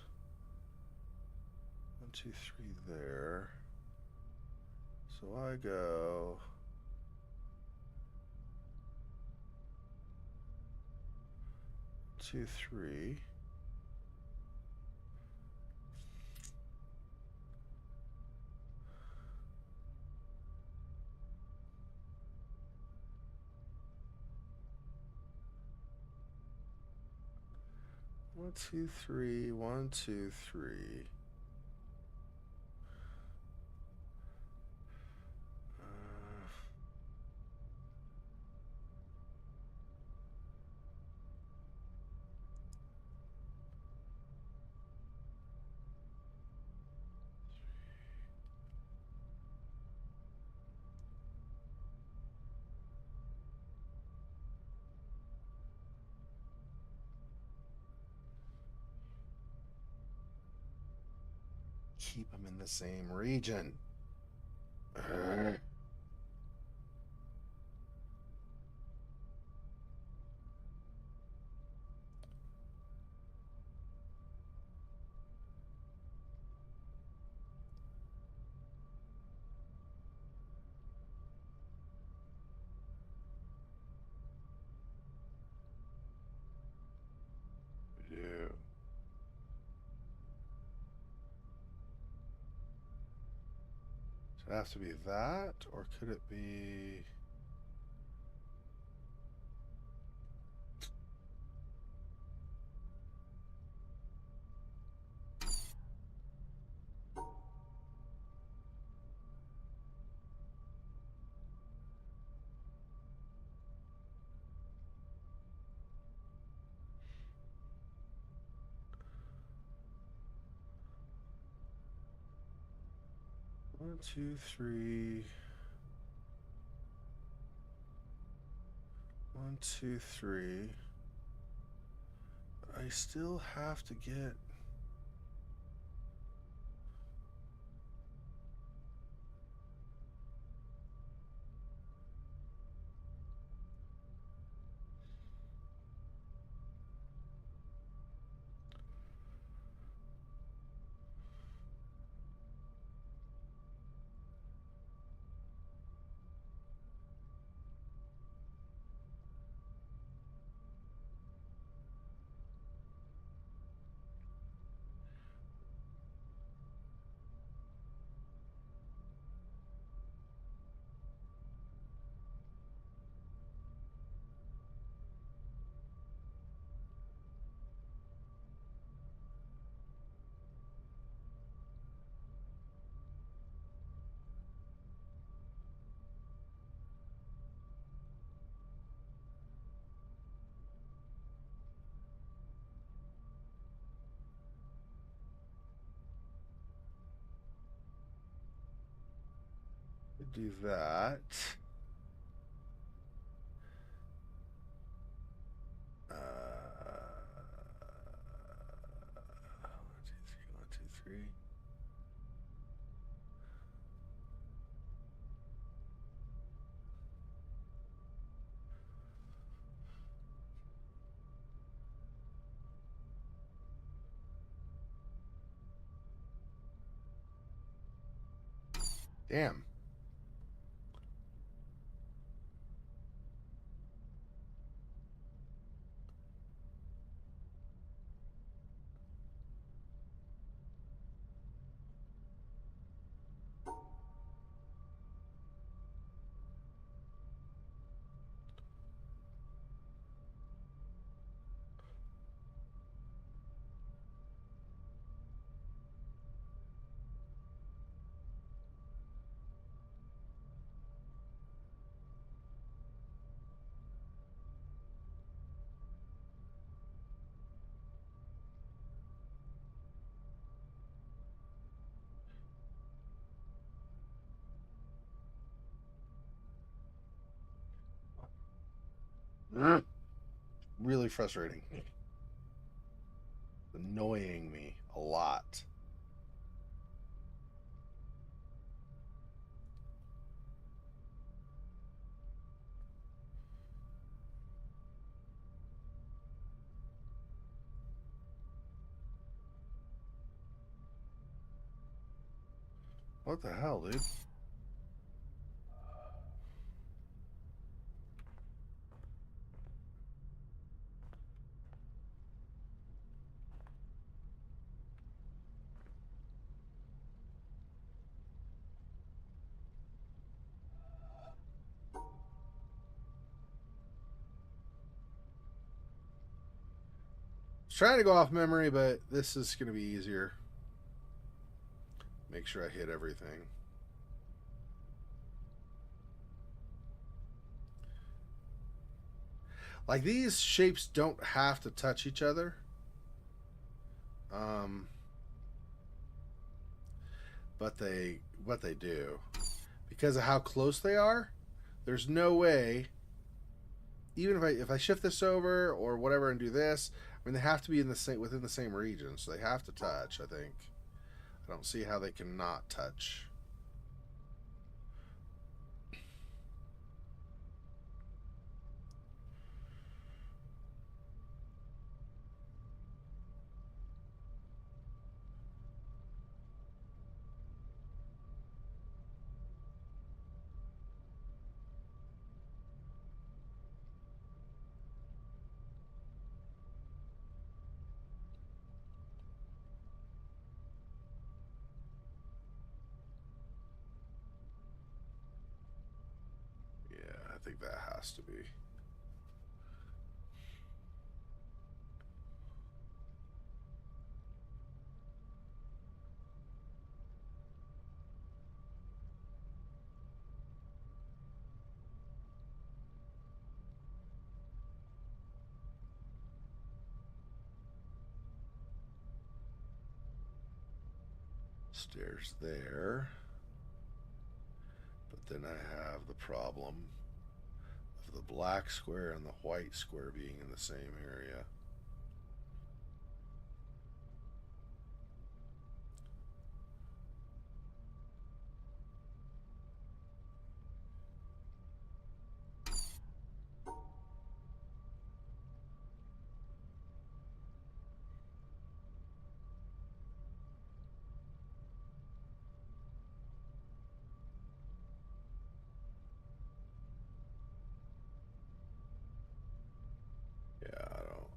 1, 2, 3 there, so I go 2, 3. One, two, 3. 1, 2, 3. Keep them in the same region. We do. Does it have to be that, or could it be? 1, 2, 3. 1, 2, 3. I still have to get. Do that. Uh, 1, 2, 3, 1, 2, 3. Damn. Really frustrating. Annoying me a lot. What the hell, dude? Trying to go off memory, but this is going to be easier. Make sure I hit everything. Like, these shapes don't have to touch each other. But they do. Because of how close they are, there's no way, even if I shift this over or whatever and do this, I mean, they have to be in the same, within the same region, so they have to touch, I think. I don't see how they can not touch. Yeah, I think that has to be. Stairs there. then I have the problem of the black square and the white square being in the same area. Yeah, I don't.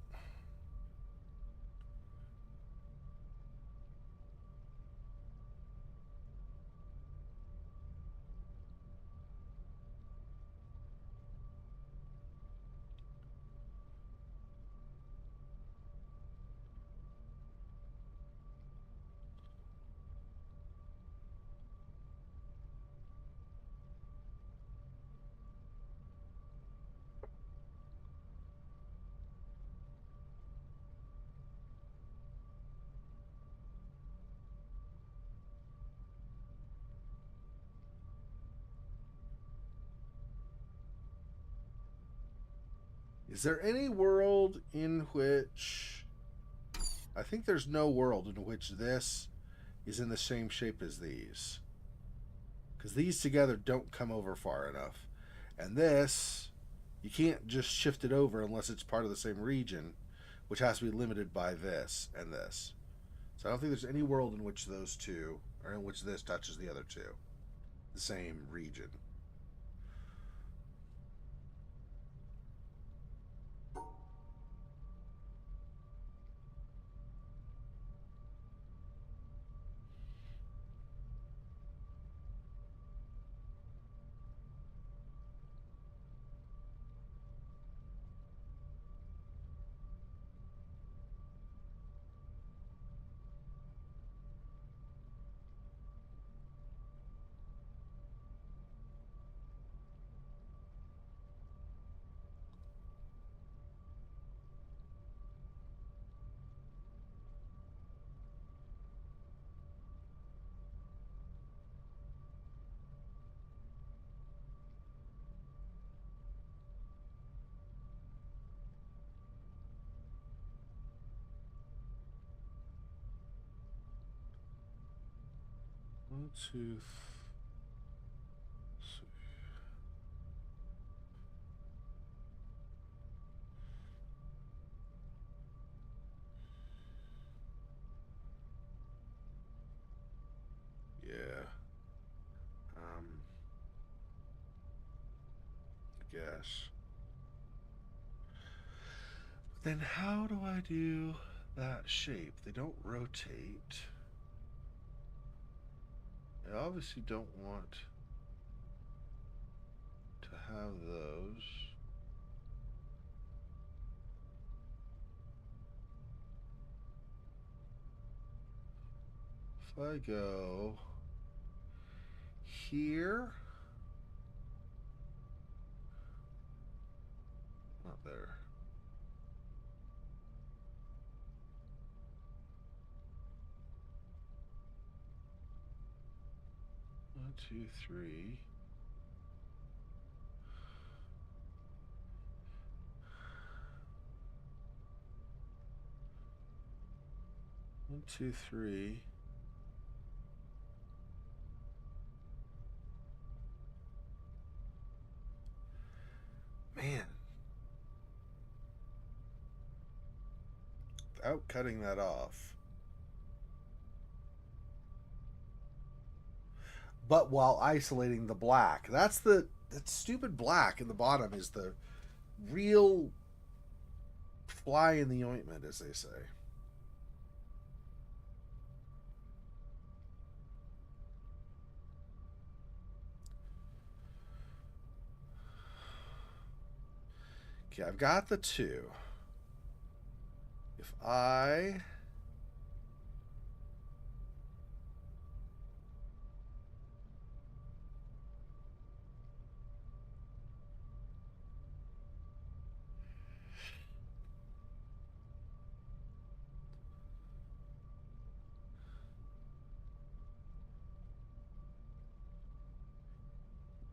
Is there any world in which... I think there's no world in which this is in the same shape as these. Because these together don't come over far enough. And this, you can't just shift it over unless it's part of the same region, which has to be limited by this and this. So I don't think there's any world in which those two, or in which this touches the other two. The same region. One, two, three. Yeah. I guess. Then how do I do that shape? They don't rotate. I obviously don't want to have those. If I go here, not there. One, two, three. One, two, three. Man. Without cutting that off. But while isolating the black. That's that stupid black in the bottom is the real fly in the ointment, as they say. Okay, I've got the two. If I...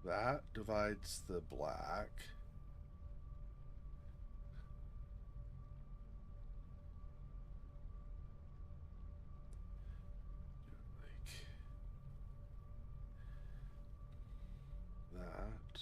That divides the black. Like that.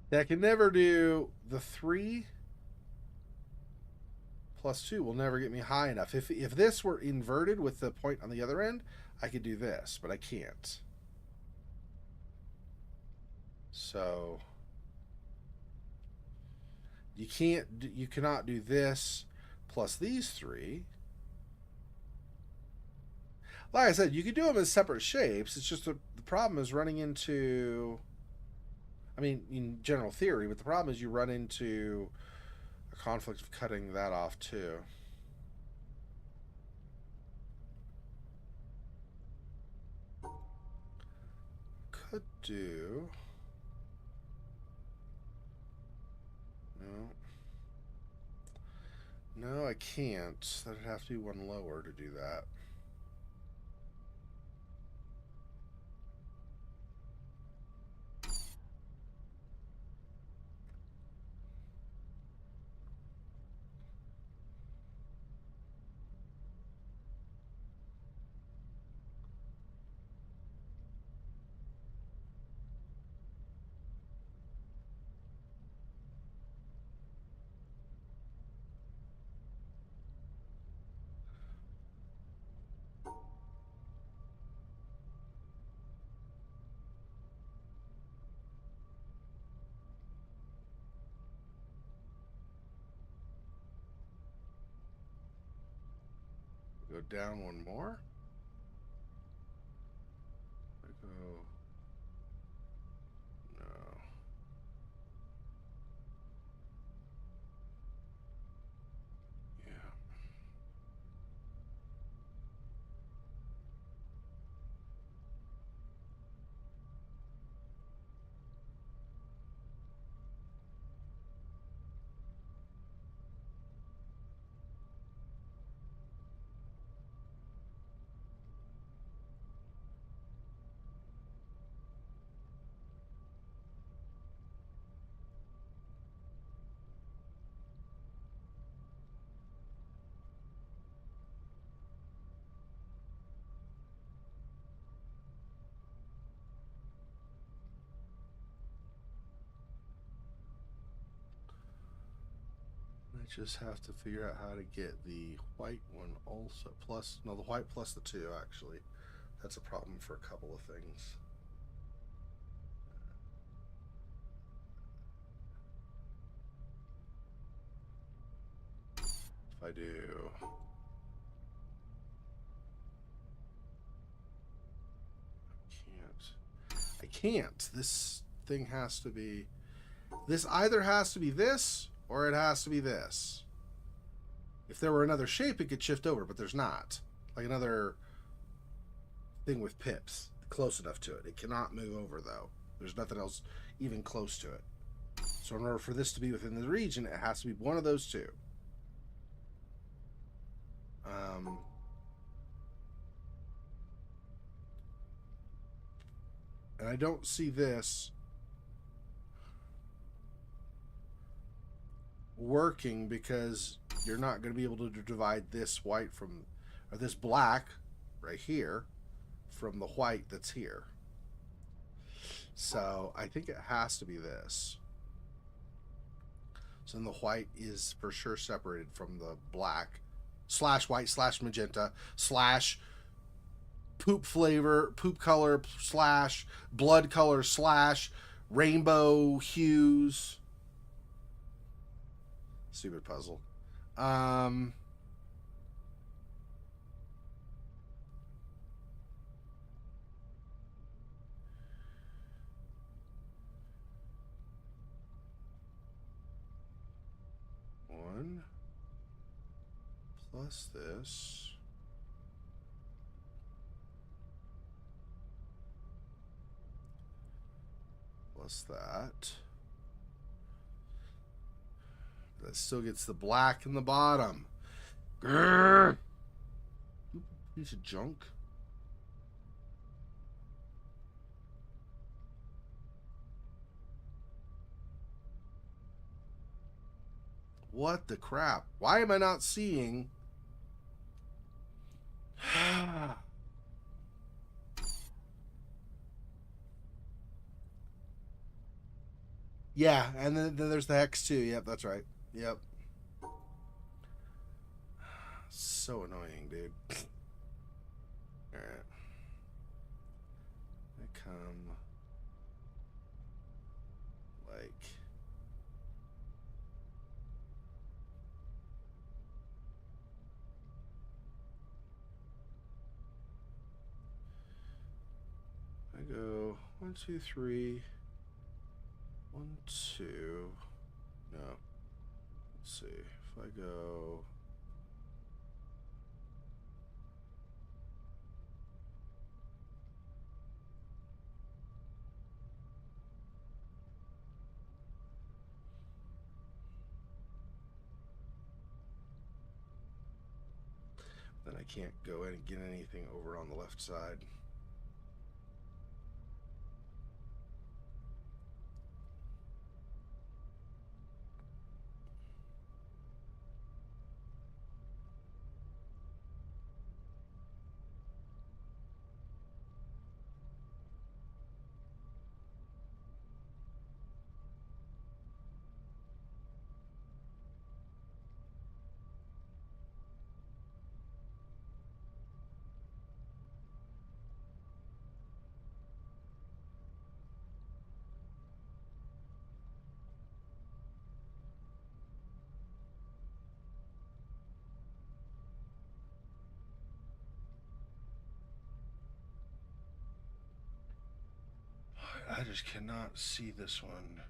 Yeah, I can never do the 3 plus 2 will never get me high enough. If this were inverted with the point on the other end, I could do this, but I can't. So you cannot do this plus these 3. Like I said, you could do them as separate shapes. It's just the problem is running into, I mean, in general theory, but the problem is you run into a conflict of cutting that off too. Could do. No. No, I can't. That'd have to be one lower to do that. Go down one more. I go. No. Yeah. I just have to figure out how to get the white one also. Plus, no, the white plus the 2, actually. That's a problem for a couple of things. If I do. I can't. This thing has to be. This either has to be this or it has to be this. If there were another shape, it could shift over, but there's not. Like another thing with pips close enough to it. It cannot move over, though. There's nothing else even close to it. So in order for this to be within the region, it has to be one of those two. And I don't see this working because you're not going to be able to divide this white from, or this black right here from the white that's here. So I think it has to be this. So then the white is for sure separated from the black slash white slash magenta slash poop flavor, poop color slash blood color slash rainbow hues. Stupid puzzle. One plus this. Plus that. That still gets the black in the bottom. Grrr. Piece of junk. What the crap? Why am I not seeing? Yeah, and then there's the hex too. Yep, that's right. Yep. So annoying, dude. Alright. I come like I go 1, 2, 3. 1, 2. No. Let's see. If I go. Then I can't go in and get anything over on the left side. I just cannot see this one.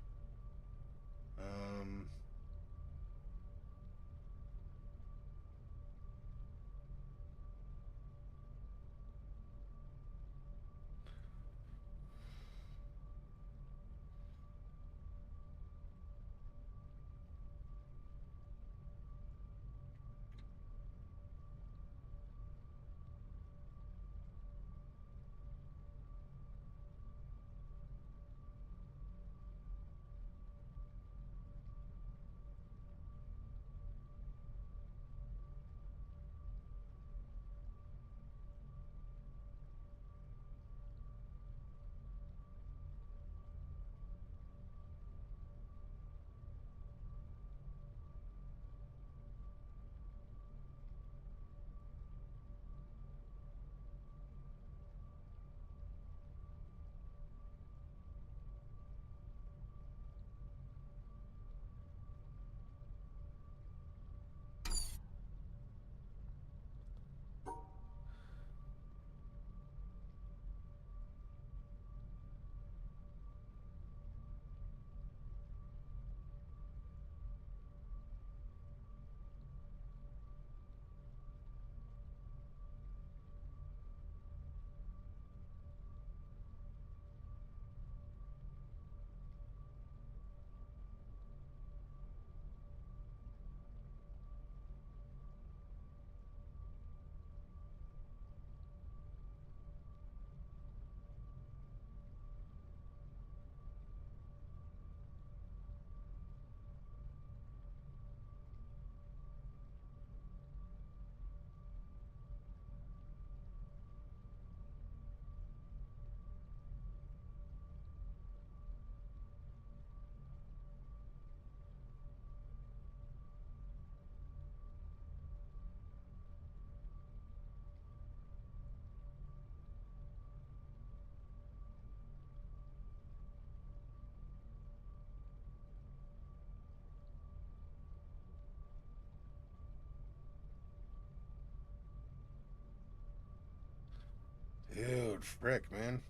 Dude, frick, man.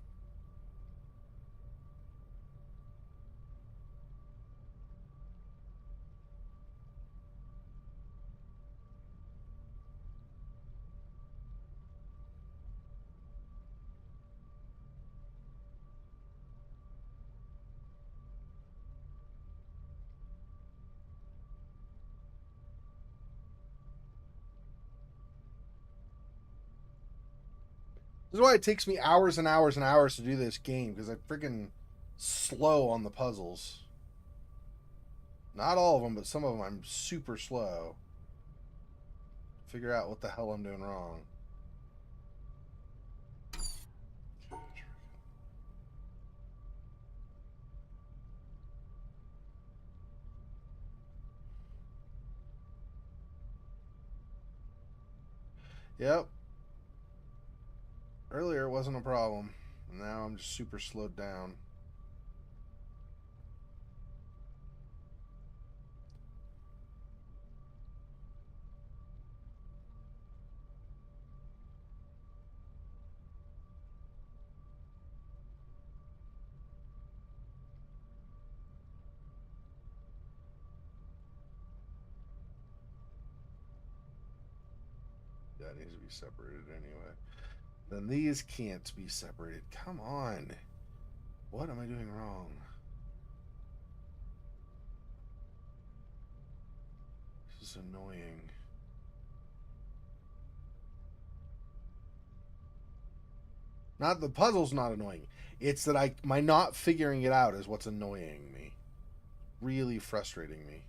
This is why it takes me hours and hours and hours to do this game, because I'm freaking slow on the puzzles. Not all of them, but some of them I'm super slow. Figure out what the hell I'm doing wrong. Yep. Earlier it wasn't a problem. Now I'm just super slowed down. That needs to be separated anyway. Then these can't be separated. Come on. What am I doing wrong? This is annoying. Not the puzzle's not annoying. It's that my not figuring it out is what's annoying me. Really frustrating me.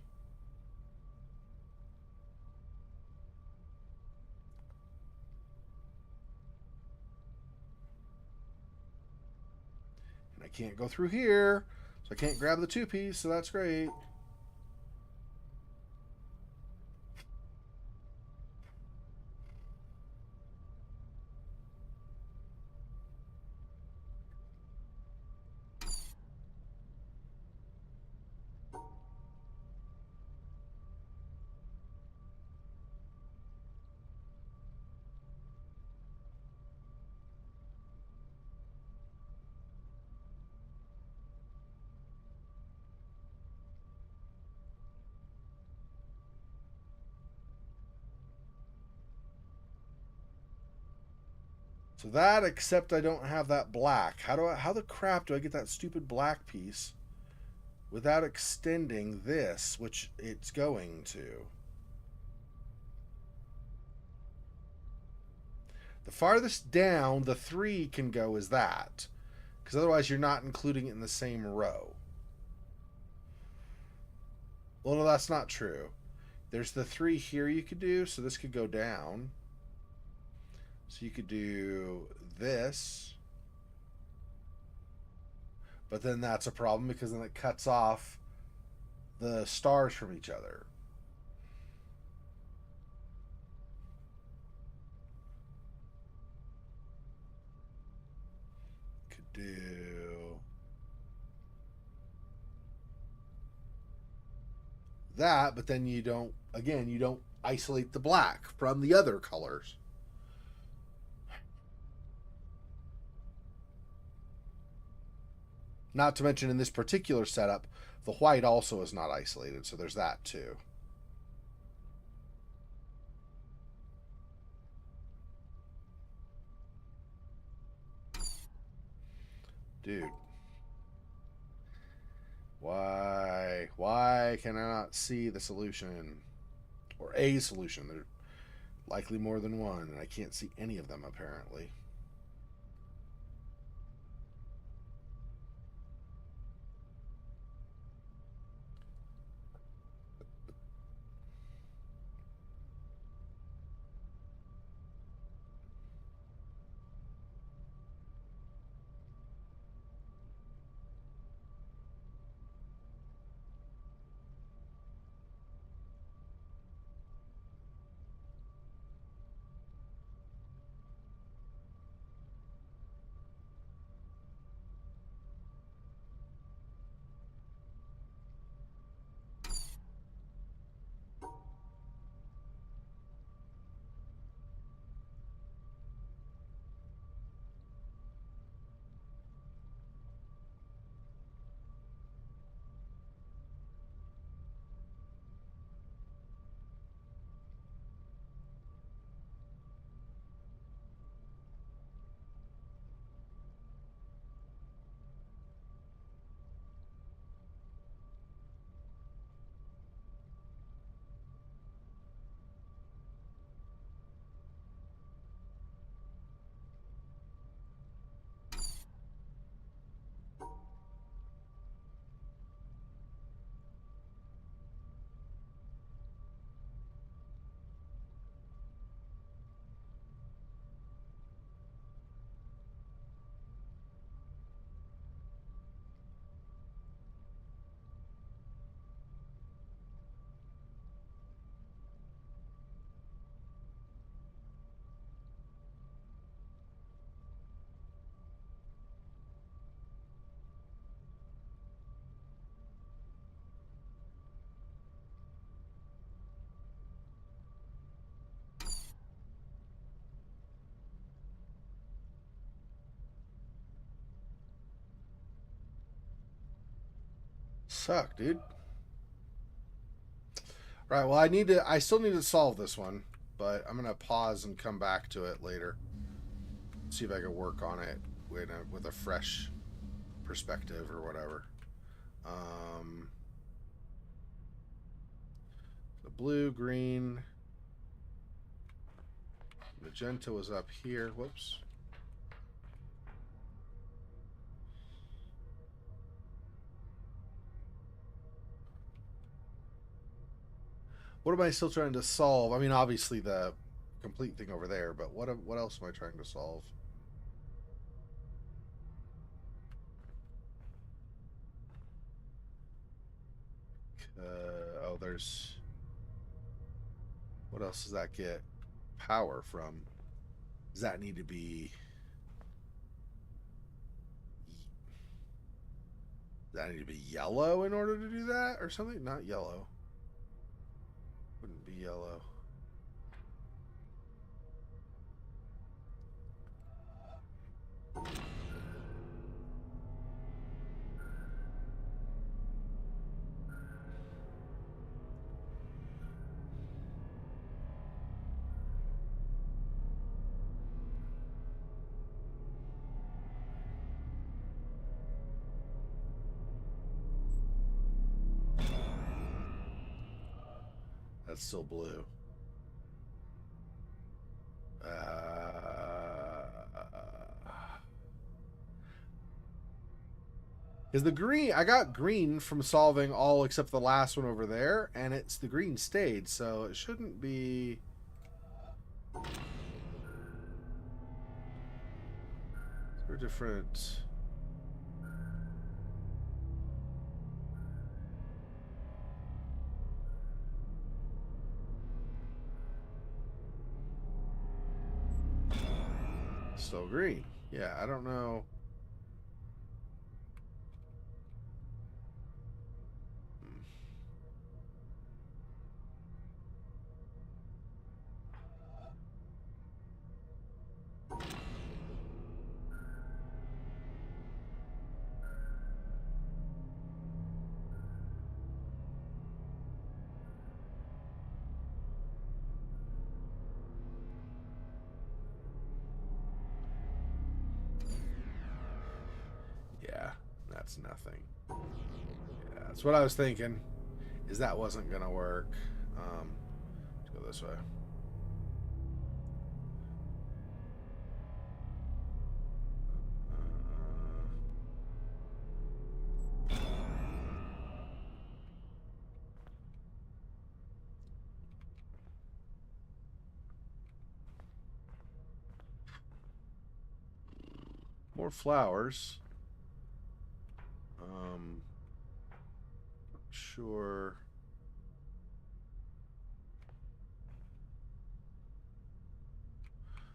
And I can't go through here, so I can't grab the 2-piece, so that's great. So that, except I don't have that black. How the crap do I get that stupid black piece without extending this, which it's going to? The farthest down the 3 can go is that, because otherwise you're not including it in the same row. Well, no, that's not true. There's the 3 here you could do, so this could go down. So you could do this. But then that's a problem, because then it cuts off the stars from each other. Could do that, but then you don't isolate the black from the other colors. Not to mention, in this particular setup, the white also is not isolated, so there's that too. Dude. Why can I not see the solution? Or a solution? There's likely more than one, and I can't see any of them, apparently. suck, dude. Right, well, I still need to solve this one, but I'm gonna pause and come back to it later. See if I can work on it with a fresh perspective or whatever. The blue, green, magenta was up here. Whoops. What am I still trying to solve? I mean, obviously the complete thing over there, but what else am I trying to solve? Oh, there's... What else does that get power from? Does that need to be... Does that need to be yellow in order to do that? Or something? Not yellow. Wouldn't be yellow. That's still blue. Is the green... I got green from solving all except the last one over there, and it's the green stayed, so it shouldn't be... They're different... Still green. Yeah, I don't know. Yeah, that's nothing. Yeah, that's what I was thinking. Is that wasn't gonna work. Let's go this way. More flowers. Sure.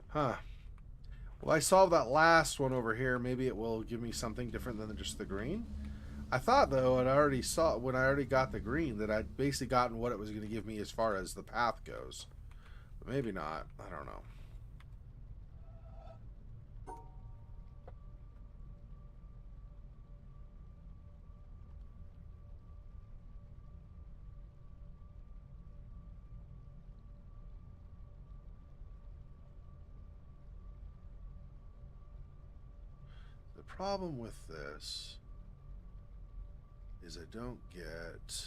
Huh. Well, I solved that last one over here. Maybe it will give me something different than just the green. I thought, though, when I already got the green, that I'd basically gotten what it was going to give me as far as the path goes. But maybe not. I don't know. The problem with this is I don't get...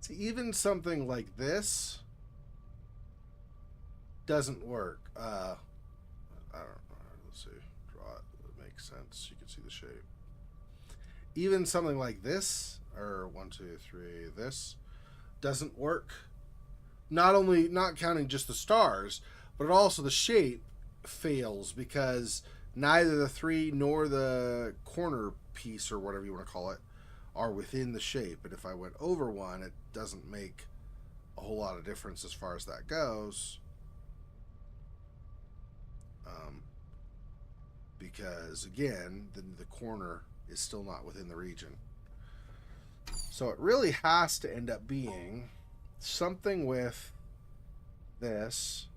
See, even something like this doesn't work. I don't know. Let's see. Draw it. It makes sense. You can see the shape. Even something like this, or 1, 2, 3, this doesn't work. Not only not counting just the stars, but also the shape fails because neither the 3 nor the corner piece or whatever you want to call it are within the shape. And if I went over one, it doesn't make a whole lot of difference as far as that goes. Because again, the corner is still not within the region. So it really has to end up being something with this,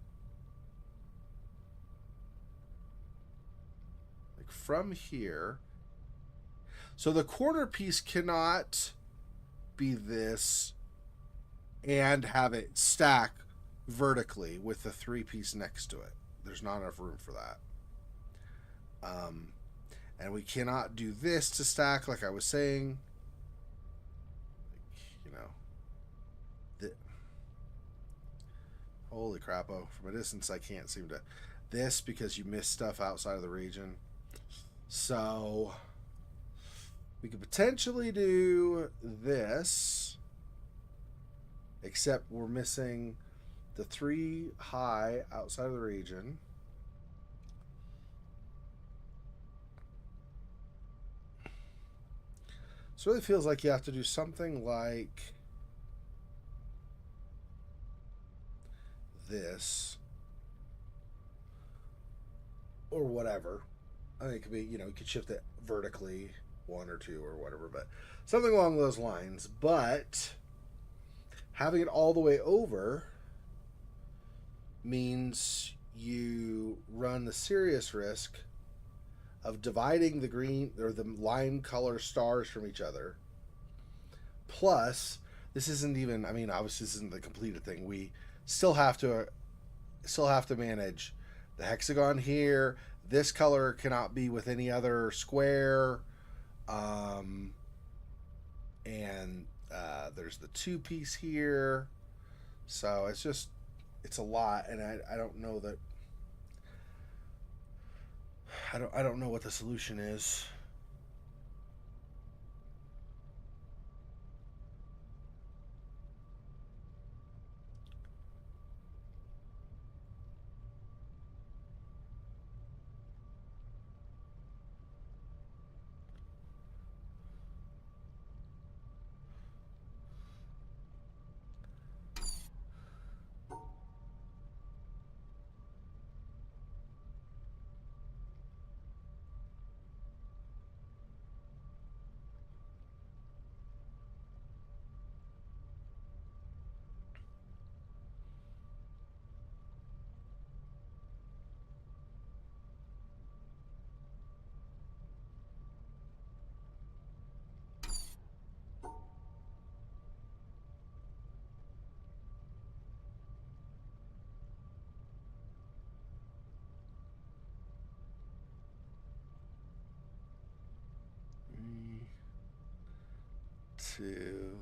like from here. So the corner piece cannot be this and have it stack vertically with the 3 piece next to it. There's not enough room for that. And we cannot do this to stack, like I was saying. You know, holy crap! From a distance, I can't seem to this because you miss stuff outside of the region. So we could potentially do this, except we're missing the 3 high outside of the region. So it really feels like you have to do something like this or whatever. I think it could be, you could shift it vertically 1 or 2 or whatever, but something along those lines. But having it all the way over means you run the serious risk of dividing the green or the line color stars from each other. Plus, this isn't even, obviously this isn't the completed thing. We still have to manage the hexagon here. This color cannot be with any other square. And there's the 2 piece here. So it's a lot, and I don't know that I don't know what the solution is. Two.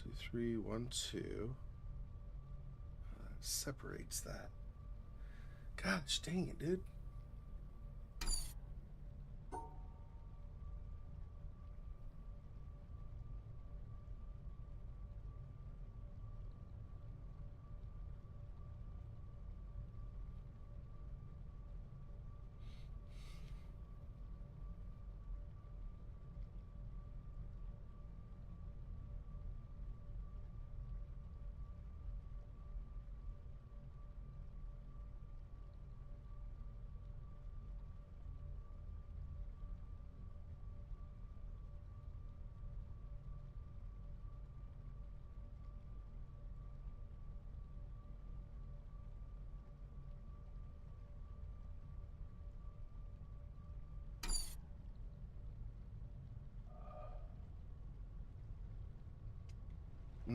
Two, 3, 1, 2. Separates that. Gosh dang it, dude.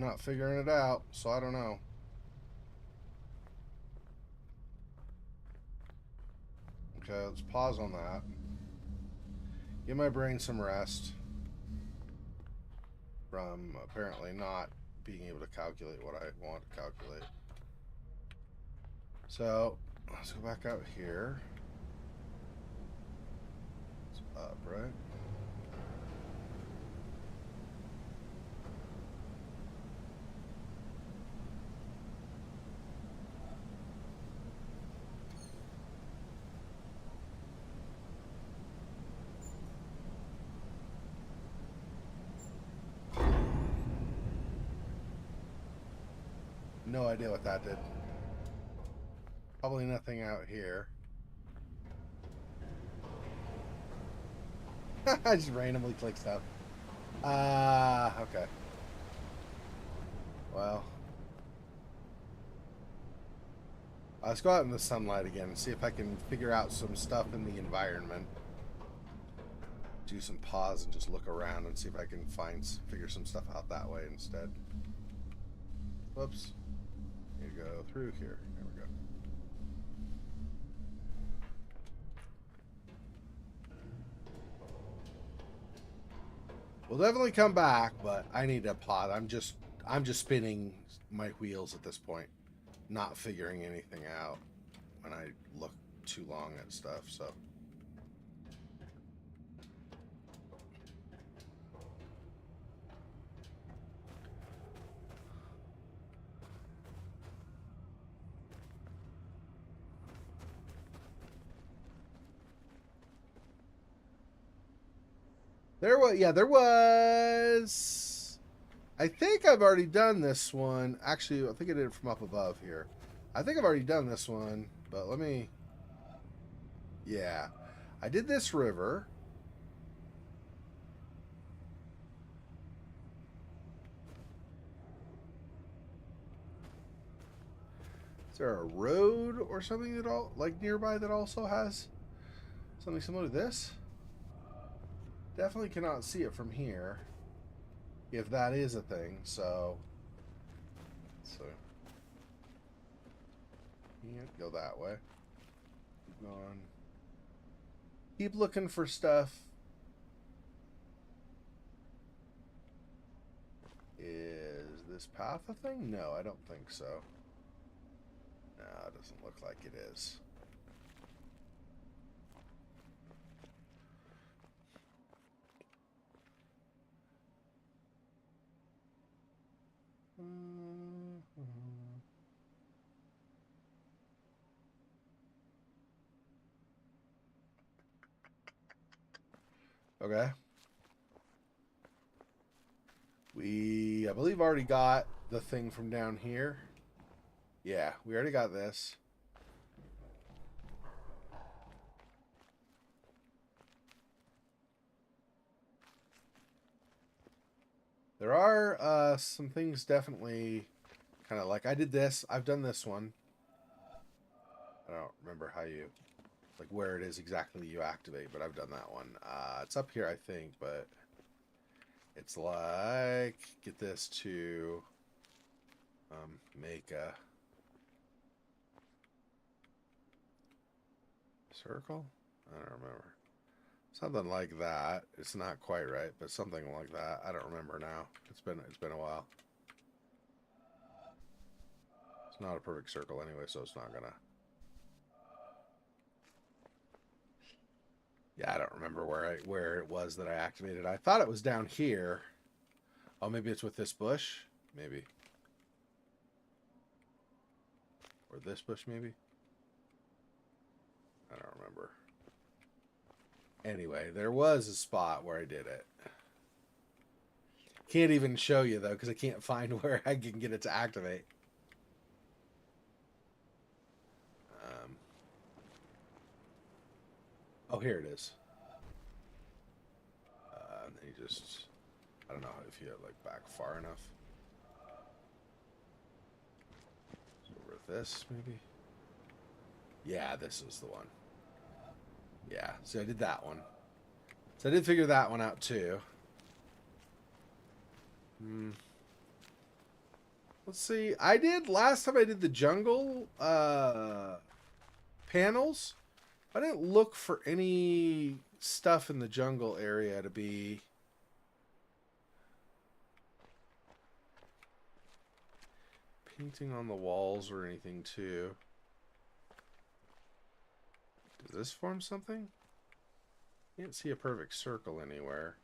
I'm not figuring it out, so I don't know. Okay, let's pause on that. Give my brain some rest from apparently not being able to calculate what I want to calculate. So, let's go back out here. It's up, right? No idea what that did. Probably nothing out here. I just randomly click stuff. Okay. Well. Let's go out in the sunlight again and see if I can figure out some stuff in the environment. Do some pause and just look around and see if I can figure some stuff out that way instead. Whoops. You go through here. There we go. We'll definitely come back, but I need a pause. I'm just spinning my wheels at this point, not figuring anything out when I look too long at stuff, so. There was. I think I've already done this one. Actually, I think I did it from up above here. I think I've already done this one, but let me. Yeah, I did this river. Is there a road or something that nearby that also has something similar to this? Definitely cannot see it from here, if that is a thing. So can't go that way. Keep going. Keep looking for stuff. Is this path a thing? No, I don't think so. No, it doesn't look like it is. Okay. I believe, already got the thing from down here. Yeah, we already got this. There are some things definitely kind of like I did this. I've done this one. I don't remember how you, like where it is exactly you activate, but I've done that one. It's up here, I think, but it's like get this to make a circle. I don't remember. Something like that. It's not quite right, but something like that. I don't remember now. It's been a while. It's not a perfect circle anyway, so it's not gonna. Yeah, I don't remember where it was that I activated. I thought it was down here. Oh, maybe it's with this bush? Maybe. Or this bush, maybe? I don't remember. Anyway, there was a spot where I did it. Can't even show you, though, because I can't find where I can get it to activate. Oh, here it is. And then you just... I don't know if you like back far enough. Over this, maybe? Yeah, this is the one. Yeah, so I did that one. So I did figure that one out too. Let's see. I did last time I did the jungle panels. I didn't look for any stuff in the jungle area to be painting on the walls or anything too. Does this form something? Can't see a perfect circle anywhere.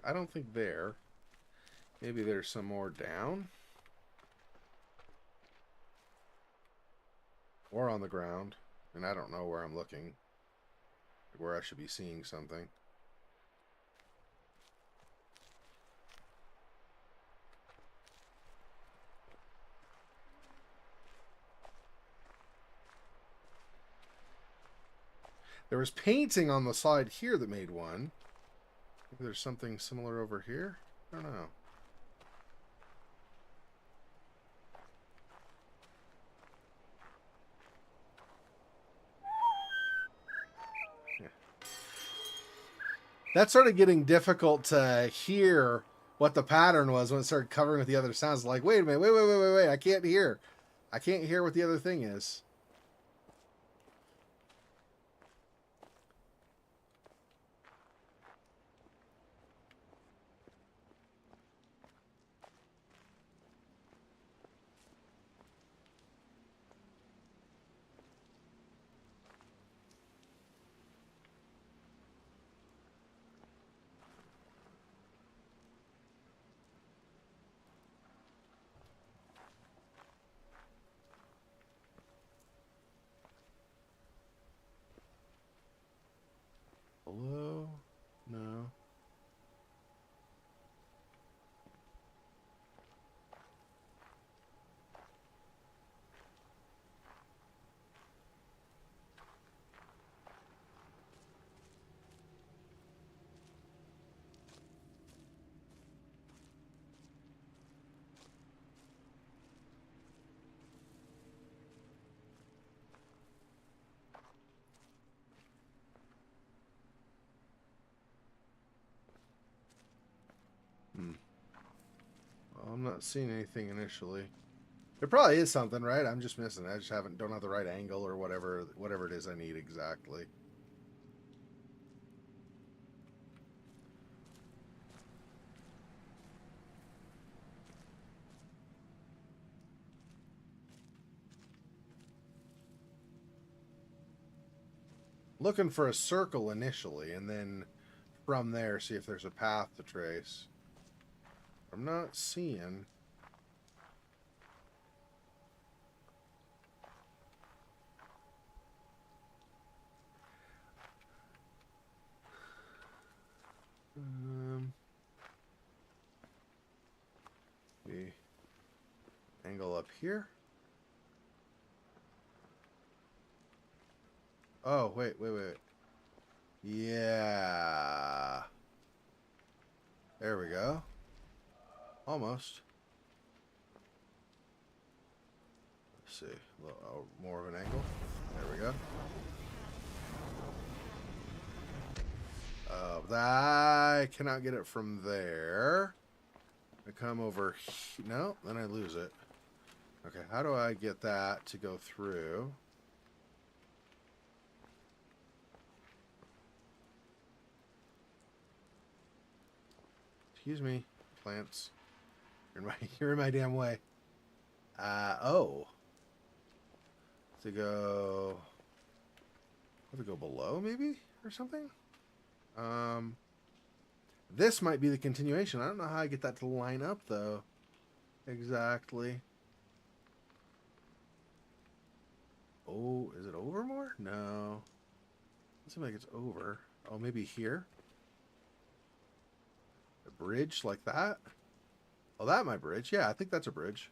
I don't think there. Maybe there's some more down. Or on the ground. And I don't know where I'm looking. Where I should be seeing something. There was painting on the side here that made one. Maybe there's something similar over here? I don't know. Yeah. That started getting difficult to hear what the pattern was when it started covering with the other sounds. Like, wait a minute, wait, I can't hear. I can't hear what the other thing is. Hello? No. Well, I'm not seeing anything initially. There probably is something, right? I'm just missing it. I just don't have the right angle or whatever it is I need exactly. Looking for a circle initially, and then from there see if there's a path to trace. I'm not seeing. The angle up here. Oh, wait. Yeah. There we go. Almost. Let's see. A little more of an angle. There we go. I cannot get it from there. I come over here. No, then I lose it. Okay, how do I get that to go through? Excuse me, plants. You're in my damn way. Oh. To go below maybe or something? This might be the continuation. I don't know how I get that to line up though. Exactly. Oh, is it over more? No. Doesn't seem like it's over. Oh, maybe here? A bridge like that? Oh, that might bridge. Yeah, I think that's a bridge.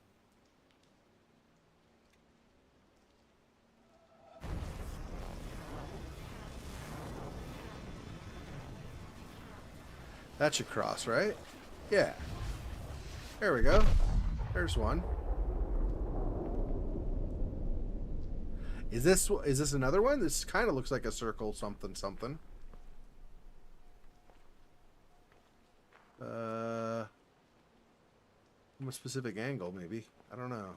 That should cross, right? Yeah. There we go. There's one. Is this another one? This kind of looks like a circle something something. From a specific angle, maybe. I don't know.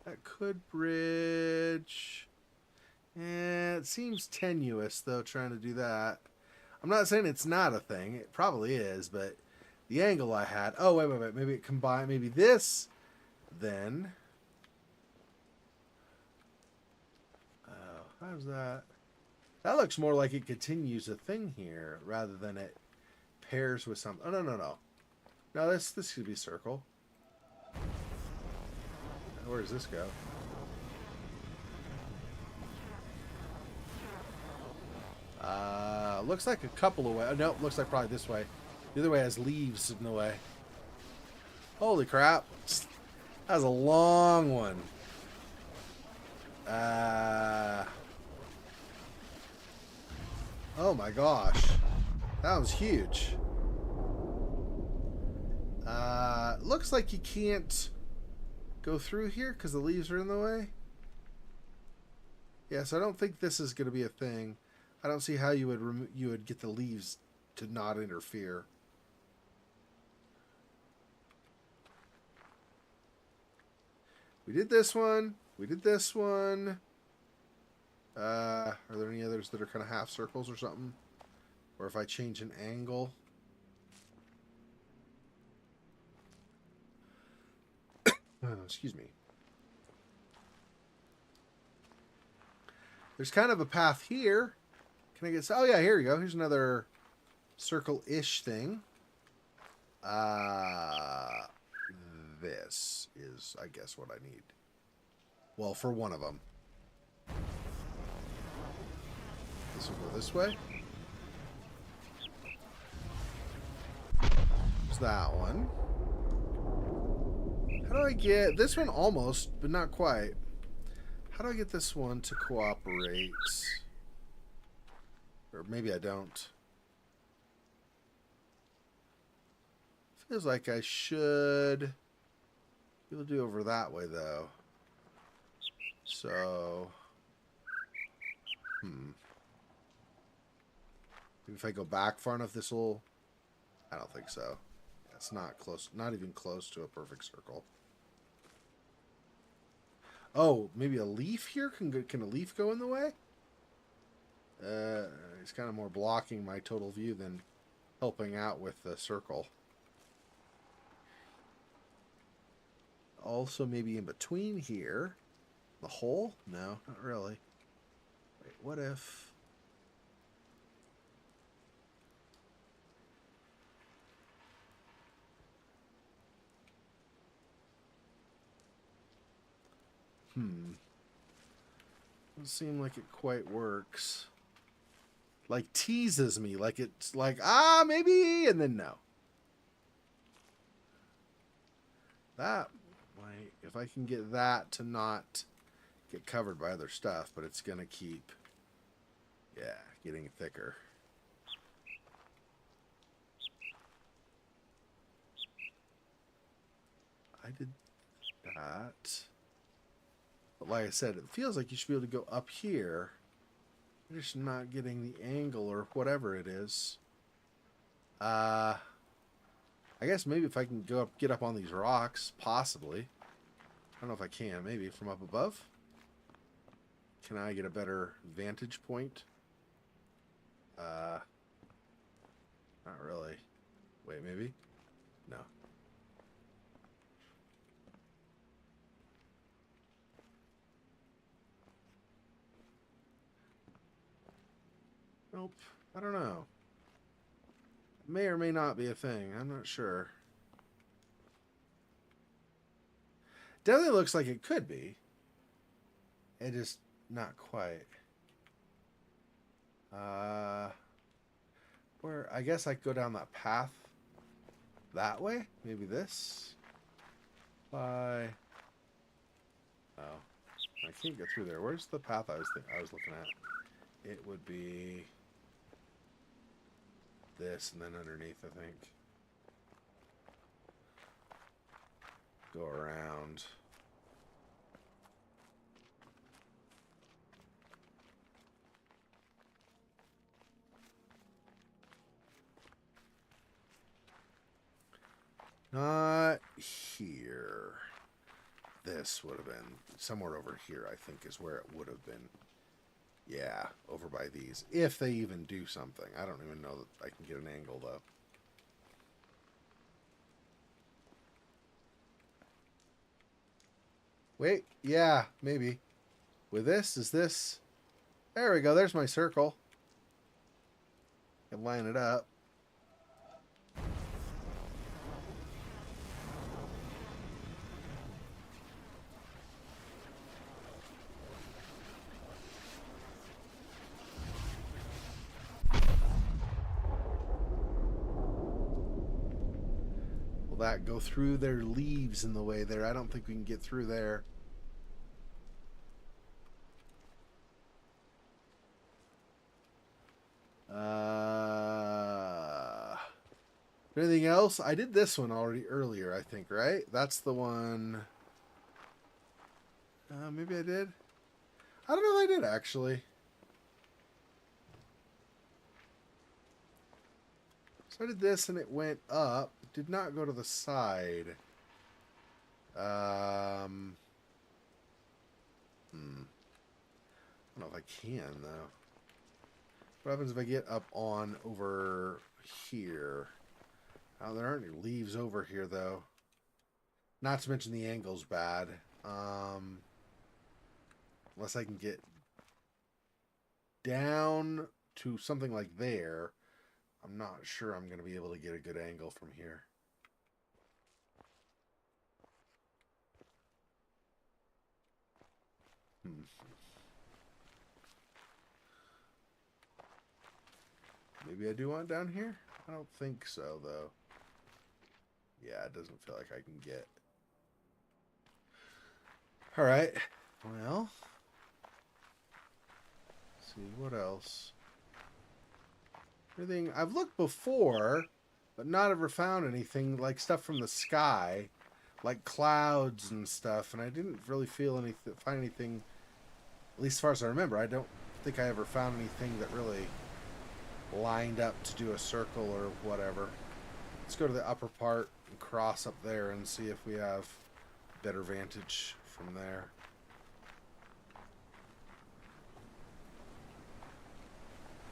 That could bridge. It seems tenuous, though, trying to do that. I'm not saying it's not a thing. It probably is, but the angle I had... Oh, wait. Maybe it combined... Maybe this, then... Oh, how's that? That looks more like it continues a thing here, rather than it pairs with something. Oh, no. No, this could be circle. Where does this go? Looks like a couple of ways. Nope, looks like probably this way. The other way has leaves in the way. Holy crap. That was a long one. Oh my gosh. That was huge. Looks like you can't go through here because the leaves are in the way. Yeah, so I don't think this is going to be a thing. I don't see how you would get the leaves to not interfere. We did this one. We did this one. Are there any others that are kind of half circles or something? Or if I change an angle. Excuse me. There's kind of a path here. Can I get... Oh, yeah, here we go. Here's another circle-ish thing. This is, I guess, what I need. Well, for one of them. This will go this way. There's that one. How do I get... This one almost, but not quite. How do I get this one to cooperate? Or maybe I don't. Feels like I should be able to do over that way, though. So... Maybe if I go back far enough, this will... I don't think so. It's not close. Not even close to a perfect circle. Oh, maybe a leaf here? Can a leaf go in the way? It's kind of more blocking my total view than helping out with the circle. Also, maybe in between here. The hole? No, not really. Wait, what if... Doesn't seem like it quite works. Like teases me, like it's like, maybe, and then no. That might, if I can get that to not get covered by other stuff, but it's gonna keep, yeah, getting thicker. I did that. But like I said, it feels like you should be able to go up here. You're just not getting the angle or whatever it is. I guess maybe if I can go up, get up on these rocks, possibly. I don't know if I can. Maybe from up above. Can I get a better vantage point? Not really. Wait, maybe? No. Nope. I don't know. It may or may not be a thing. I'm not sure. Definitely looks like it could be. It is not quite. Where I guess I could go down that path that way. Maybe this. By. Oh, I can't get through there. Where's the path I was looking at? It would be this, and then underneath, I think. Go around. Not here. This would have been somewhere over here, I think, is where it would have been. Yeah, over by these. If they even do something. I don't even know that I can get an angle, though. Wait, yeah, maybe. With this, is this... There we go, there's my circle. And line it up. Will that go through their leaves in the way there? I don't think we can get through there. Anything else? I did this one already earlier, I think, right? That's the one. Maybe I did. I don't know if I did, actually. So I did this and it went up. It did not go to the side. I don't know if I can, though. What happens if I get up on over here? Oh, there aren't any leaves over here, though. Not to mention the angle's bad. Unless I can get down to something like there, I'm not sure I'm going to be able to get a good angle from here. Maybe I do want it down here? I don't think so, though. Yeah, it doesn't feel like I can get. Alright. Well. Let's see, what else? Everything. I've looked before, but not ever found anything like stuff from the sky. Like clouds and stuff. And I didn't really find anything, at least as far as I remember. I don't think I ever found anything that really lined up to do a circle or whatever. Let's go to the upper part and cross up there and see if we have better vantage from there.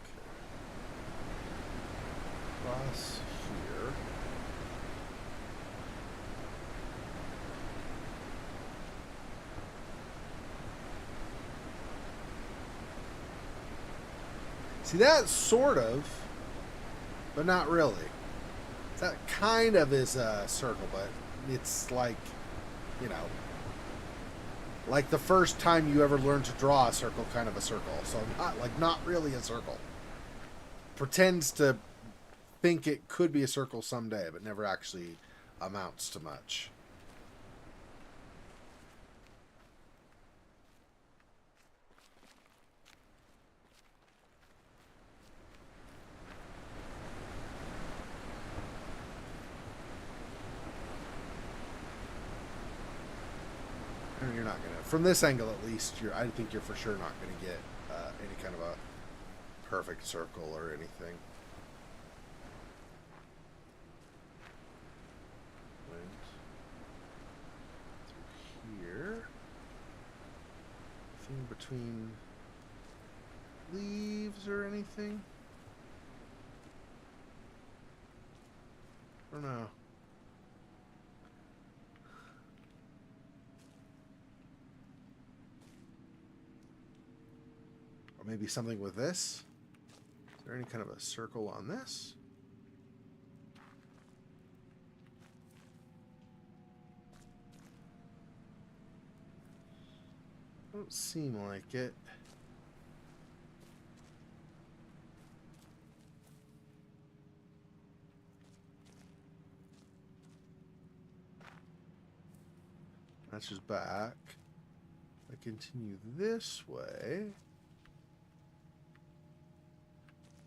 Okay. Cross here. See, that sort of, but not really. That kind of is a circle, but it's like, you know, like the first time you ever learned to draw a circle, kind of a circle. So not really a circle. Pretends to think it could be a circle someday, but never actually amounts to much. You're not gonna, from this angle at least, I think you're for sure not gonna get any kind of a perfect circle or anything. Went through here. Thing between leaves or anything? I don't know. Or maybe something with this? Is there any kind of a circle on this? Don't seem like it. That's just back. I continue this way.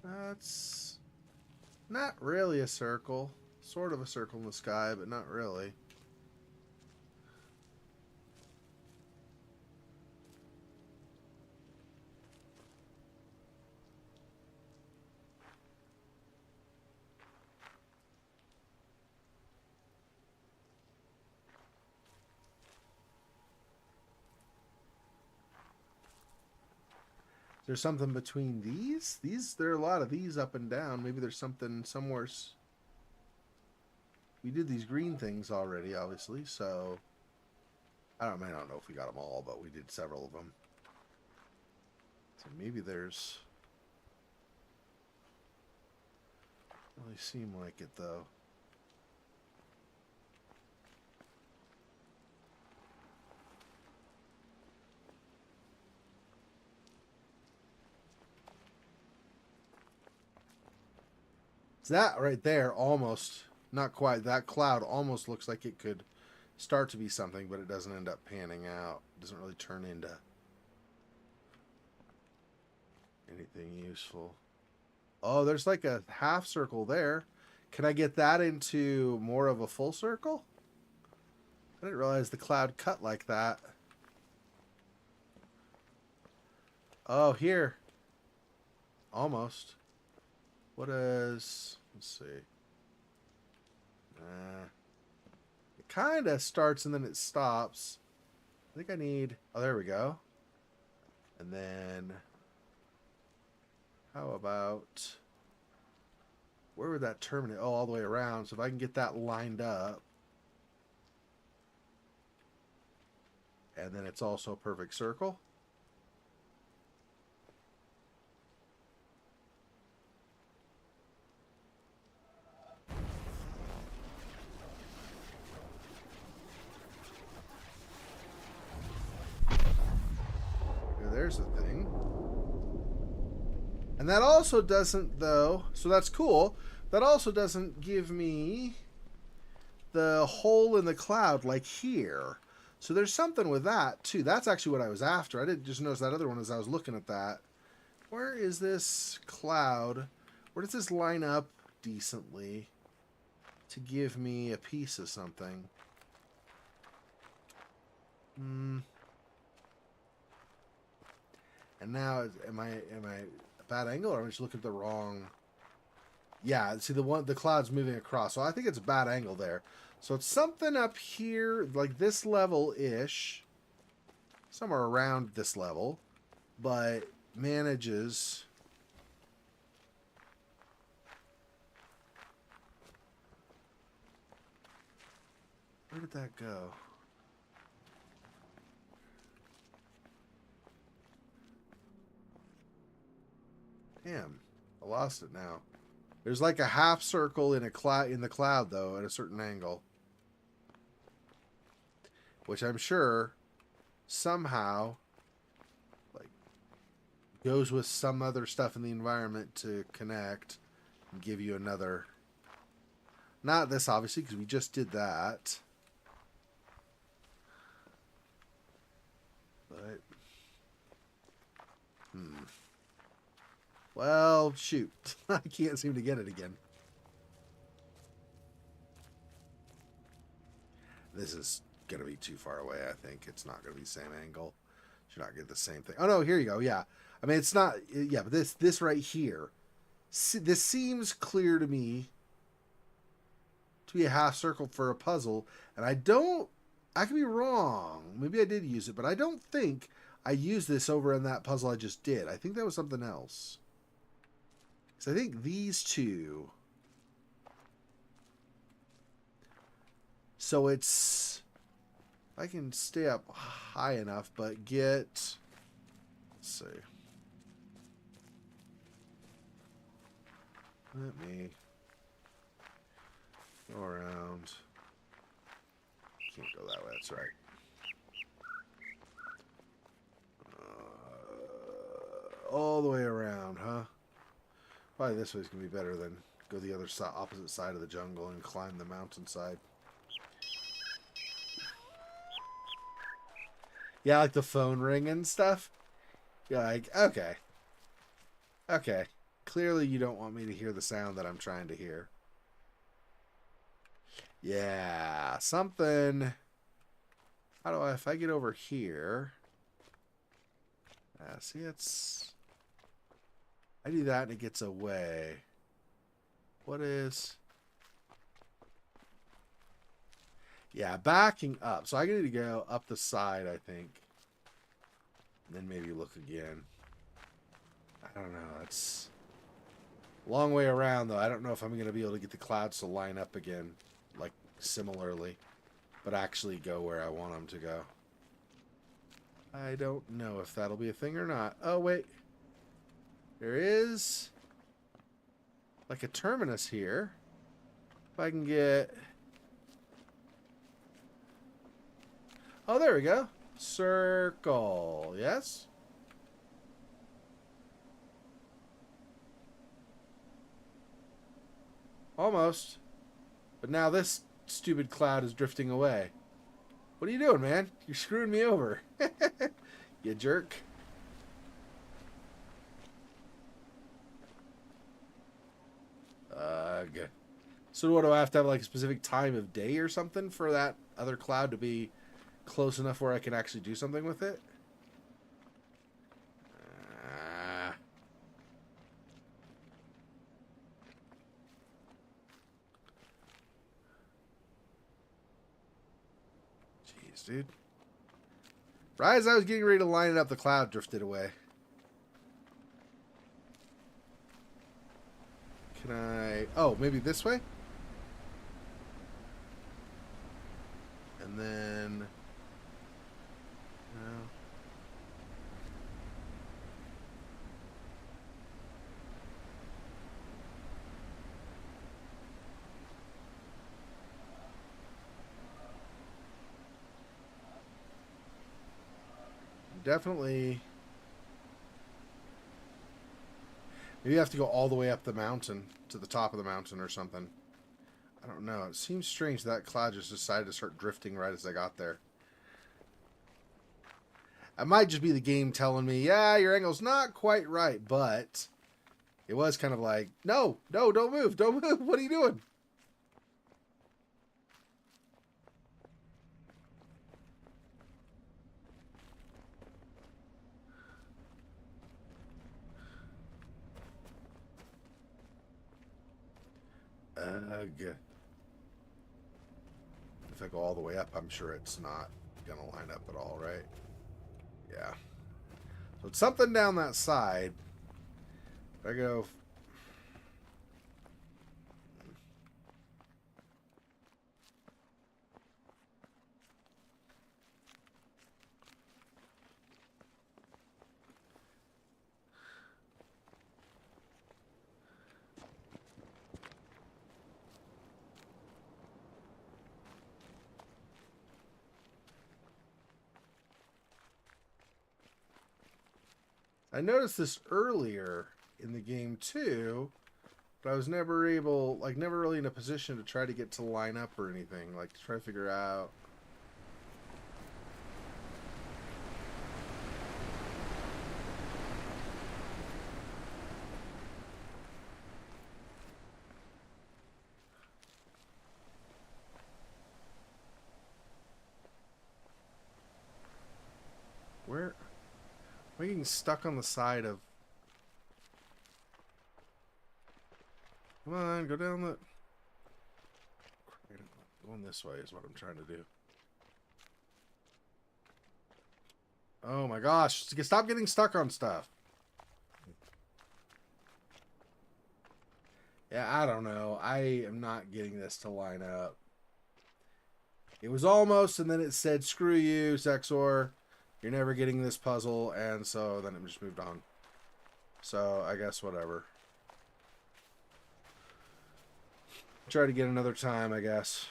That's not really a circle. Sort of a circle in the sky, but not really. Is there something between these? There are a lot of these up and down. Maybe there's something somewhere. We did these green things already, obviously, so I don't know if we got them all, but we did several of them. So maybe there's... Doesn't really seem like it, though. That right there almost, not quite, that cloud almost looks like it could start to be something, but it doesn't end up panning out. It doesn't really turn into anything useful. Oh, there's like a half circle there. Can I get that into more of a full circle? I didn't realize the cloud cut like that. Oh, here. Almost. What is... Let's see. It kind of starts and then it stops. I think I need... Oh, there we go. And then... How about... Where would that terminate? Oh, all the way around. So if I can get that lined up. And then it's also a perfect circle. There's the thing. And that also doesn't, though, so that's cool. That also doesn't give me the hole in the cloud like here. So there's something with that, too. That's actually what I was after. I didn't just notice that other one as I was looking at that. Where is this cloud? Where does this line up decently to give me a piece of something? And now, am I a bad angle, or am I just looking at the wrong? Yeah, see the cloud's moving across, so I think it's a bad angle there. So it's something up here, like this level-ish, somewhere around this level, but manages. Where did that go? Damn, I lost it now. There's like a half circle in the cloud though at a certain angle, which I'm sure somehow like goes with some other stuff in the environment to connect and give you another. Not this obviously because we just did that, but well, shoot. I can't seem to get it again. This is going to be too far away, I think. It's not going to be the same angle. Should not get the same thing. Oh, no, here you go. Yeah. I mean, it's not... Yeah, but this right here. This seems clear to me to be a half circle for a puzzle. And I don't... I could be wrong. Maybe I did use it, but I don't think I used this over in that puzzle I just did. I think that was something else. So I think these two. So it's... I can stay up high enough, but get... Let's see. Let me go around. Can't go that way, that's right. All the way around, huh? Probably this way's gonna be better than go the other side, opposite side of the jungle and climb the mountainside. Yeah, like the phone ring and stuff. Yeah, like, okay. Okay. Clearly you don't want me to hear the sound that I'm trying to hear. Yeah, something. How do I, if I get over here. See, it's... I do that and it gets away. What is... Yeah, backing up. So I need to go up the side, I think. And then maybe look again. I don't know. It's a long way around, though. I don't know if I'm going to be able to get the clouds to line up again, like, similarly, but actually go where I want them to go. I don't know if that'll be a thing or not. Oh, wait. There is, like, a terminus here. If I can get... Oh, there we go. Circle. Yes? Almost. But now this stupid cloud is drifting away. What are you doing, man? You're screwing me over. You jerk. Ugh. So what, do I have to have like a specific time of day or something for that other cloud to be close enough where I can actually do something with it? Jeez, dude. Right as I was getting ready to line it up, the cloud drifted away. Can I... Oh, maybe this way? And then... No. Definitely... Maybe you have to go all the way up the mountain, to the top of the mountain or something. I don't know. It seems strange that cloud just decided to start drifting right as I got there. It might just be the game telling me, yeah, your angle's not quite right, but it was kind of like, no, don't move, don't move. What are you doing? Ugh. If I go all the way up, I'm sure it's not going to line up at all, right? Yeah. So it's something down that side. I go... I noticed this earlier in the game too, but I was never able, like, never really in a position to try to get to line up or anything, like to try to figure out. Where? Am I getting stuck on the side of... Come on, go down the... Going this way is what I'm trying to do. Oh my gosh, stop getting stuck on stuff. Yeah, I don't know. I am not getting this to line up. It was almost, and then it said, screw you, Sexor. You're never getting this puzzle, and so then it just moved on. So, I guess whatever. Try to get another time, I guess.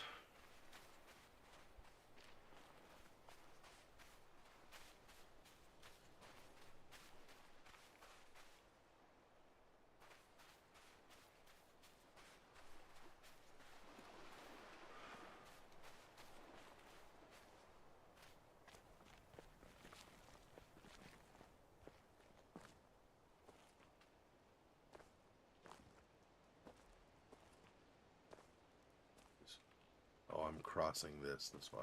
Oh, I'm crossing this. That's why.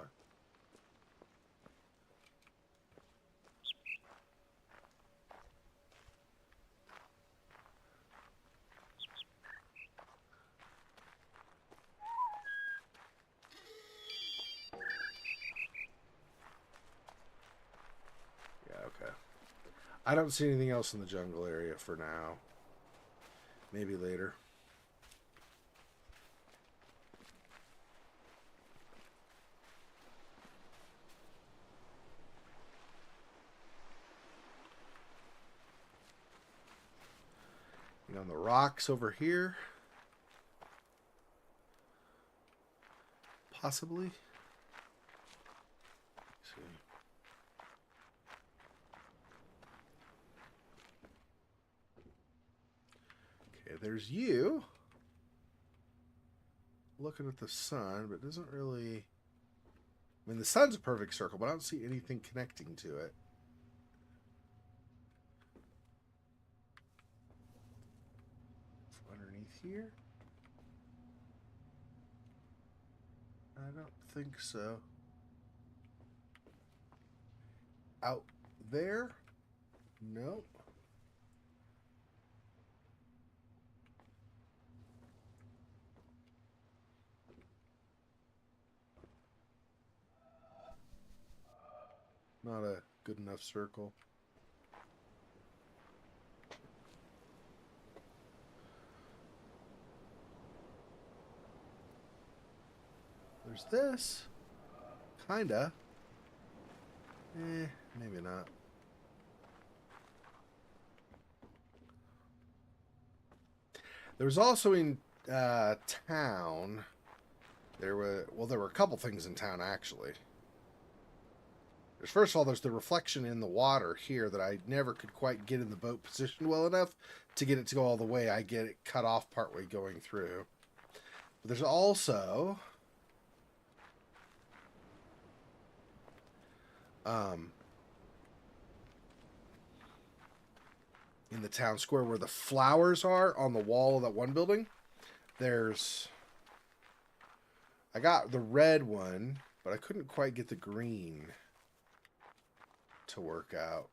Yeah, okay. I don't see anything else in the jungle area for now. Maybe later. On the rocks over here. Possibly. Let's see. Okay, there's you. Looking at the sun, but it doesn't really... I mean, the sun's a perfect circle, but I don't see anything connecting to it. Here? I don't think so. Out there? Nope. Not a good enough circle. There's this. Kinda. Maybe not. There was also in town. There were a couple things in town actually. First of all, there's the reflection in the water here that I never could quite get in the boat positioned well enough to get it to go all the way. I get it cut off partway going through. But there's also in the town square where the flowers are on the wall of that one building, I got the red one, but I couldn't quite get the green to work out.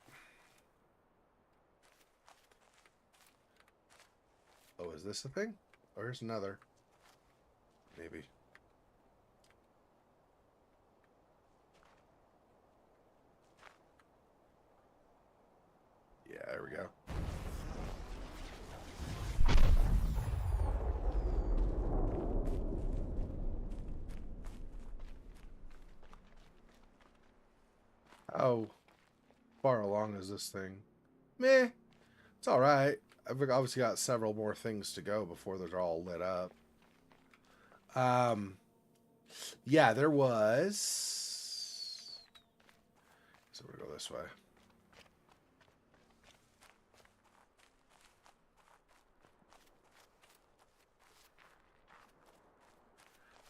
Oh, is this the thing? Oh, here's another. Maybe. Yeah, there we go. How far along is this thing? Meh. It's alright. I've obviously got several more things to go before they're all lit up. Yeah, there was... So we're gonna go this way.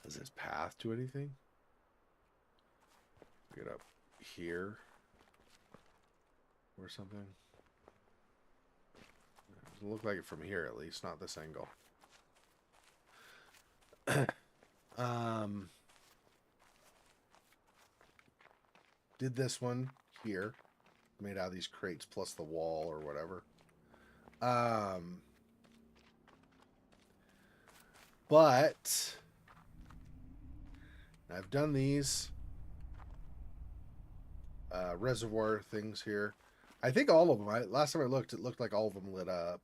Does this path do anything? Get up here or something. It doesn't look like it from here, at least not this angle. Did this one here, made out of these crates plus the wall or whatever. But I've done these reservoir things here. I think all of them. Last time I looked, it looked like all of them lit up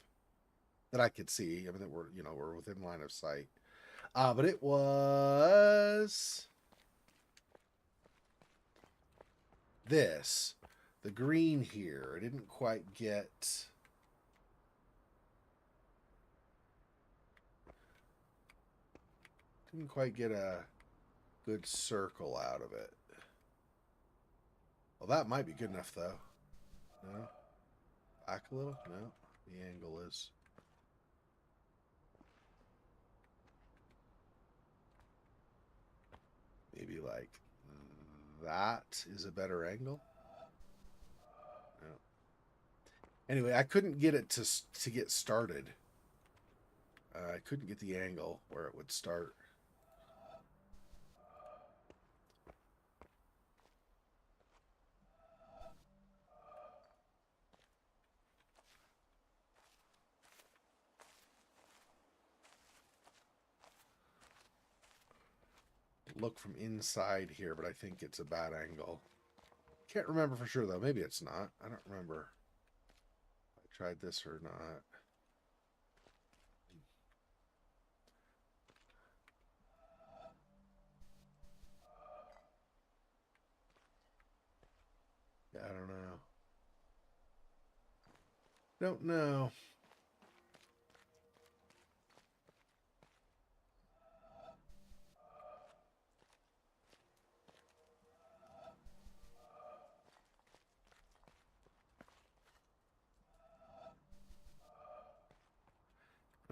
that I could see. I mean, that were were within line of sight. But it was this, the green here. I didn't quite get. Didn't quite get a good circle out of it. Well, that might be good enough, though. No? Back a little? No. The angle is... Maybe like that is a better angle? No. Anyway, I couldn't get it to get started. I couldn't get the angle where it would start. Look from inside here, but I think it's a bad angle. Can't remember for sure though. Maybe it's not. I don't remember. tried this or not. Yeah, I don't know. Don't know.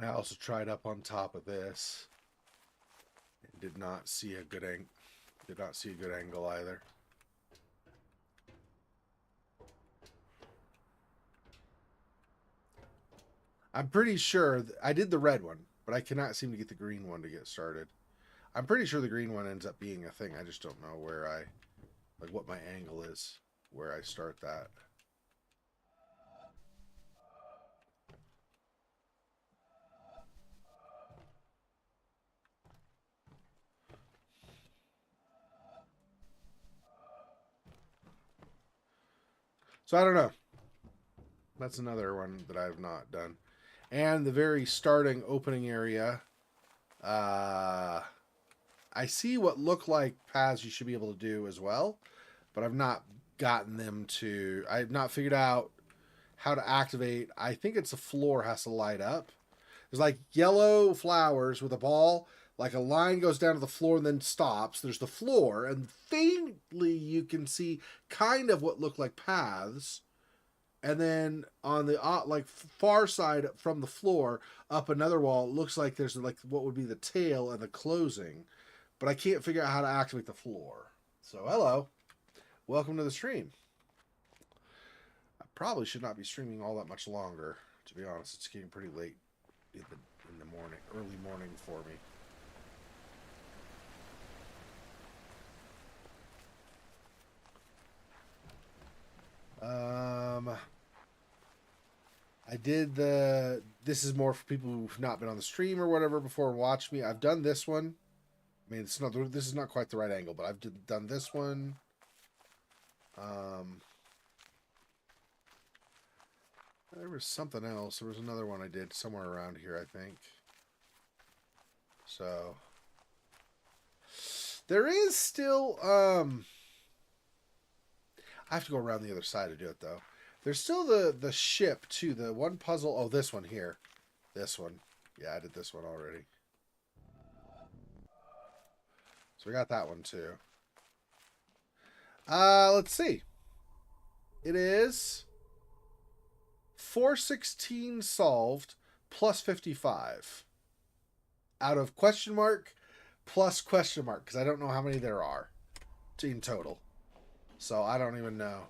I also tried up on top of this. And did not see a good angle either. I'm pretty sure I did the red one, but I cannot seem to get the green one to get started. I'm pretty sure the green one ends up being a thing. I just don't know where like what my angle is, where I start that. So I don't know. That's another one that I have not done. And the very starting opening area, I see what look like paths you should be able to do as well, but I've not gotten them to, I have not figured out how to activate. I think it's the floor has to light up. There's like yellow flowers with a ball, like a line goes down to the floor and then stops. There's the floor, and faintly you can see kind of what look like paths. And then on the like far side from the floor up another wall, it looks like there's like what would be the tail and the closing, but I can't figure out how to activate the floor. So hello, welcome to the stream. I probably should not be streaming all that much longer, to be honest. It's getting pretty late in the morning, early morning for me. I did this is more for people who've not been on the stream or whatever before and watch me. I've done this one. I mean, this is not quite the right angle, but I've done this one. There was something else. There was another one I did somewhere around here, I think. So there is still I have to go around the other side to do it though. There's still the ship too. The one puzzle. Oh, this one here. This one. Yeah, I did this one already. So we got that one too. Let's see. It is 416 solved plus 55 out of question mark plus question mark, because I don't know how many there are in total. So I don't even know.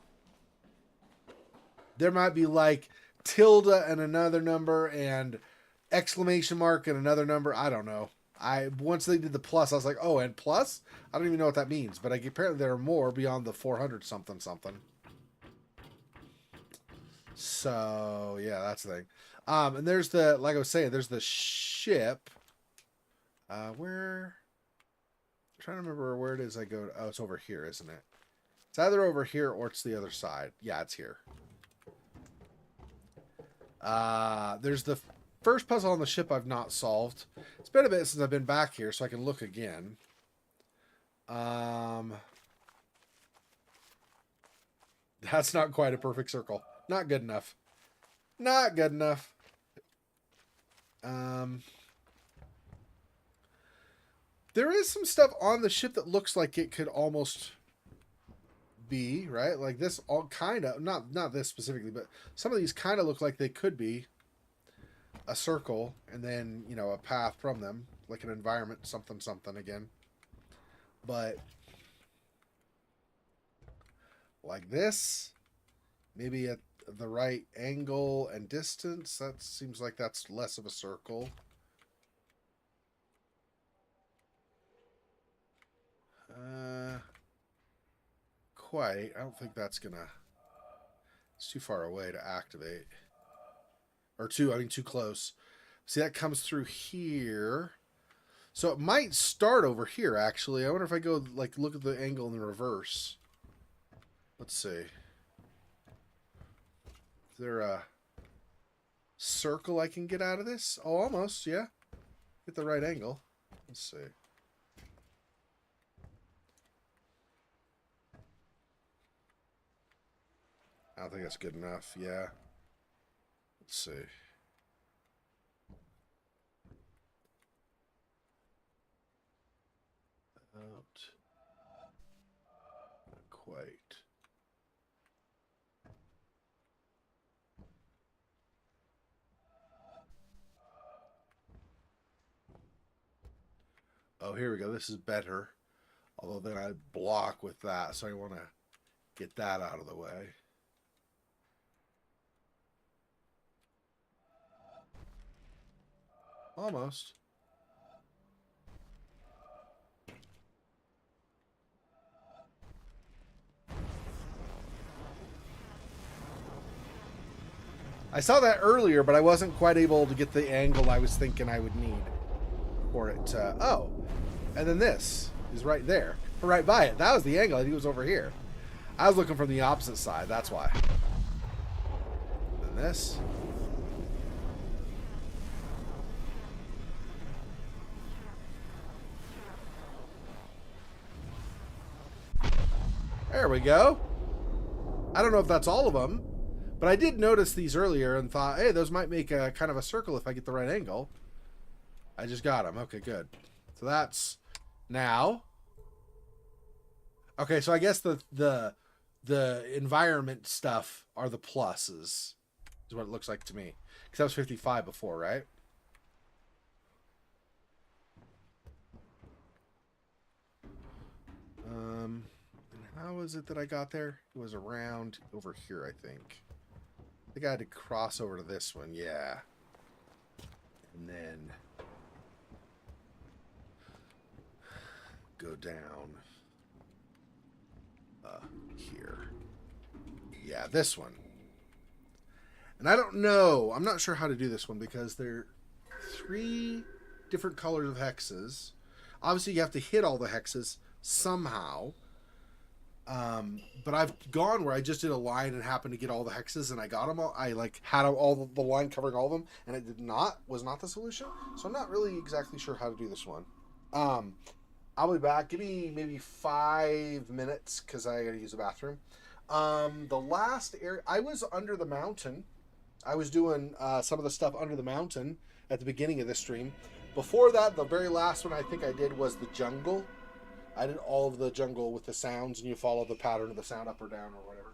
There might be like tilde and another number and exclamation mark and another number. I don't know. Once they did the plus, I was like, oh, and plus? I don't even know what that means. But apparently there are more beyond the 400 something. So, yeah, that's the thing. And there's like I was saying, there's the ship. Where? I'm trying to remember where it is I go. Oh, it's over here, isn't it? It's either over here or it's the other side. Yeah, it's here. There's the first puzzle on the ship I've not solved. It's been a bit since I've been back here, so I can look again. That's not quite a perfect circle. Not good enough. Not good enough. There is some stuff on the ship that looks like it could almost be, right? Like this all kind of, not this specifically, but some of these kind of look like they could be a circle and then, you know, a path from them, like an environment, something again. But like this, maybe at the right angle and distance, that seems like that's less of a circle. Quite. I don't think that's gonna. It's too far away to activate. Or too close. See, that comes through here. So it might start over here, actually. I wonder if I go, like, look at the angle in the reverse. Let's see. Is there a... circle I can get out of this. Oh, almost, yeah. Get the right angle. Let's see. I don't think that's good enough. Yeah. Let's see. Out. Not quite. Oh, here we go. This is better. Although then I block with that, so I want to get that out of the way. Almost. I saw that earlier, but I wasn't quite able to get the angle I was thinking I would need for it to... Oh, and then this is right there. Right by it. That was the angle. I think it was over here. I was looking from the opposite side. That's why. And this. There we go. I don't know if that's all of them, but I did notice these earlier and thought, hey, those might make a kind of a circle if I get the right angle. I just got them. Okay, good. So that's now. Okay, so I guess the environment stuff are the pluses, is what it looks like to me. Because that was 55 before, right? And how was it that I got there? It was around over here, I think. I think I had to cross over to this one, yeah. And then go down here. Yeah, this one. And I don't know. I'm not sure how to do this one because there are 3 different colors of hexes. Obviously, you have to hit all the hexes somehow. But I've gone where I just did a line and happened to get all the hexes and I got them all. I like had all the line covering all of them and it was not the solution. So I'm not really exactly sure how to do this one. I'll be back. Give me maybe 5 minutes because I got to use the bathroom. The last area, I was under the mountain. I was doing some of the stuff under the mountain at the beginning of this stream. Before that, the very last one I think I did was the jungle. I did all of the jungle with the sounds, and you follow the pattern of the sound up or down or whatever.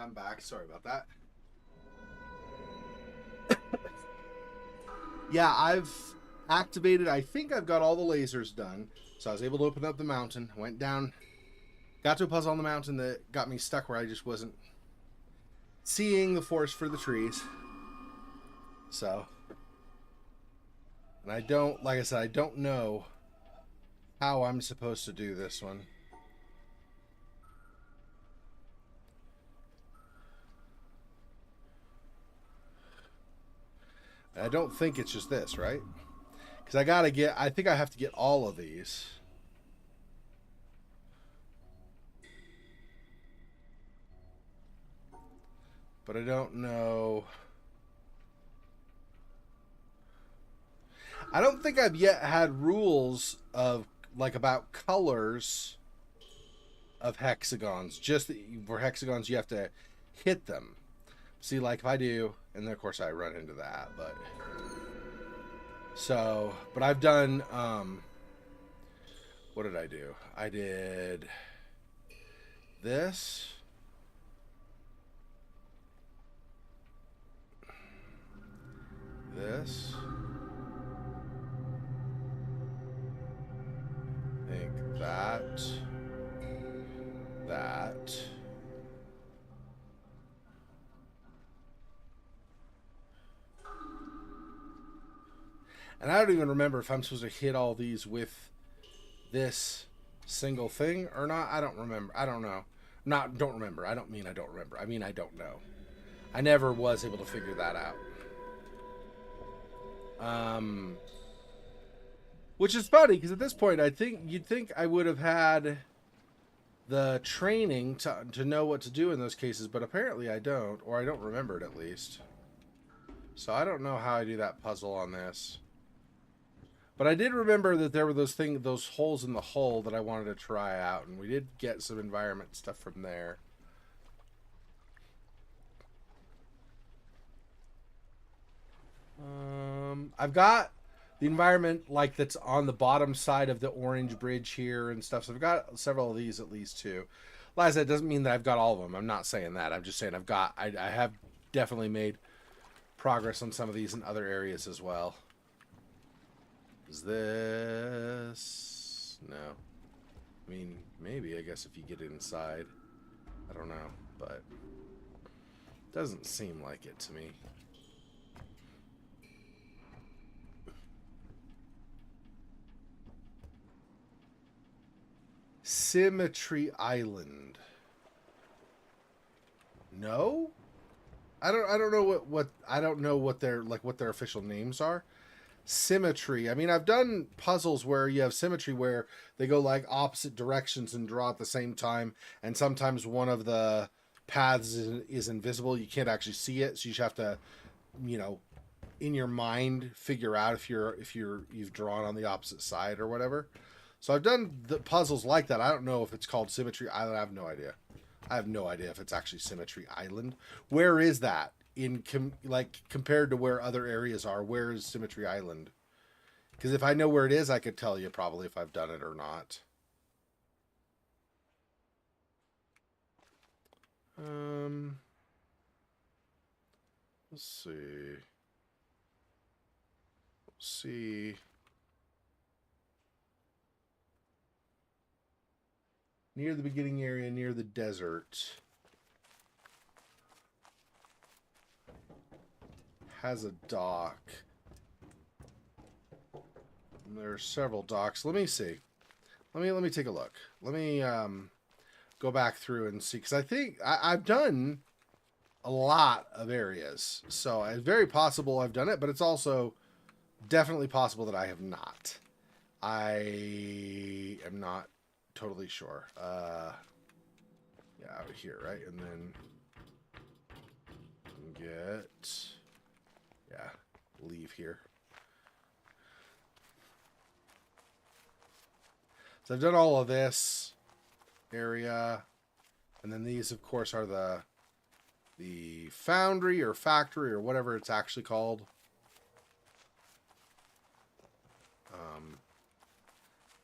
I'm back. Sorry about that. Yeah, I've activated. I think I've got all the lasers done. So I was able to open up the mountain. Went down. Got to a puzzle on the mountain that got me stuck where I just wasn't seeing the forest for the trees. So. And I don't, like I said, I don't know how I'm supposed to do this one. I don't think it's just this, right? Because I think I have to get all of these. But I don't know. I don't think I've yet had rules of, like, about colors of hexagons. Just for hexagons, you have to hit them. See, like, if I do, and then of course I run into that, but... So, but I've done, what did I do? I did this. This. I think that. That. And I don't even remember if I'm supposed to hit all these with this single thing or not. I don't remember. I don't know. Don't remember. I don't mean I don't remember. I mean I don't know. I never was able to figure that out. Which is funny because at this point you'd think I would have had the training to know what to do in those cases, but apparently I don't, or I don't remember it at least. So I don't know how I do that puzzle on this. But I did remember that there were those holes in the hull that I wanted to try out, and we did get some environment stuff from there. I've got the environment like that's on the bottom side of the orange bridge here and stuff. So I've got several of these at least too. Like I said, it doesn't mean that I've got all of them. I'm not saying that. I'm just saying I have definitely made progress on some of these in other areas as well. Is this... No. I mean, maybe, I guess, if you get inside. I don't know, but... Doesn't seem like it to me. Symmetry Island. No? I don't know what I don't know what their official names are. Symmetry. I mean, I've done puzzles where you have symmetry where they go like opposite directions and draw at the same time, and sometimes one of the paths is invisible. You can't actually see it, so you just have to, you know, in your mind figure out if you've drawn on the opposite side or whatever. So I've done the puzzles like that. I don't know if it's called Symmetry Island. I have no idea. I have no idea if it's actually Symmetry Island. Where is that in compared to where other areas are? Where is Symmetry Island? Because if I know where it is, I could tell you probably if I've done it or not. Let's see. Let's see. Near the beginning area, near the desert. Has a dock. And there are several docks. Let me see. Let me take a look. Let me go back through and see. Because I think I've done a lot of areas. So it's very possible I've done it, but it's also definitely possible that I have not. I am not totally sure. Yeah, out here, right? And then leave here. So I've done all of this area, and then these, of course, are the foundry or factory or whatever it's actually called.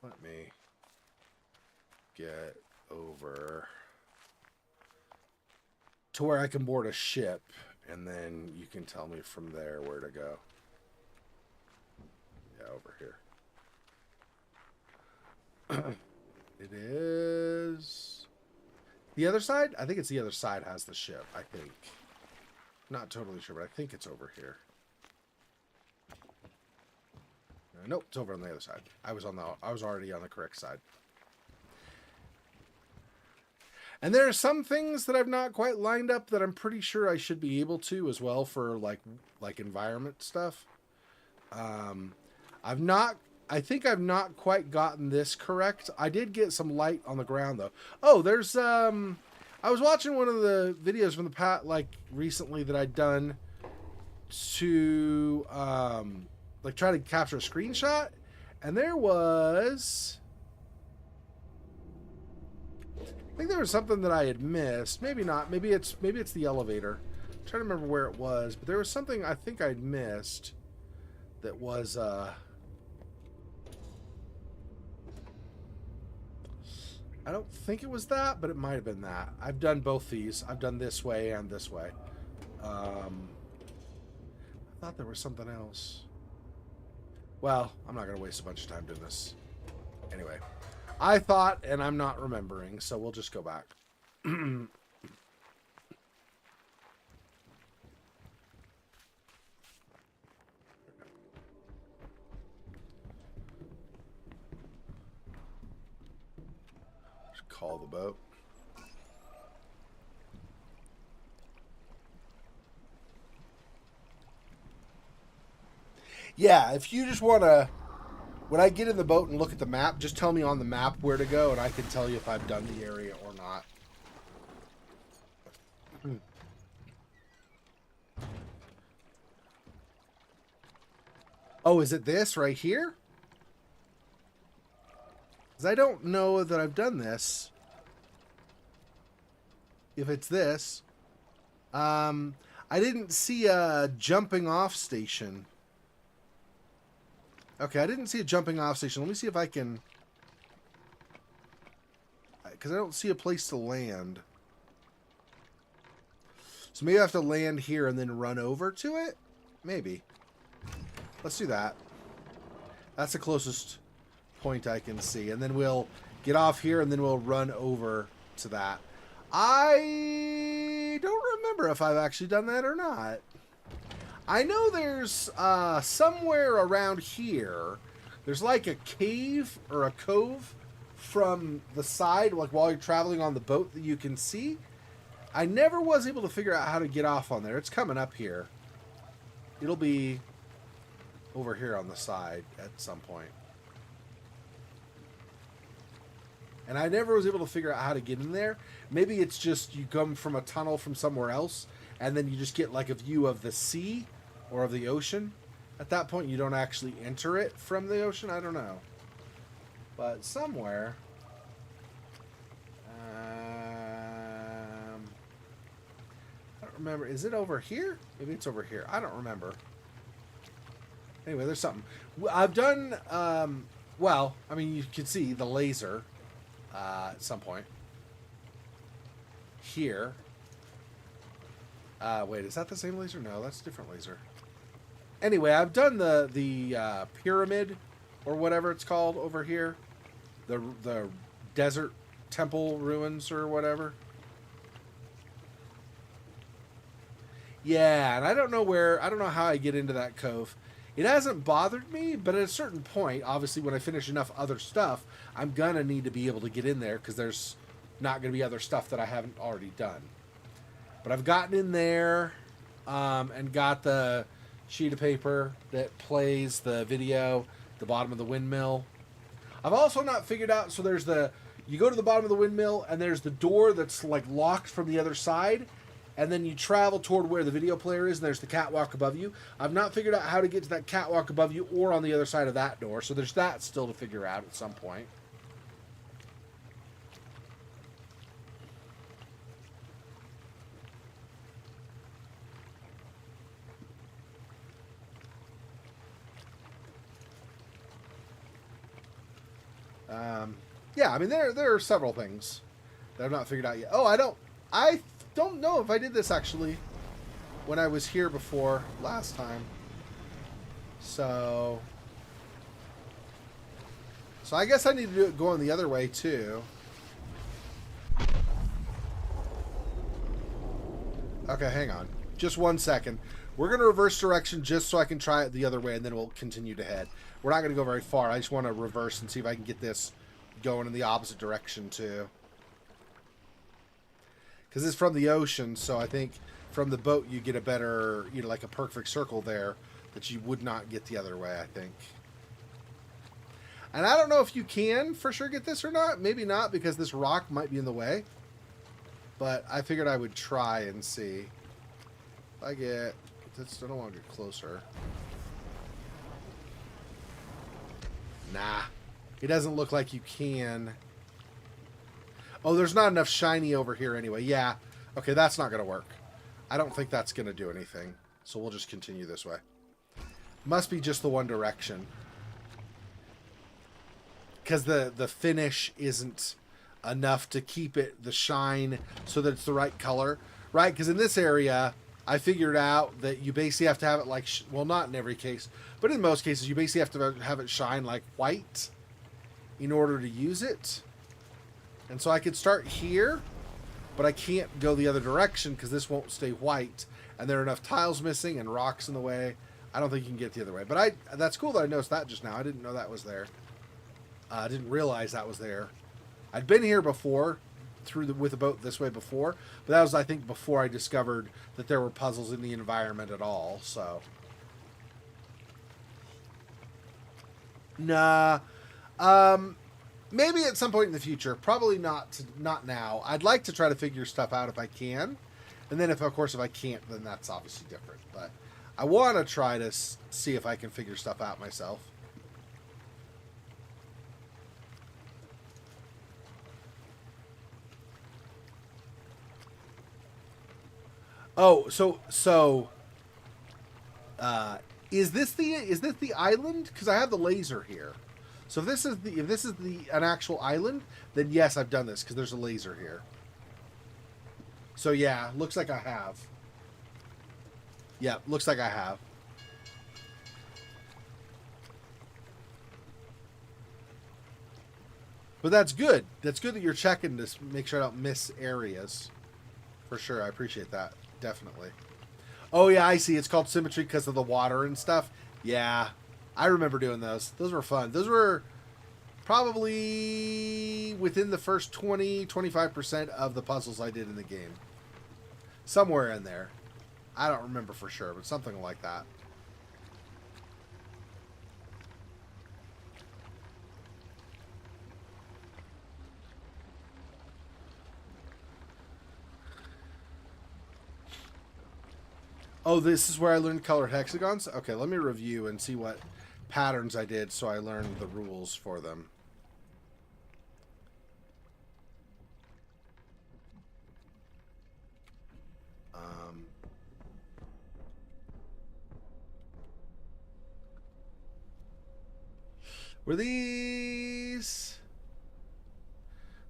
Let me get over to where I can board a ship, and then you can tell me from there where to go. Yeah, over here. It is the other side? I think it's the other side has the ship, I think. Not totally sure, but I think it's over here. Nope, it's over on the other side. I was already on the correct side. And there are some things that I've not quite lined up that I'm pretty sure I should be able to as well for like environment stuff. I think I've not quite gotten this correct. I did get some light on the ground though. Oh, there's I was watching one of the videos from the recently that I'd done to like try to capture a screenshot, and there was, I think there was something that I had missed. Maybe not. Maybe it's the elevator. I'm trying to remember where it was, but there was something I think I'd missed that was I don't think it was that, but it might have been that. I've done both these. I've done this way and this way. I thought there was something else. Well, I'm not going to waste a bunch of time doing this. Anyway, I thought, and I'm not remembering, so we'll just go back. Just call the boat. Yeah, if you just want to, when I get in the boat and look at the map, just tell me on the map where to go, and I can tell you if I've done the area or not. Oh, is it this right here? Because I don't know that I've done this. If it's this. I didn't see a jumping off station. Okay, I didn't see a jumping off station. Let me see if I can... Because I don't see a place to land. So maybe I have to land here and then run over to it? Maybe. Let's do that. That's the closest point I can see. And then we'll get off here and then we'll run over to that. I don't remember if I've actually done that or not. I know there's somewhere around here, there's like a cave or a cove from the side, like while you're traveling on the boat that you can see. I never was able to figure out how to get off on there. It's coming up here. It'll be over here on the side at some point. And I never was able to figure out how to get in there. Maybe it's just you come from a tunnel from somewhere else, and then you just get like a view of the sea or of the ocean. At that point, you don't actually enter it from the ocean. I don't know. But somewhere... I don't remember. Is it over here? Maybe it's over here. I don't remember. Anyway, there's something. I've done... well, I mean, you can see the laser at some point. Here. Wait, is that the same laser? No, that's a different laser. Anyway, I've done the pyramid or whatever it's called over here. The desert temple ruins or whatever. Yeah, and I don't know how I get into that cove. It hasn't bothered me, but at a certain point, obviously when I finish enough other stuff, I'm gonna need to be able to get in there because there's not gonna be other stuff that I haven't already done. But I've gotten in there and got the sheet of paper that plays the video at the bottom of the windmill. I've also not figured out, so there's you go to the bottom of the windmill and there's the door that's like locked from the other side, and then you travel toward where the video player is and there's the catwalk above you. I've not figured out how to get to that catwalk above you or on the other side of that door, so there's that still to figure out at some point. Yeah, I mean, there are several things that I've not figured out yet. Oh, don't know if I did this actually when I was here before last time. So I guess I need to do it going the other way too. Okay, hang on. Just 1 second. We're going to reverse direction just so I can try it the other way, and then we'll continue to head. We're not going to go very far. I just want to reverse and see if I can get this going in the opposite direction too. Because it's from the ocean, so I think from the boat you get a better, you know, like a perfect circle there that you would not get the other way, I think. And I don't know if you can for sure get this or not. Maybe not, because this rock might be in the way. But I figured I would try and see. If I get... I don't want to get closer. Nah. It doesn't look like you can. Oh, there's not enough shiny over here anyway. Yeah. Okay, that's not going to work. I don't think that's going to do anything. So we'll just continue this way. Must be just the one direction. Because the finish isn't enough to keep it the shine so that it's the right color. Right? Because in this area, I figured out that you basically have to have it like... well, not in every case. But in most cases, you basically have to have it shine like white in order to use it. And so I could start here, but I can't go the other direction because this won't stay white. And there are enough tiles missing and rocks in the way. I don't think you can get the other way. But that's cool that I noticed that just now. I didn't know that was there. I didn't realize that was there. I'd been here before, with a boat this way before, but that was, I think, before I discovered that there were puzzles in the environment at all, so. Nah. Maybe at some point in the future. Probably not now. I'd like to try to figure stuff out if I can. And then, of course, if I can't, then that's obviously different. But I want to try to see if I can figure stuff out myself. Oh, is this the island? Because I have the laser here. So if this is an actual island, then yes, I've done this because there's a laser here. So yeah, looks like I have. Yeah, looks like I have. But that's good. That's good that you're checking to make sure I don't miss areas. For sure, I appreciate that. Definitely. Oh yeah, I see. It's called symmetry because of the water and stuff. Yeah, I remember doing those. Those were fun. Those were probably within the first 20-25% of the puzzles I did in the game. Somewhere in there. I don't remember for sure, but something like that. Oh, this is where I learned colored hexagons? Okay, let me review and see what patterns I did so I learned the rules for them. Were these...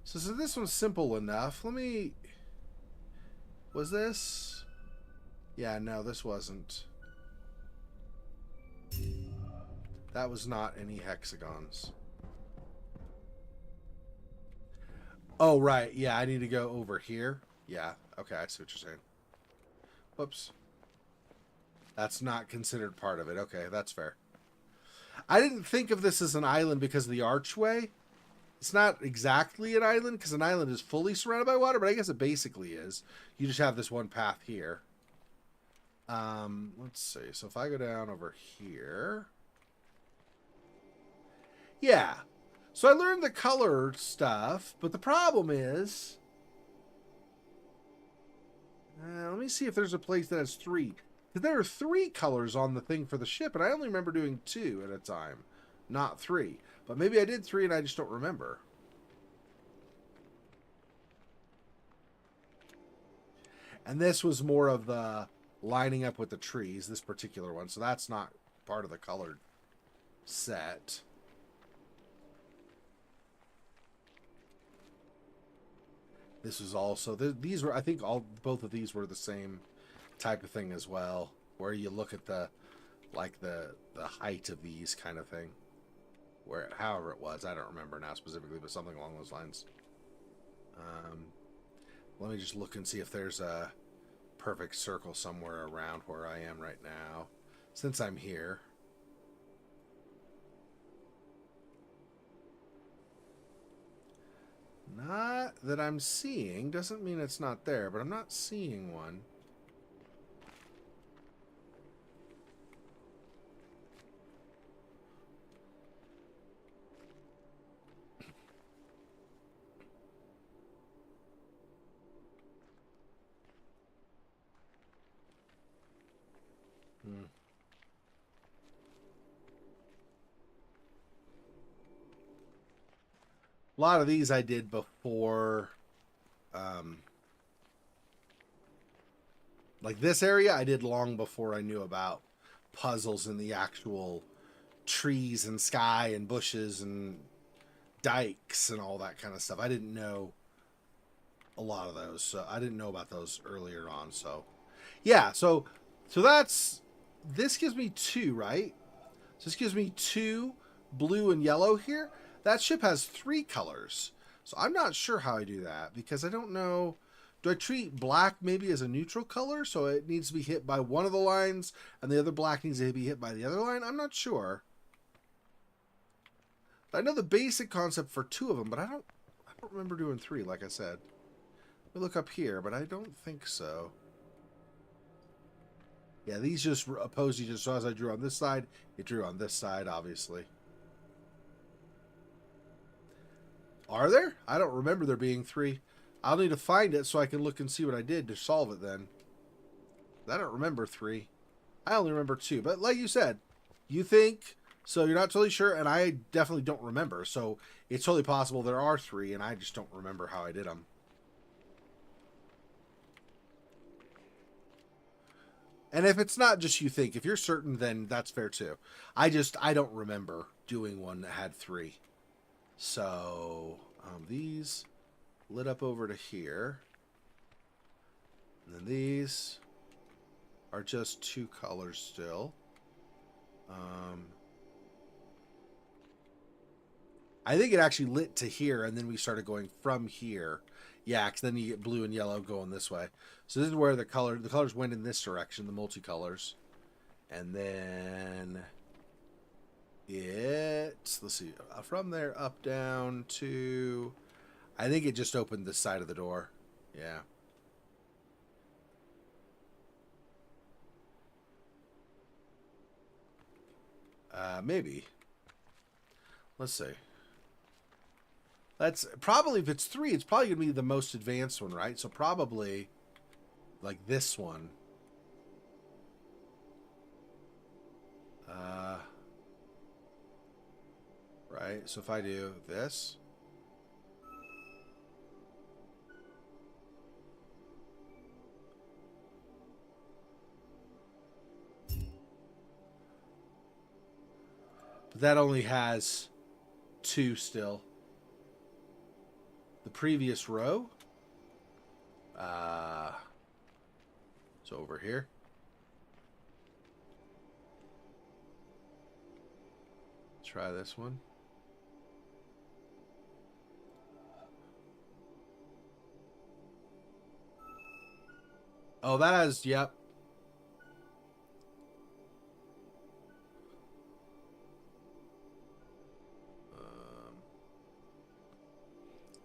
So this one's simple enough. Let me... Was this... Yeah, no, this wasn't. That was not any hexagons. Oh, right. Yeah, I need to go over here. Yeah, okay, I see what you're saying. Whoops. That's not considered part of it. Okay, that's fair. I didn't think of this as an island because of the archway. It's not exactly an island because an island is fully surrounded by water, but I guess it basically is. You just have this one path here. Let's see. So if I go down over here. Yeah. So I learned the color stuff, but the problem is... let me see if there's a place that has 3. Because there are 3 colors on the thing for the ship, and I only remember doing 2 at a time, not 3. But maybe I did 3 and I just don't remember. And this was more of the lining up with the trees, this particular one. So that's not part of the colored set. This was also these were, I think, both of these were the same type of thing as well, where you look at the height of these kind of thing, where however it was, I don't remember now specifically, but something along those lines. Let me just look and see if there's a perfect circle somewhere around where I am right now, since I'm here. Not that I'm seeing. Doesn't mean it's not there, but I'm not seeing one. A lot of these I did before, like this area I did long before I knew about puzzles and the actual trees and sky and bushes and dikes and all that kind of stuff. I didn't know a lot of those, so I didn't know about those earlier on. So yeah, so that's, this gives me 2, right? So this gives me 2 blue and yellow here. That ship has 3 colors. So I'm not sure how I do that, because I don't know. Do I treat black maybe as a neutral color, so it needs to be hit by one of the lines and the other black needs to be hit by the other line? I'm not sure. I know the basic concept for 2 of them, but I don't remember doing 3, like I said. Let me look up here, but I don't think so. Yeah, these just oppose each other. So as I drew on this side, it drew on this side, obviously. Are there? I don't remember there being 3. I'll need to find it so I can look and see what I did to solve it then. I don't remember 3. I only remember 2. But like you said, you think, so you're not totally sure, and I definitely don't remember. So it's totally possible there are 3, and I just don't remember how I did them. And if it's not just you think, if you're certain, then that's fair too. I don't remember doing one that had 3. So these lit up over to here. And then these are just 2 colors still. I think it actually lit to here, and then we started going from here. Yeah, because then you get blue and yellow going this way. So this is where the colors went in this direction, the multicolors. And then let's see, from there up down to, I think it just opened this side of the door. Yeah. Maybe. Let's see. That's probably, if it's 3, it's probably going to be the most advanced one, right? So probably like this one. Right? So if I do this. But that only has 2 still. The previous row. So over here. Try this one. Oh, that has, yep.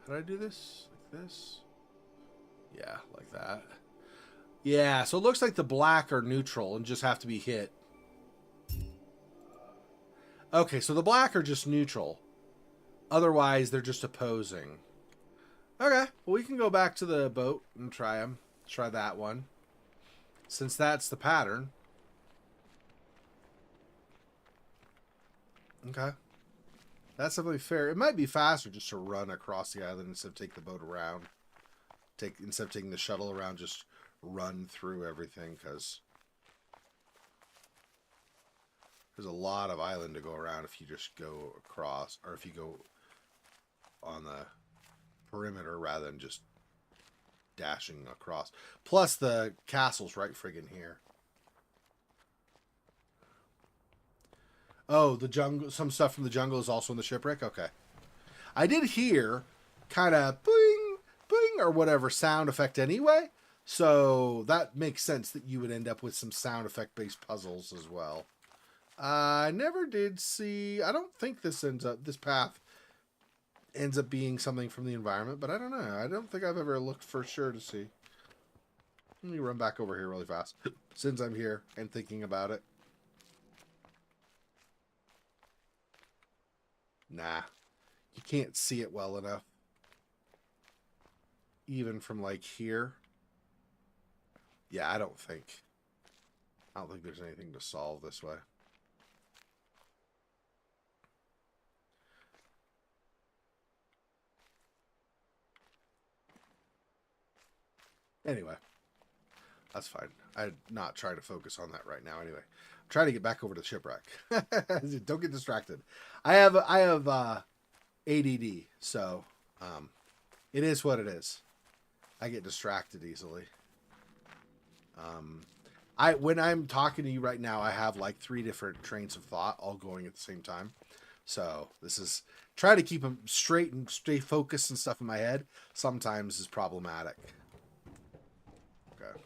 How did I do this? Like this? Yeah, like that. Yeah, so it looks like the black are neutral and just have to be hit. Okay, so the black are just neutral. Otherwise, they're just opposing. Okay, well, we can go back to the boat and try them. Try that one. Since that's the pattern. Okay. That's definitely fair. It might be faster just to run across the island instead of take the boat around. Instead of taking the shuttle around, just run through everything, because there's a lot of island to go around if you just go across, or if you go on the perimeter rather than just dashing across. Plus the castle's right friggin' here. Oh, the jungle. Some stuff from the jungle is also in the shipwreck. Okay, I did hear kind of boing, boing, or whatever sound effect anyway. So that makes sense that you would end up with some sound effect based puzzles as well. I never did see. I don't think this path ends up being something from the environment, but I don't know. I don't think I've ever looked for sure to see. Let me run back over here really fast since I'm here and thinking about it. Nah, you can't see it well enough. Even from like here. Yeah, I don't think there's anything to solve this way. Anyway, that's fine. I'm not trying to focus on that right now. Anyway, I'm trying to get back over to the shipwreck. Don't get distracted. I have ADD, so it is what it is. I get distracted easily. When I'm talking to you right now, I have like 3 different trains of thought all going at the same time. So this is try to keep them straight and stay focused and stuff in my head. Sometimes is problematic. Okay.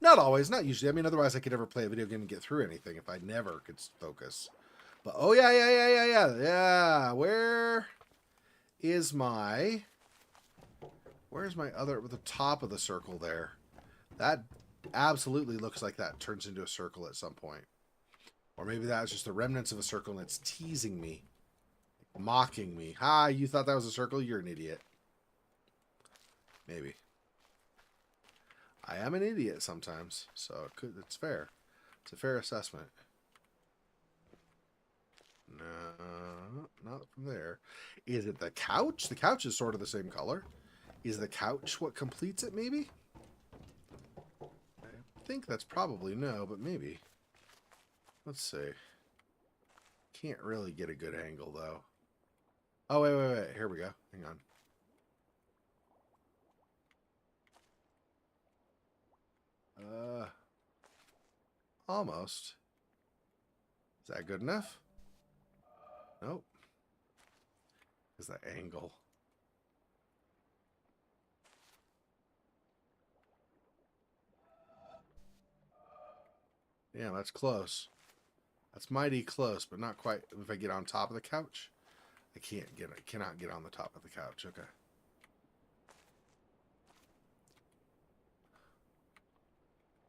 Not always, not usually. I mean, otherwise I could never play a video game and get through anything if I never could focus. But oh yeah. Where is my? Where's my other, the top of the circle there? That absolutely looks like that turns into a circle at some point. Or maybe that was just the remnants of a circle and it's teasing me. Mocking me. Ha, you thought that was a circle? You're an idiot. Maybe. I am an idiot sometimes, so it's fair. It's a fair assessment. No, not from there. Is it the couch? The couch is sort of the same color. Is the couch what completes it, maybe? I think that's probably no, but maybe. Let's see. Can't really get a good angle, though. Oh, wait. Here we go. Hang on. Almost. Is that good enough? Nope. Is that angle? Yeah, that's close. That's mighty close, but not quite. If I get on top of the couch, I cannot get on the top of the couch. Okay.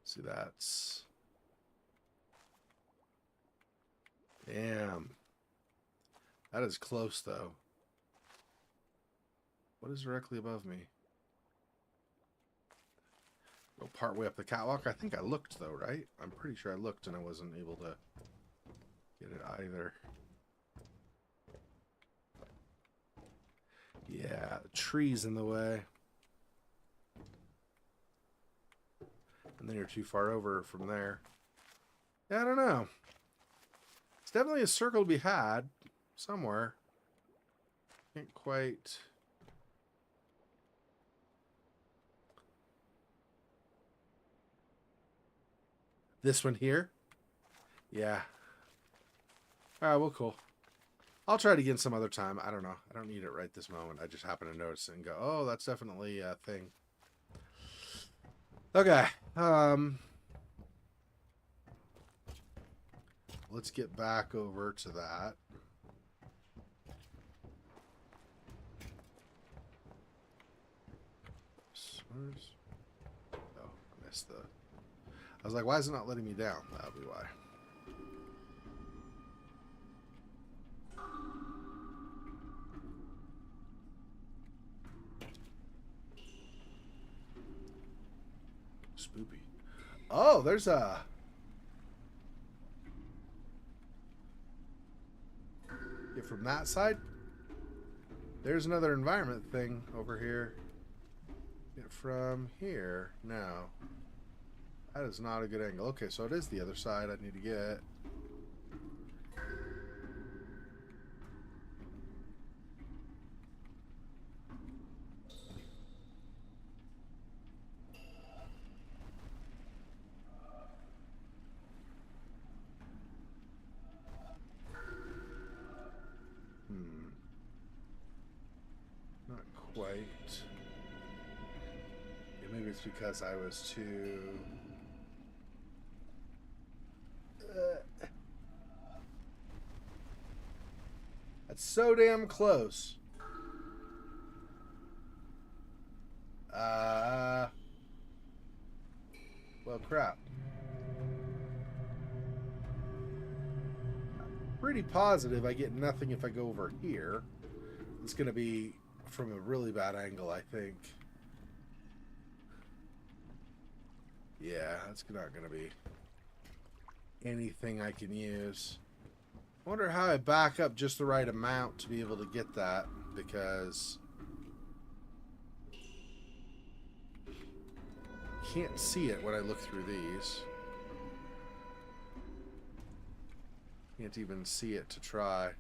See, that's... Damn. That is close, though. What is directly above me? Go part way up the catwalk. I think I looked, though, right? I'm pretty sure I looked and I wasn't able to get it either. Yeah, the tree's in the way. And then you're too far over from there. Yeah, I don't know. It's definitely a circle to be had somewhere. Can't quite... This one here? Yeah. Alright, well, cool. I'll try it again some other time. I don't know. I don't need it right this moment. I just happen to notice it and go, oh, that's definitely a thing. Okay. Let's get back over to that. Oh, I missed the... I was like, why is it not letting me down? That'll be why. Spoopy. Oh, there's a... Get from that side? There's another environment thing over here. Get from here. No. That is not a good angle. Okay, so it is the other side I need to get. Maybe it's because I was too... That's so damn close. Well, crap. I'm pretty positive I get nothing if I go over here. It's going to be from a really bad angle, I think. Yeah, that's not going to be anything I can use. I wonder how I back up just the right amount to be able to get that, because can't see it when I look through these. Can't even see it to try.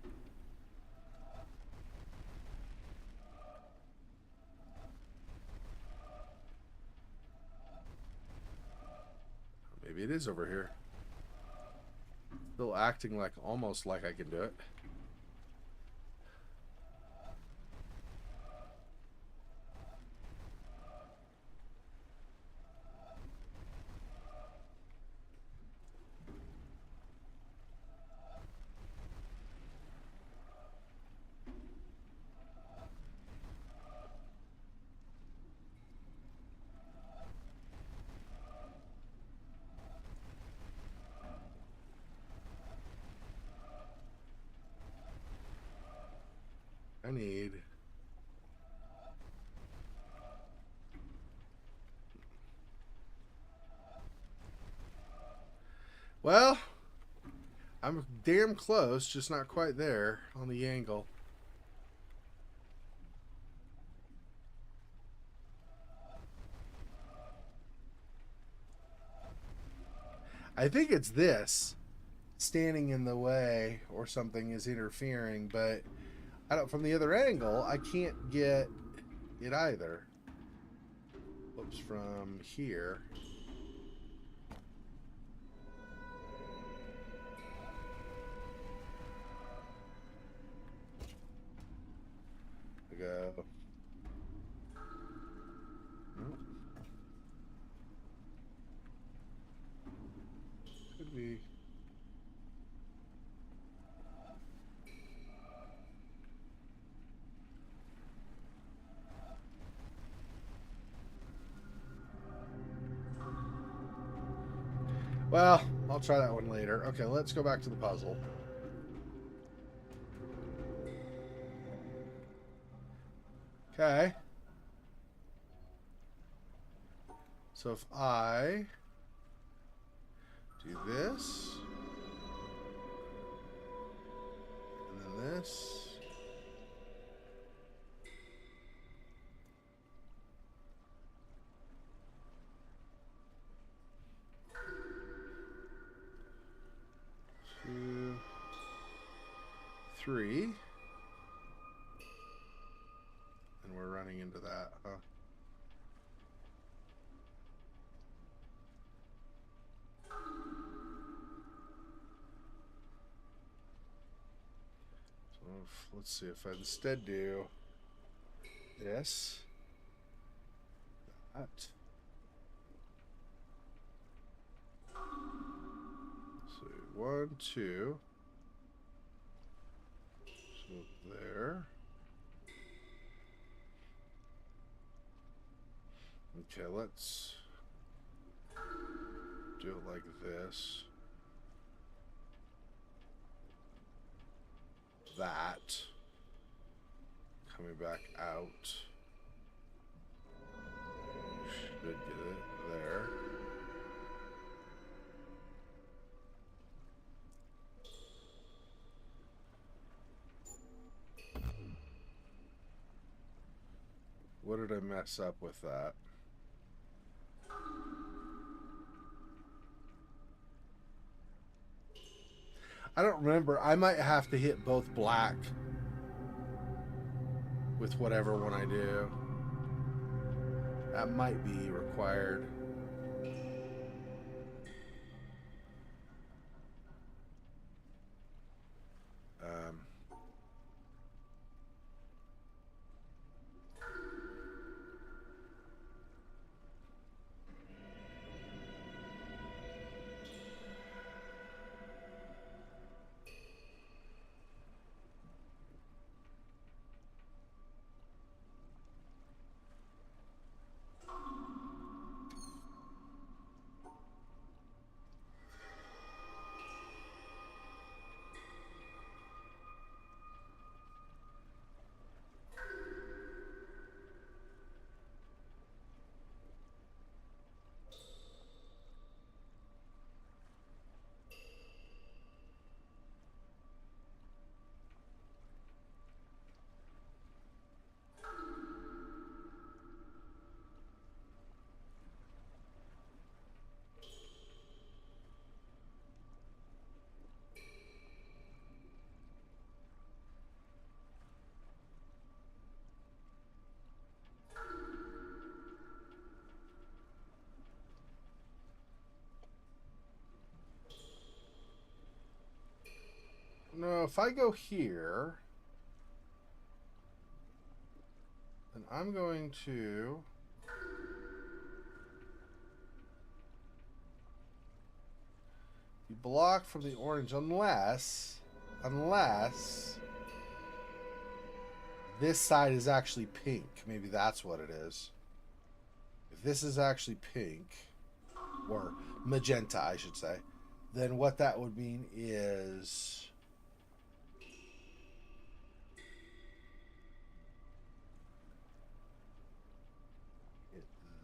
Maybe it is over here. Still acting like almost like I can do it. I need... Well, I'm damn close, just not quite there on the angle. I think it's this standing in the way or something is interfering, but I don't, from the other angle, I can't get it either. Whoops, from here. I go. Oh. Could be. Well, I'll try that one later. Okay, let's go back to the puzzle. Okay. So if I do this, and then this, two, three, and we're running into that, huh? So let's see if I instead do this, that. So 1, 2. So there. Okay, let's do it like this. That. Coming back out. Should get it there. What did I mess up with that? I don't remember. I might have to hit both black with whatever one I do. That might be required. know. If I go here, then I'm going to be blocked from the orange unless this side is actually pink. Maybe that's what it is. If this is actually pink, or magenta, I should say, then what that would mean is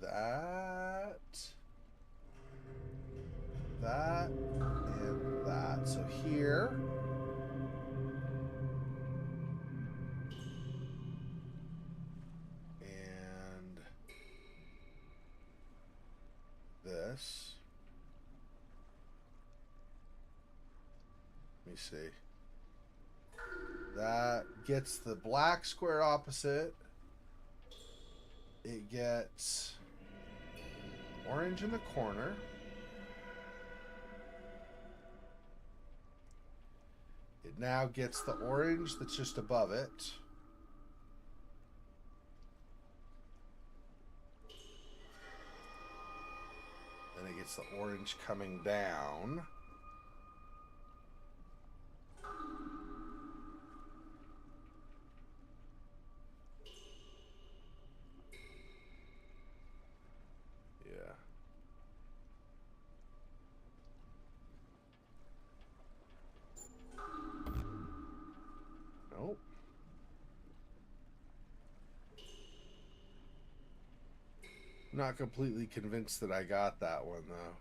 that, and that. So here, and this. Let me see. That gets the black square opposite. It gets orange in the corner. It now gets the orange that's just above it. Then it gets the orange coming down. Yeah. Nope. Not completely convinced that I got that one though.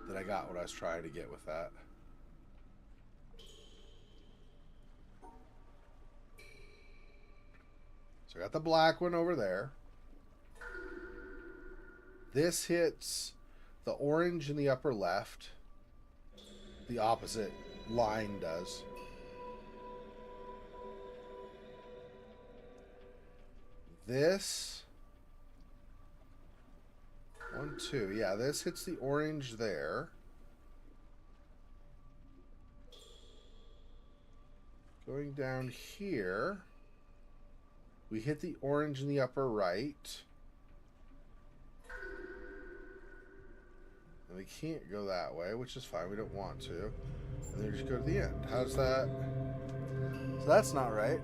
That I got what I was trying to get with that. So I got the black one over there. This hits the orange in the upper left. The opposite line does. This 1, 2. Yeah, this hits the orange there. Going down here, we hit the orange in the upper right. And we can't go that way, which is fine. We don't want to. And then we just go to the end. How's that? So that's not right.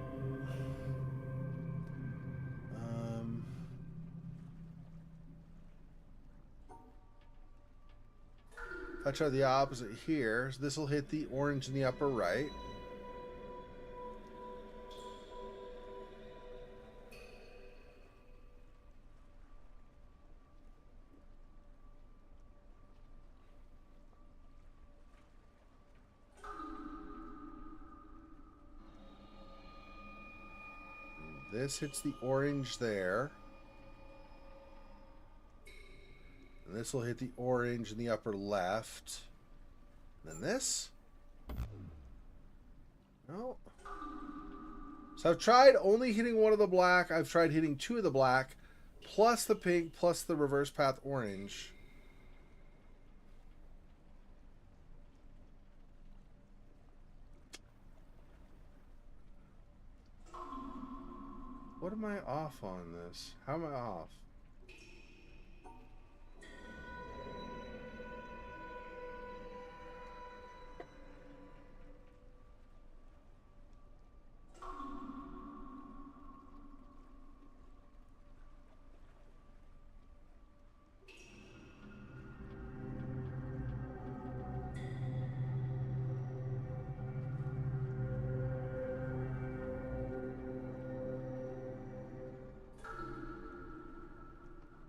If I try the opposite here, so this will hit the orange in the upper right. This hits the orange there. And this will hit the orange in the upper left. And then this? No. So I've tried only hitting one of the black. I've tried hitting 2 of the black, plus the pink, plus the reverse path orange. What am I off on this? How am I off?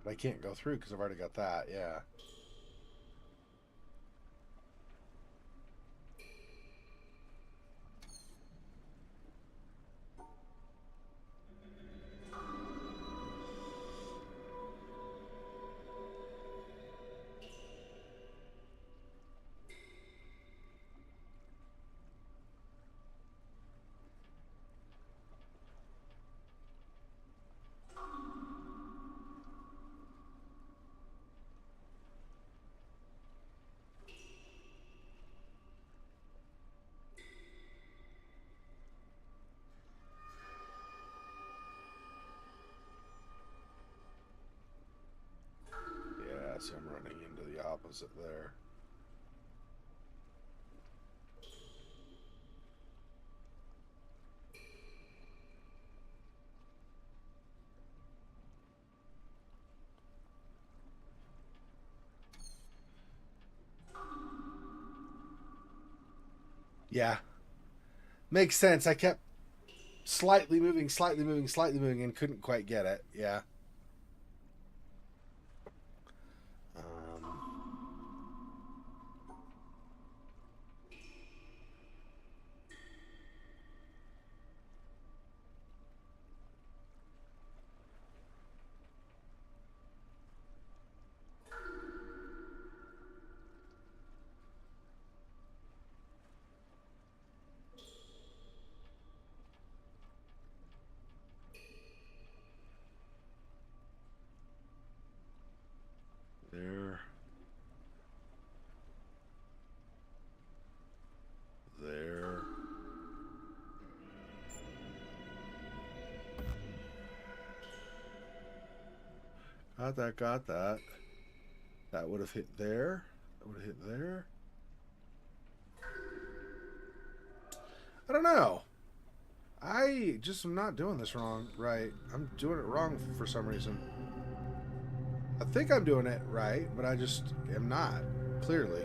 But I can't go through because I've already got that, yeah. opposite there. Yeah. Makes sense. I kept slightly moving, and couldn't quite get it. Yeah. There. There. Got that, got that. That would have hit there. That would have hit there. I don't know. I just am not doing this wrong. Right. I'm doing it wrong for some reason. I think I'm doing it right, but I just am not, clearly.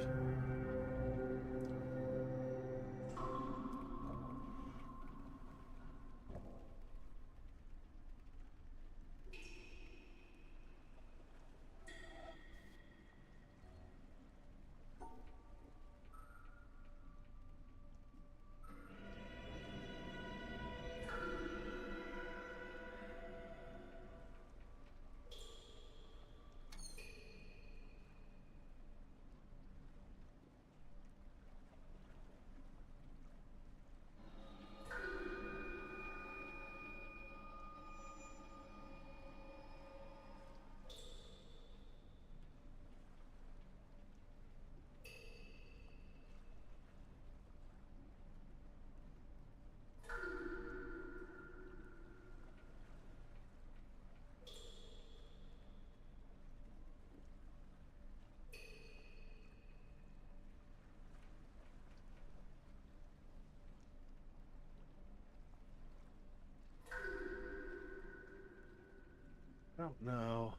I don't know.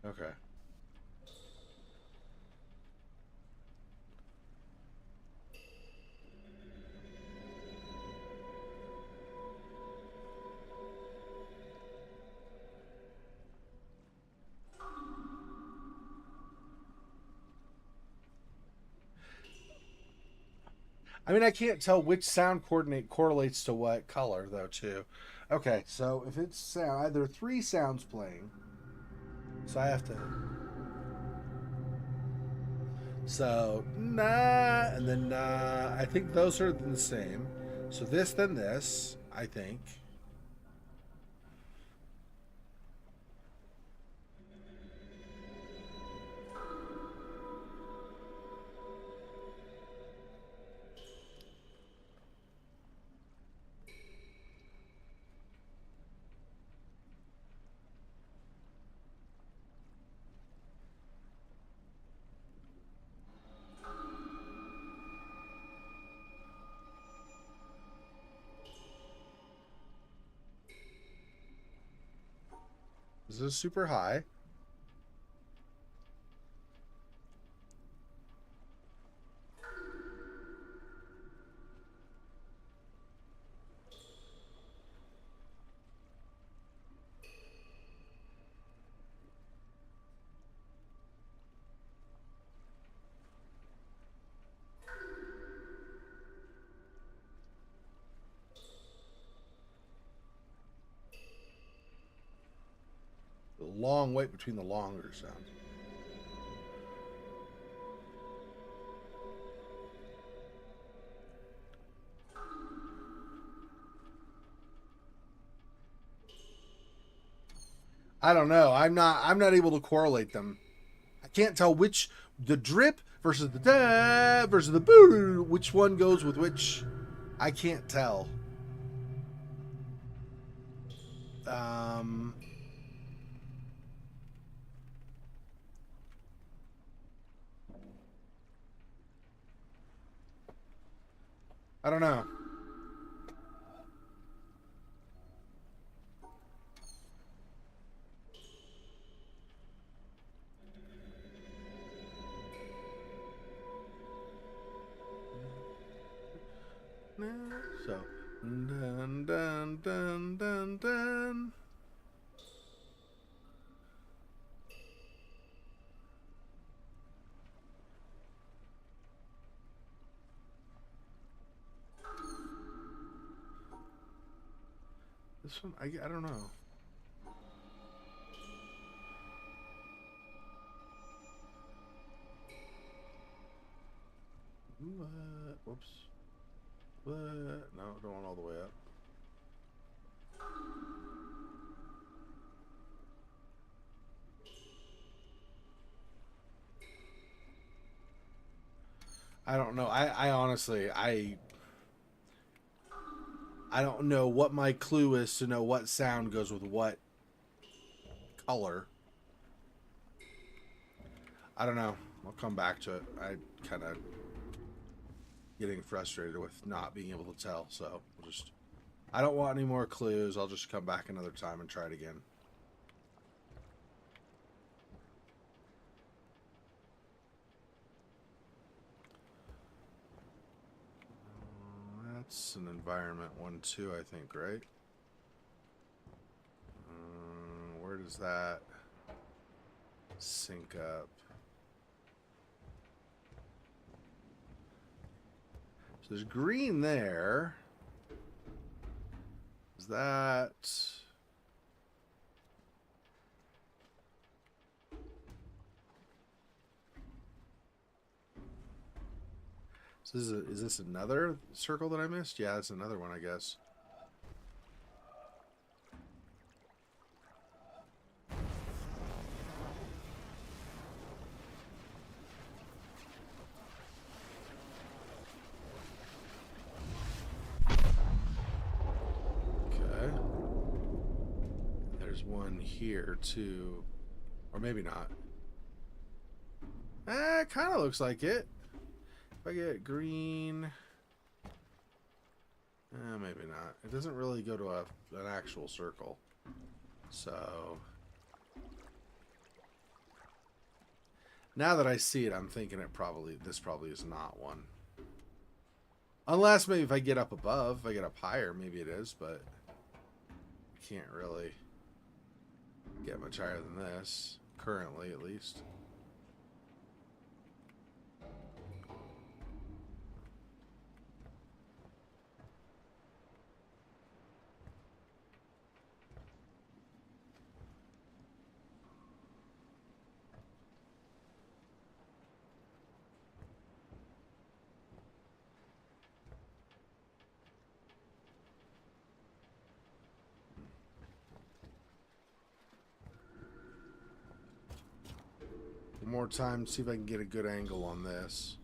Okay. I mean, I can't tell which sound coordinate correlates to what color, though, too. Okay, so if it's sound, there are 3 sounds playing. So I have to... So, nah, and then nah. I think those are the same. So this, then this, I think. This is super high. A long wait between the longer sounds. I don't know. I'm not able to correlate them. I can't tell which the drip versus the da versus the boo, which one goes with which. I can't tell. I don't know. So, dun dun dun dun dun. This one, I don't know. Whoops. What? No, don't want all the way up. I don't know. I honestly, I don't know what my clue is to know what sound goes with what color. I don't know. I'll come back to it. I kind of getting frustrated with not being able to tell, so we'll just... I don't want any more clues. I'll just come back another time and try it again. That's an environment one too, I think, right? Where does that sync up? So there's green there. Is that... So is this another circle that I missed? Yeah, it's another one, I guess. Okay. There's one here, too. Or maybe not. It kind of looks like it. If I get green... maybe not. It doesn't really go to an actual circle. So... now that I see it, I'm thinking this probably is not one. Unless maybe if I get up above, if I get up higher, maybe it is, but... I can't really get much higher than this. Currently, at least. One more time, see if I can get a good angle on this.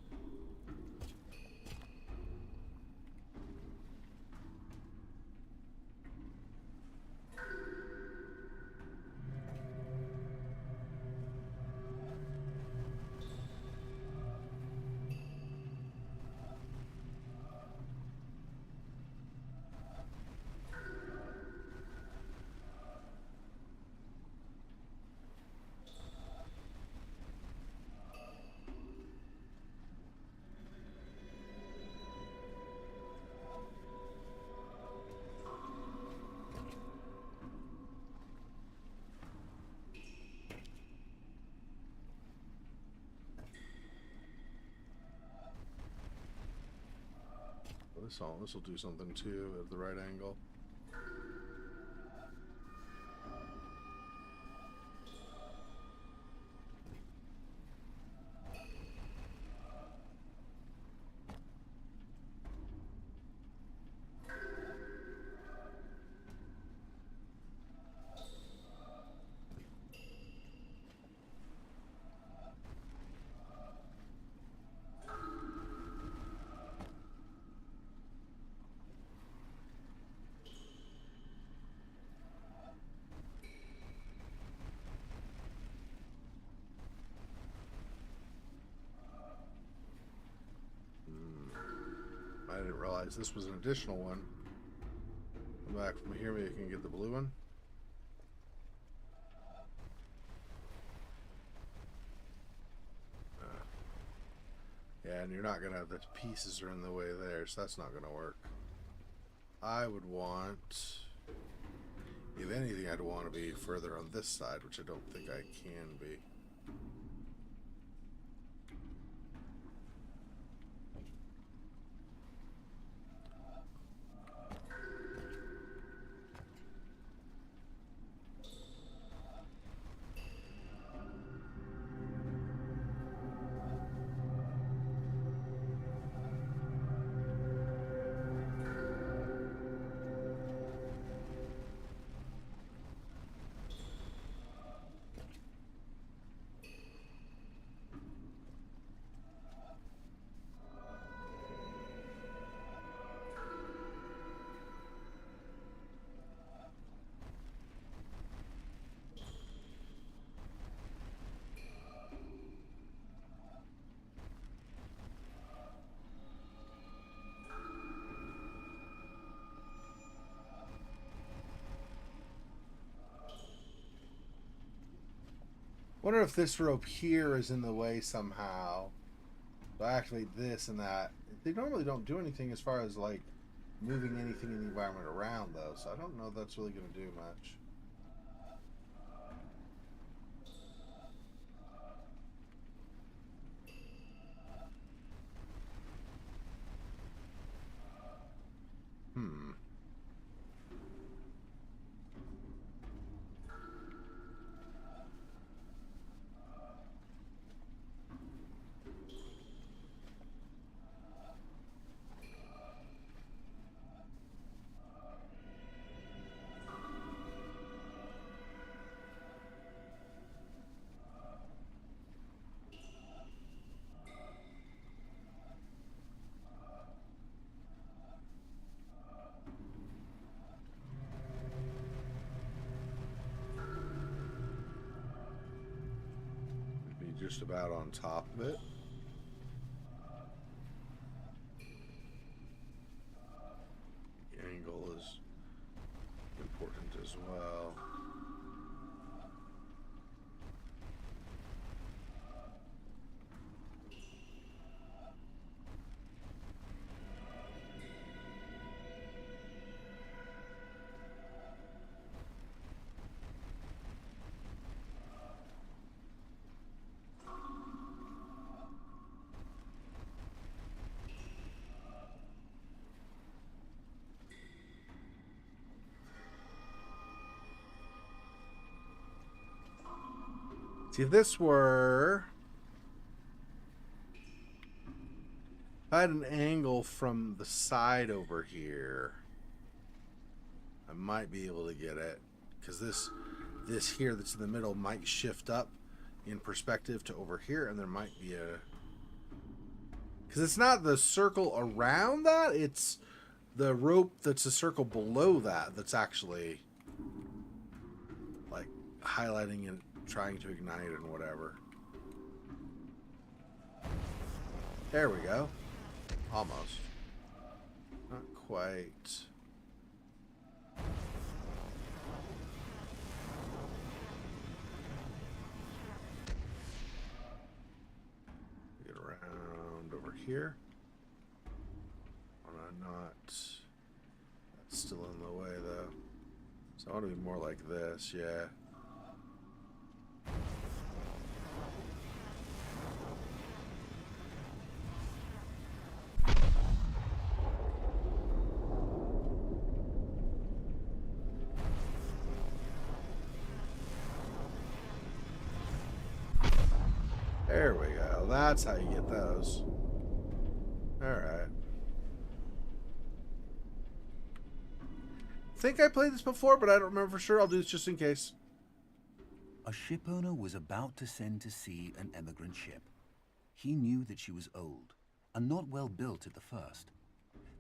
This will do something too at the right angle. realized this was an additional one. Come back from here, maybe I can get the blue one. Yeah, and you're not gonna, the pieces are in the way there, so that's not gonna work. I would want, if anything, I'd want to be further on this side, which I don't think I can be. Wonder if this rope here is in the way somehow. So I activate this and that. They normally don't do anything as far as like moving anything in the environment around though, so I don't know if that's really going to do much. Just about on top of it. The angle is important as well. See, if this were... If I had an angle from the side over here, I might be able to get it. Because this here that's in the middle might shift up in perspective to over here, and there might be a... Because it's not the circle around that, it's the rope that's a circle below that that's actually like highlighting and trying to ignite and whatever. There we go. Almost. Not quite. Get around over here. Not. That's still in the way though. So I want to be more like this, yeah. There we go. That's how you get those. Alright. I think I played this before, but I don't remember for sure. I'll do this just in case. A shipowner was about to send to sea an emigrant ship. He knew that she was old and not well built at the first,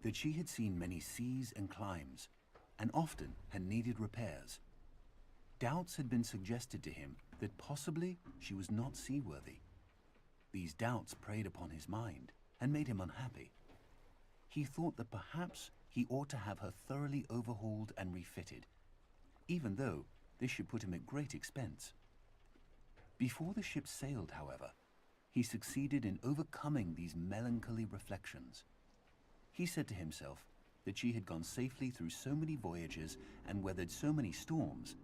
that she had seen many seas and climes, and often had needed repairs. Doubts had been suggested to him that possibly she was not seaworthy. These doubts preyed upon his mind and made him unhappy. he thought that perhaps he ought to have her thoroughly overhauled and refitted, even though this should put him at great expense. Before the ship sailed, however, he succeeded in overcoming these melancholy reflections. He said to himself that she had gone safely through so many voyages and weathered so many storms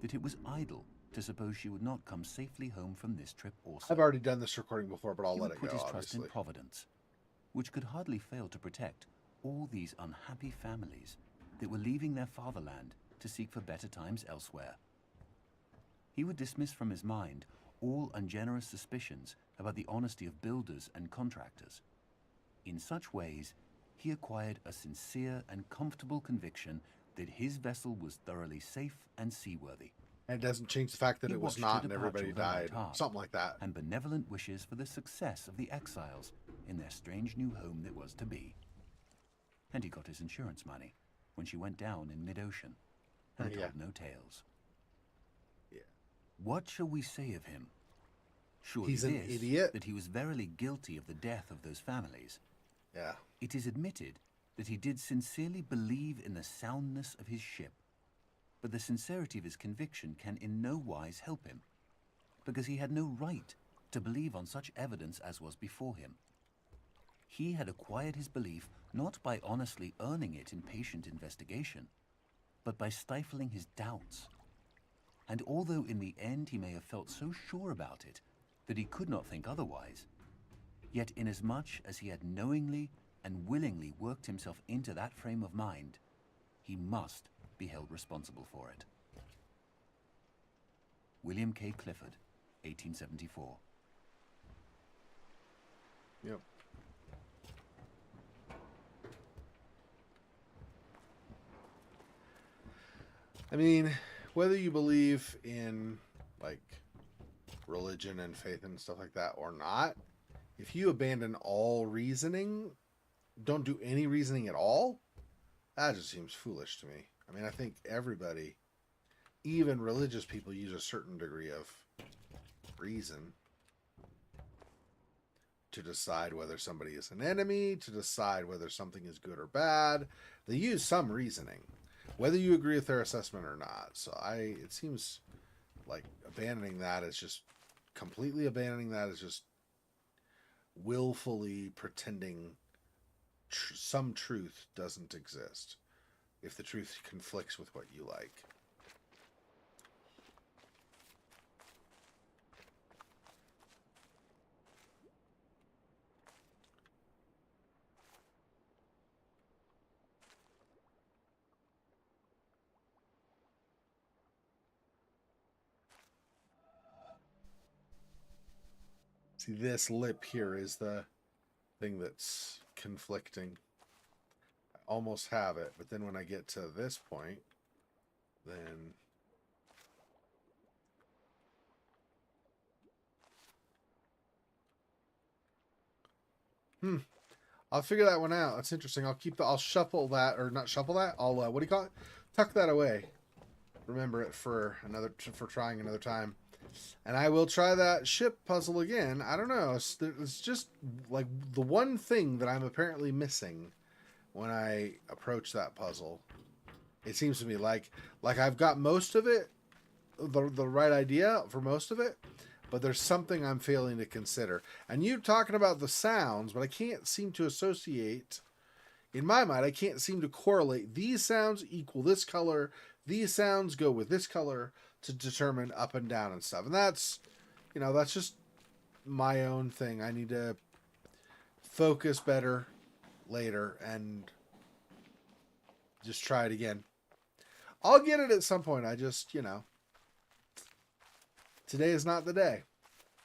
that it was idle to suppose she would not come safely home from this trip also. I've already done this recording before, but I'll He let would it put go, his trust obviously. in Providence, which could hardly fail to protect all these unhappy families that were leaving their fatherland to seek for better times elsewhere. He would dismiss from his mind all ungenerous suspicions about the honesty of builders and contractors. In such ways, he acquired a sincere and comfortable conviction that his vessel was thoroughly safe and seaworthy. And it doesn't change the fact that He it was watched not her and everybody departure with a light died. heart Something like that. and benevolent wishes for the success of the exiles in their strange new home that was to be. And he got his insurance money when she went down in mid-ocean and Yeah. told no tales. Yeah. What shall we say of him? Surely He's an this, idiot. that he was verily guilty of the death of those families. Yeah. It is admitted that he did sincerely believe in the soundness of his ship, but the sincerity of his conviction can in no wise help him, because he had no right to believe on such evidence as was before him. He had acquired his belief not by honestly earning it in patient investigation, but by stifling his doubts. And although in the end he may have felt so sure about it that he could not think otherwise, yet inasmuch as he had knowingly and willingly worked himself into that frame of mind, he must be held responsible for it. William K. Clifford, 1874. Yep. I mean, whether you believe in, like, religion and faith and stuff like that or not, if you abandon all reasoning, don't do any reasoning at all, that just seems foolish to me. I mean, I think everybody, even religious people, use a certain degree of reason to decide whether somebody is an enemy, to decide whether something is good or bad. They use some reasoning, whether you agree with their assessment or not. So it seems like completely abandoning that is just willfully pretending some truth doesn't exist if the truth conflicts with what you like. See, this lip here is the thing that's conflicting. I almost have it, but then when I get to this point, then I'll figure that one out. That's interesting. I'll shuffle that, or not shuffle that. I'll what do you call it? Tuck that away. Remember it for trying another time. And I will try that ship puzzle again. I don't know. It's just like the one thing that I'm apparently missing when I approach that puzzle. It seems to me like I've got most of it, the right idea for most of it, but there's something I'm failing to consider. And you're talking about the sounds, but I can't seem to associate, in my mind, I can't seem to correlate these sounds equal this color, these sounds go with this color, to determine up and down and stuff. And that's just my own thing. I need to focus better later and just try it again. I'll get it at some point. I just, today is not the day.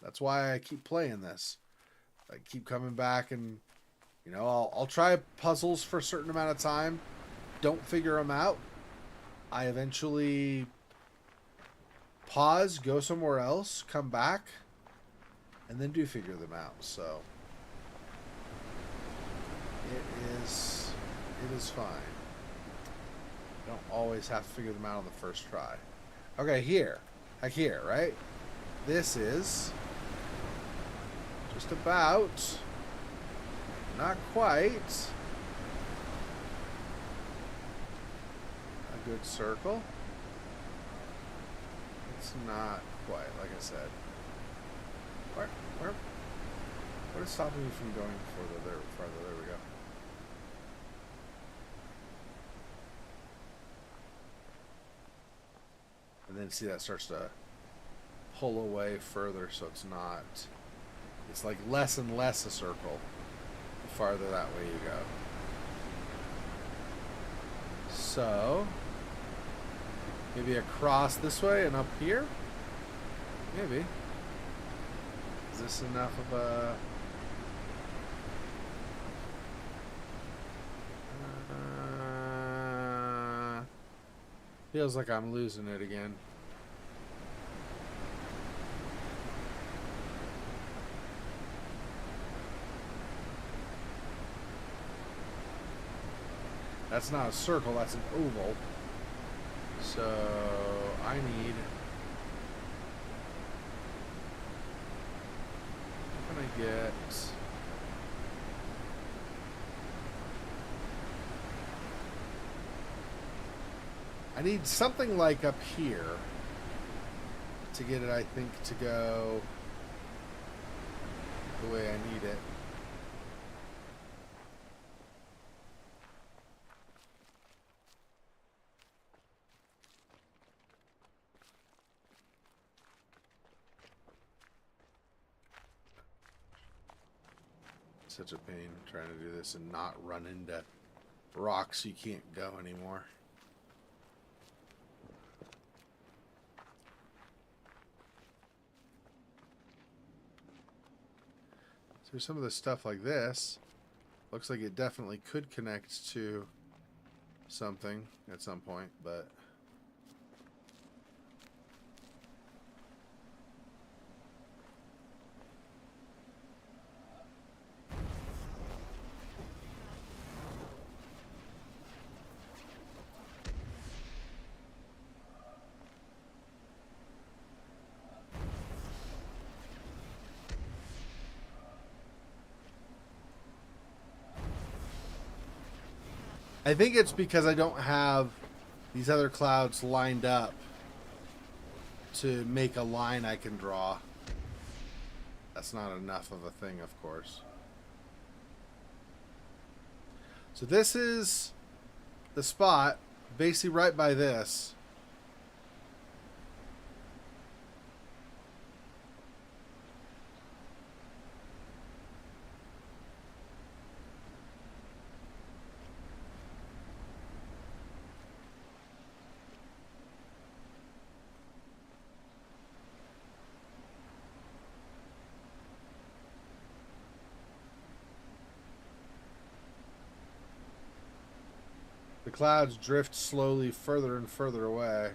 That's why I keep playing this. I keep coming back and, I'll try puzzles for a certain amount of time. Don't figure them out. I eventually pause, go somewhere else, come back, and then do figure them out. So it is fine. You don't always have to figure them out on the first try. Okay, here, right? This is just about, not quite, good circle. It's not quite, like I said. What is stopping me from going farther? There we go. And then see that starts to pull away further, so it's not. It's like less and less a circle the farther that way you go. So maybe across this way and up here? Maybe. Is this enough of a... feels like I'm losing it again. That's not a circle, that's an oval. So I need... what can I get? I need something like up here to get it, I think, to go the way I need it. Such a pain trying to do this and not run into rocks you can't go anymore. So some of the stuff like this looks like it definitely could connect to something at some point, but I think it's because I don't have these other clouds lined up to make a line I can draw. That's not enough of a thing, of course. So this is the spot, basically right by this. The clouds drift slowly further and further away.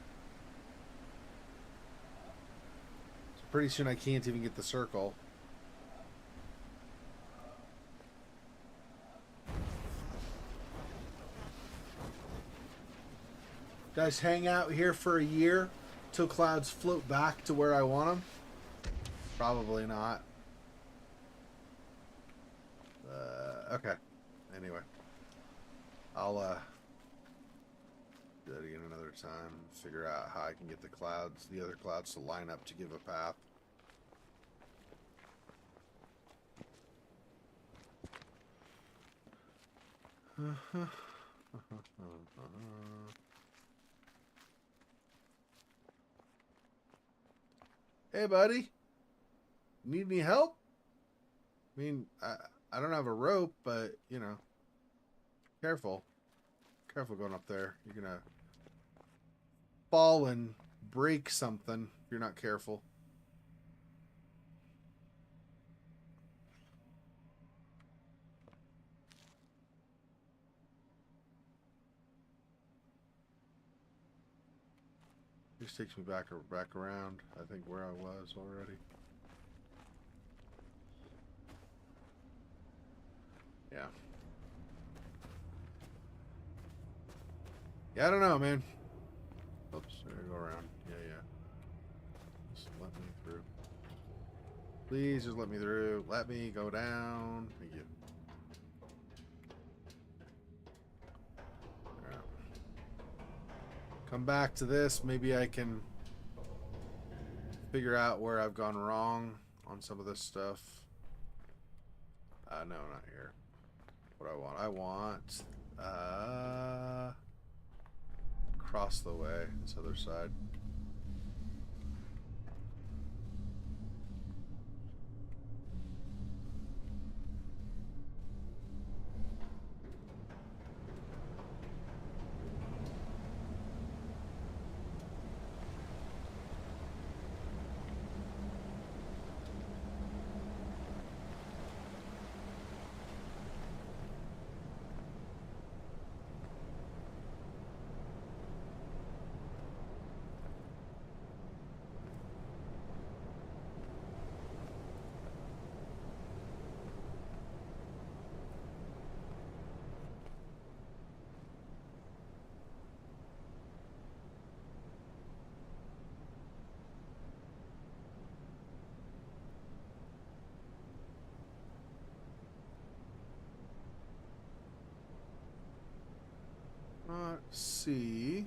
So pretty soon I can't even get the circle. Guys, hang out here for a year till clouds float back to where I want them? Probably not. Okay. Anyway. I'll do that again another time. Figure out how I can get the other clouds to line up to give a path. Hey, buddy. Need any help? I mean, I don't have a rope, but, you know, careful. Careful going up there. You're going to fall and break something if you're not careful. This takes me back around, I think, where I was already. Yeah. Yeah, I don't know, man. Oops, there I go around. Yeah. Just let me through. Please, just let me through. Let me go down. Thank you. come back to this. Maybe I can figure out where I've gone wrong on some of this stuff. No, not here. What I want, across the way, this other side. Let's see.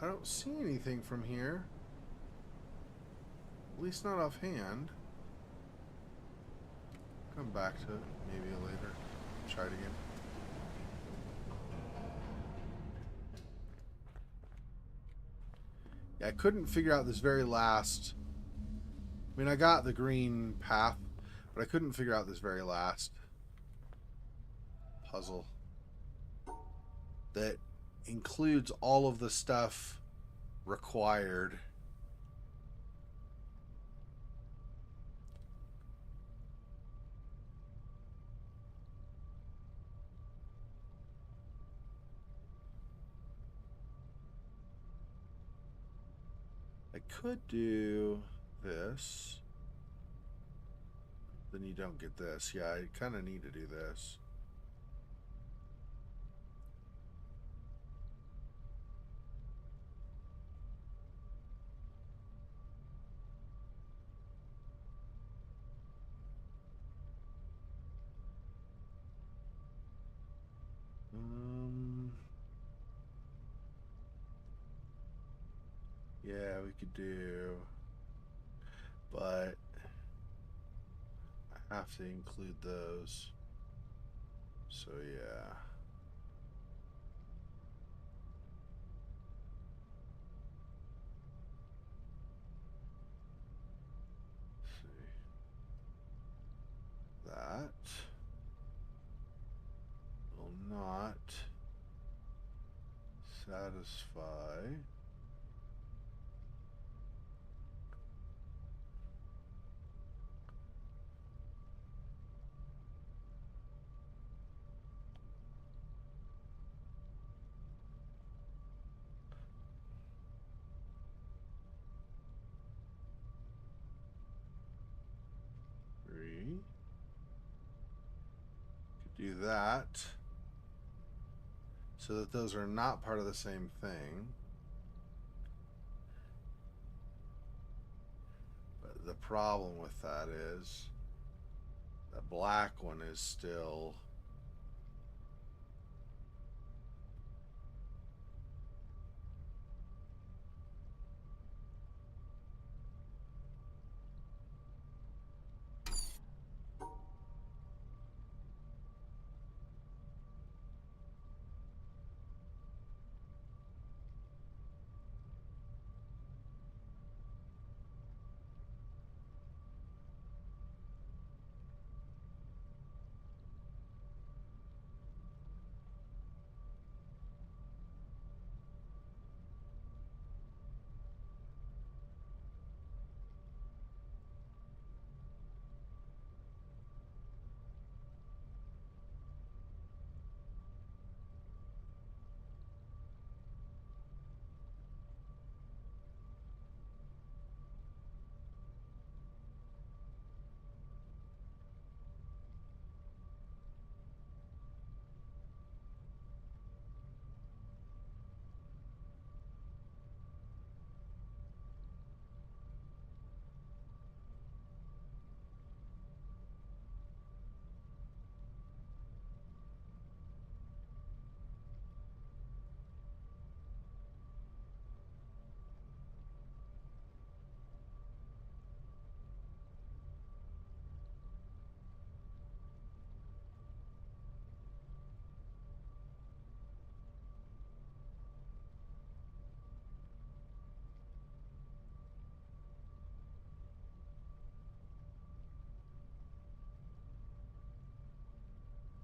I don't see anything from here. At least not offhand. Come back to it maybe later. Try it again. Yeah, I couldn't figure out this very last... I mean, I got the green path, but I couldn't figure out this very last puzzle that includes all of the stuff required. I could do this. Then you don't get this. Yeah, I kind of need to do this. Yeah, we could do, but I have to include those. So yeah. Let's see. That will not satisfy. Do that so that those are not part of the same thing. But the problem with that is the black one is still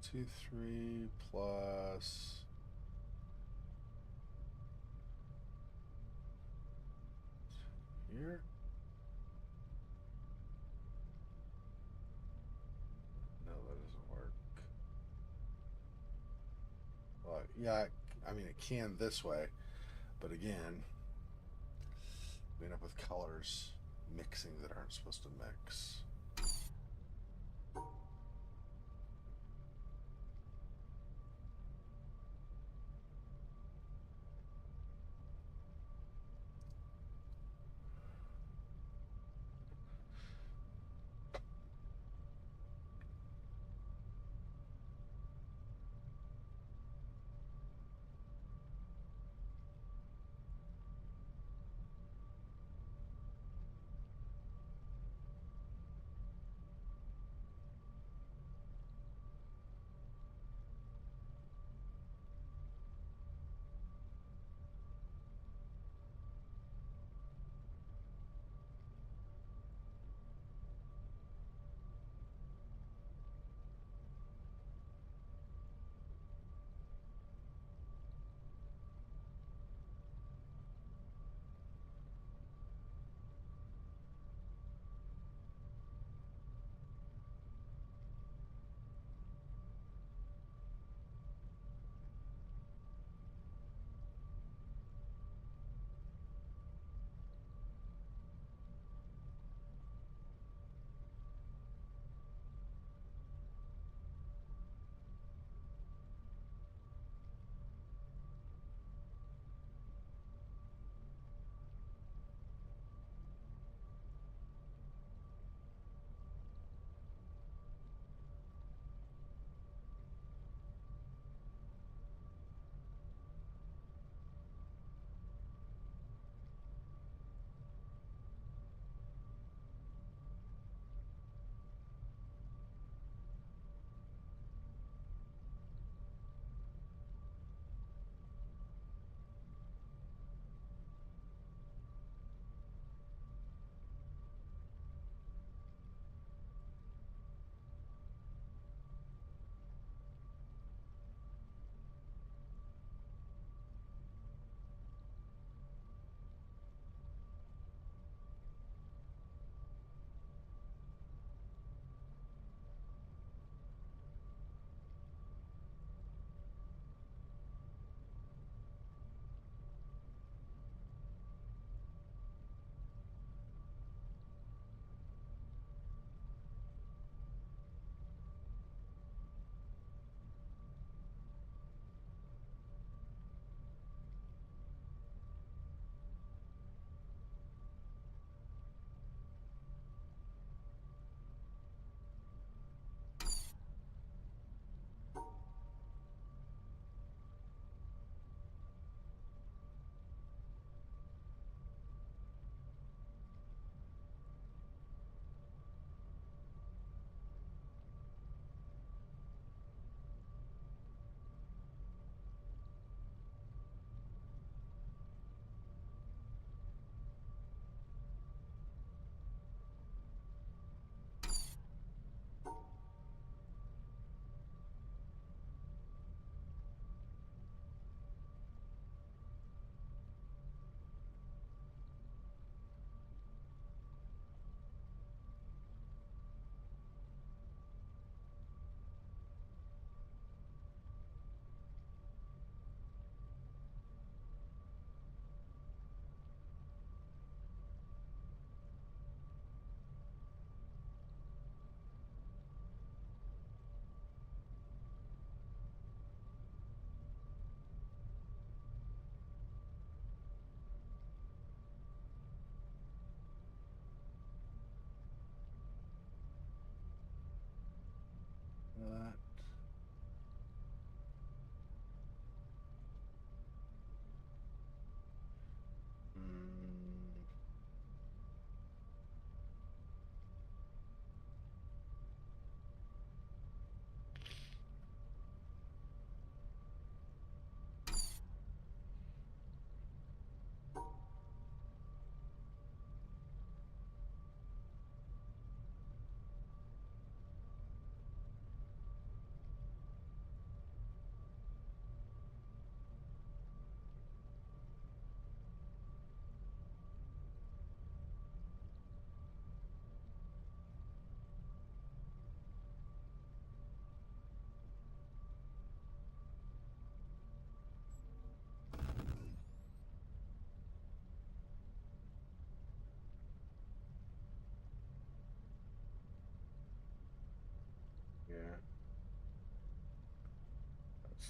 2, 3 plus. Here? No, that doesn't work. Well, yeah, I mean, it can this way, but again, we end up with colors mixing that aren't supposed to mix.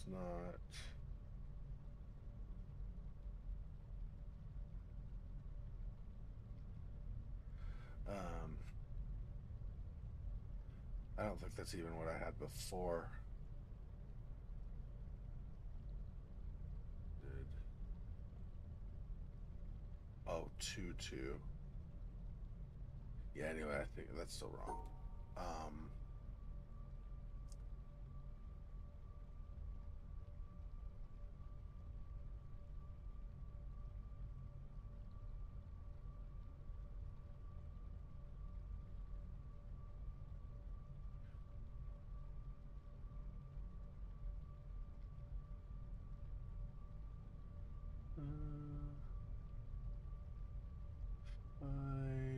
That's not. I don't think that's even what I had before. Oh, 2-2. Yeah, anyway, I think that's still wrong. I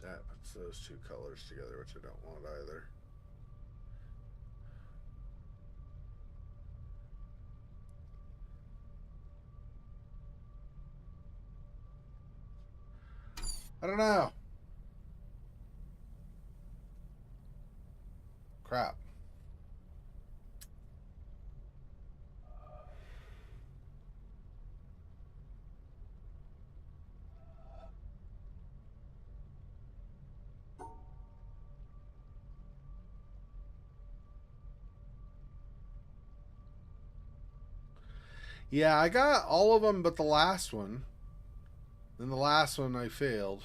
that puts those two colors together, which I don't want either. I don't know. Crap. Yeah, I got all of them but the last one. Then the last one I failed.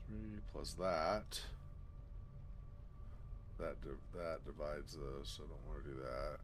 Three plus that. That divides those, so I don't want to do that.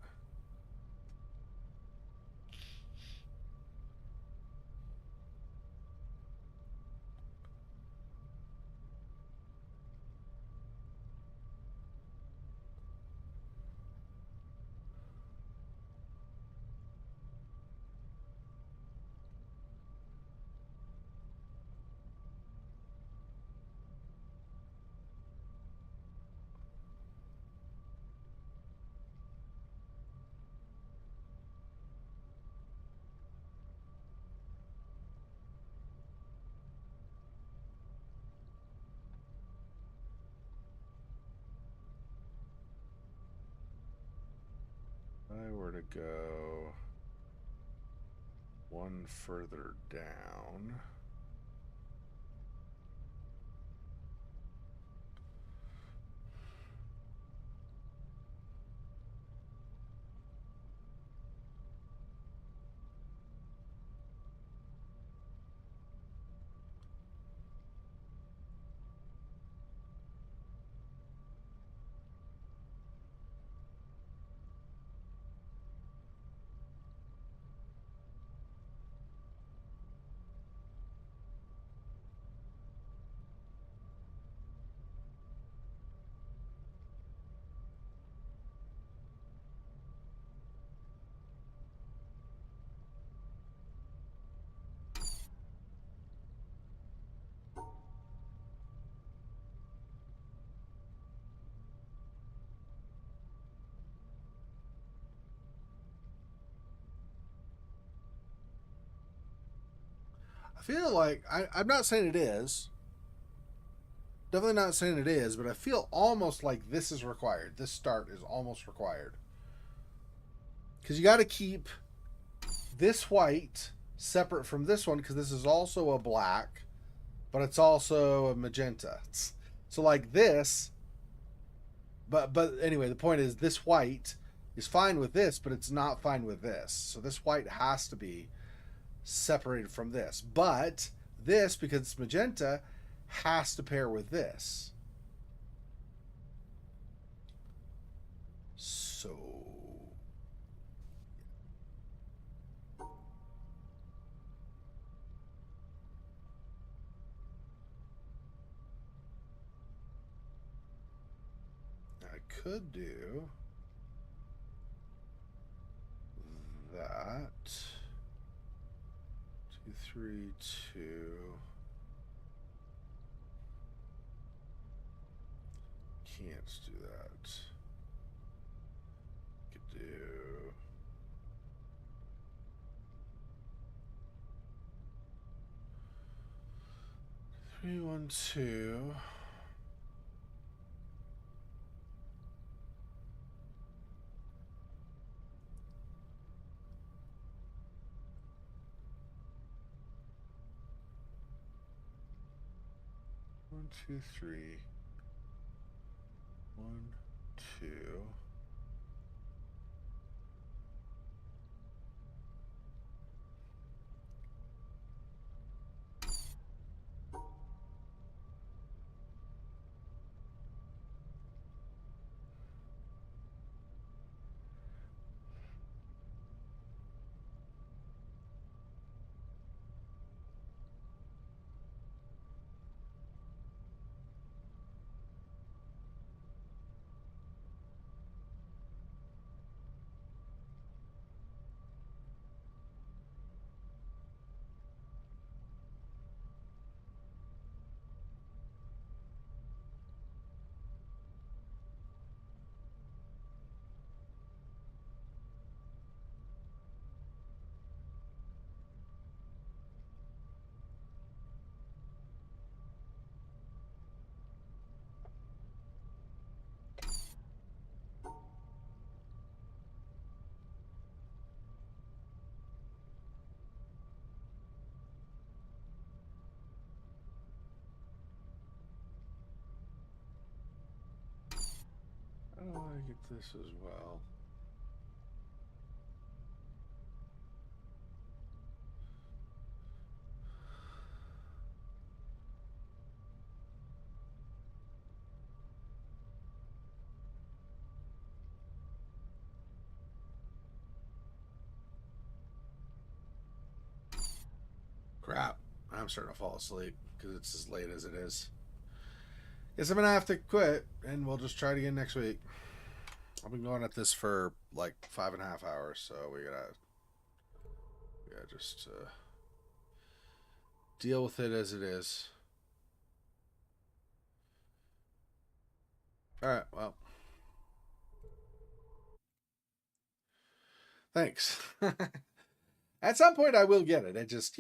If I were to go one further down. feel like I'm not saying it is. Definitely not saying it is, but I feel almost like this is required. This start is almost required. Because you got to keep this white separate from this one, because this is also a black, but it's also a magenta. So like this, but anyway, the point is this white is fine with this, but it's not fine with this. So this white has to be separated from this. But this, because it's magenta, has to pair with this. So I could do that. 2, 3, 2. Can't do that. Could do 3, 1, 2. One, 2, 3. 1, 2. Oh, I get this as well. Crap. I'm starting to fall asleep because it's as late as it is. Guess I'm going to have to quit, and we'll just try it again next week. I've been going at this for like 5.5 hours, so we gotta just deal with it as it is. Alright, well. Thanks. At some point I will get it. It just,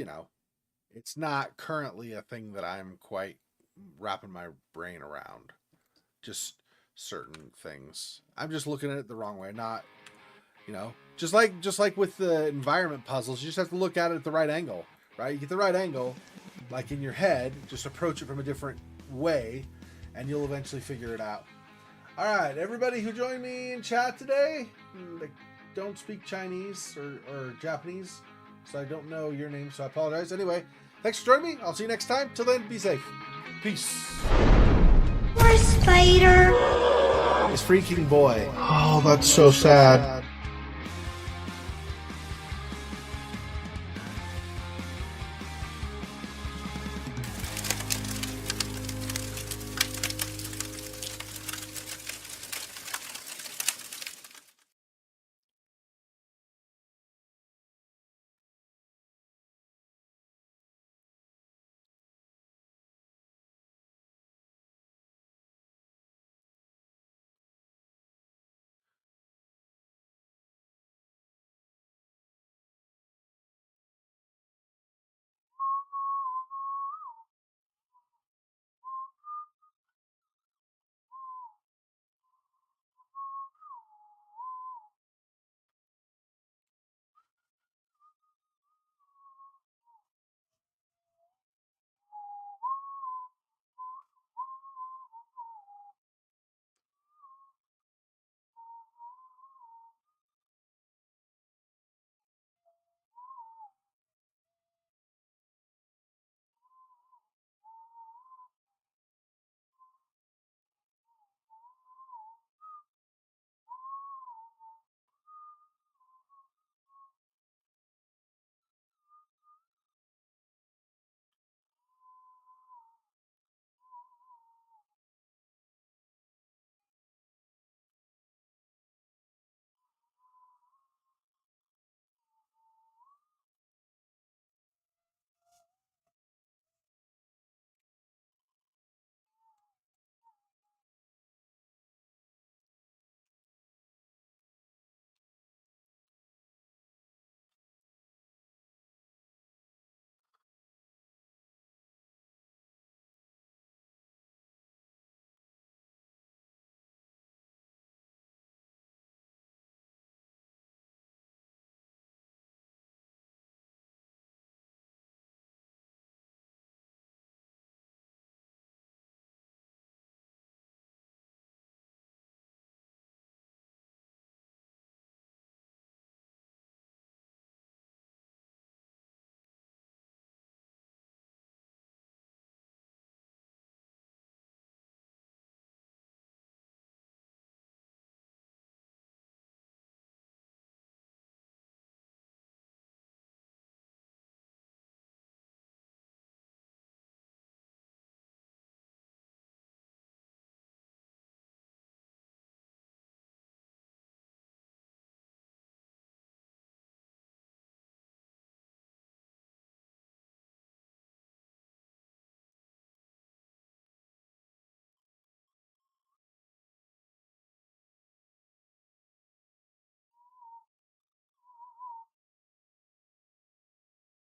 it's not currently a thing that I'm quite wrapping my brain around. Just certain things. I'm just looking at it the wrong way. Not, just like with the environment puzzles, you just have to look at it at the right angle, right? You get the right angle, like in your head, just approach it from a different way, and you'll eventually figure it out. All right, everybody who joined me in chat today, I don't speak Chinese or Japanese, so I don't know your name, so I apologize. Anyway, thanks for joining me. I'll see you next time. Till then, be safe. Peace. Poor Spider. His freaking boy. Oh, that's so sad.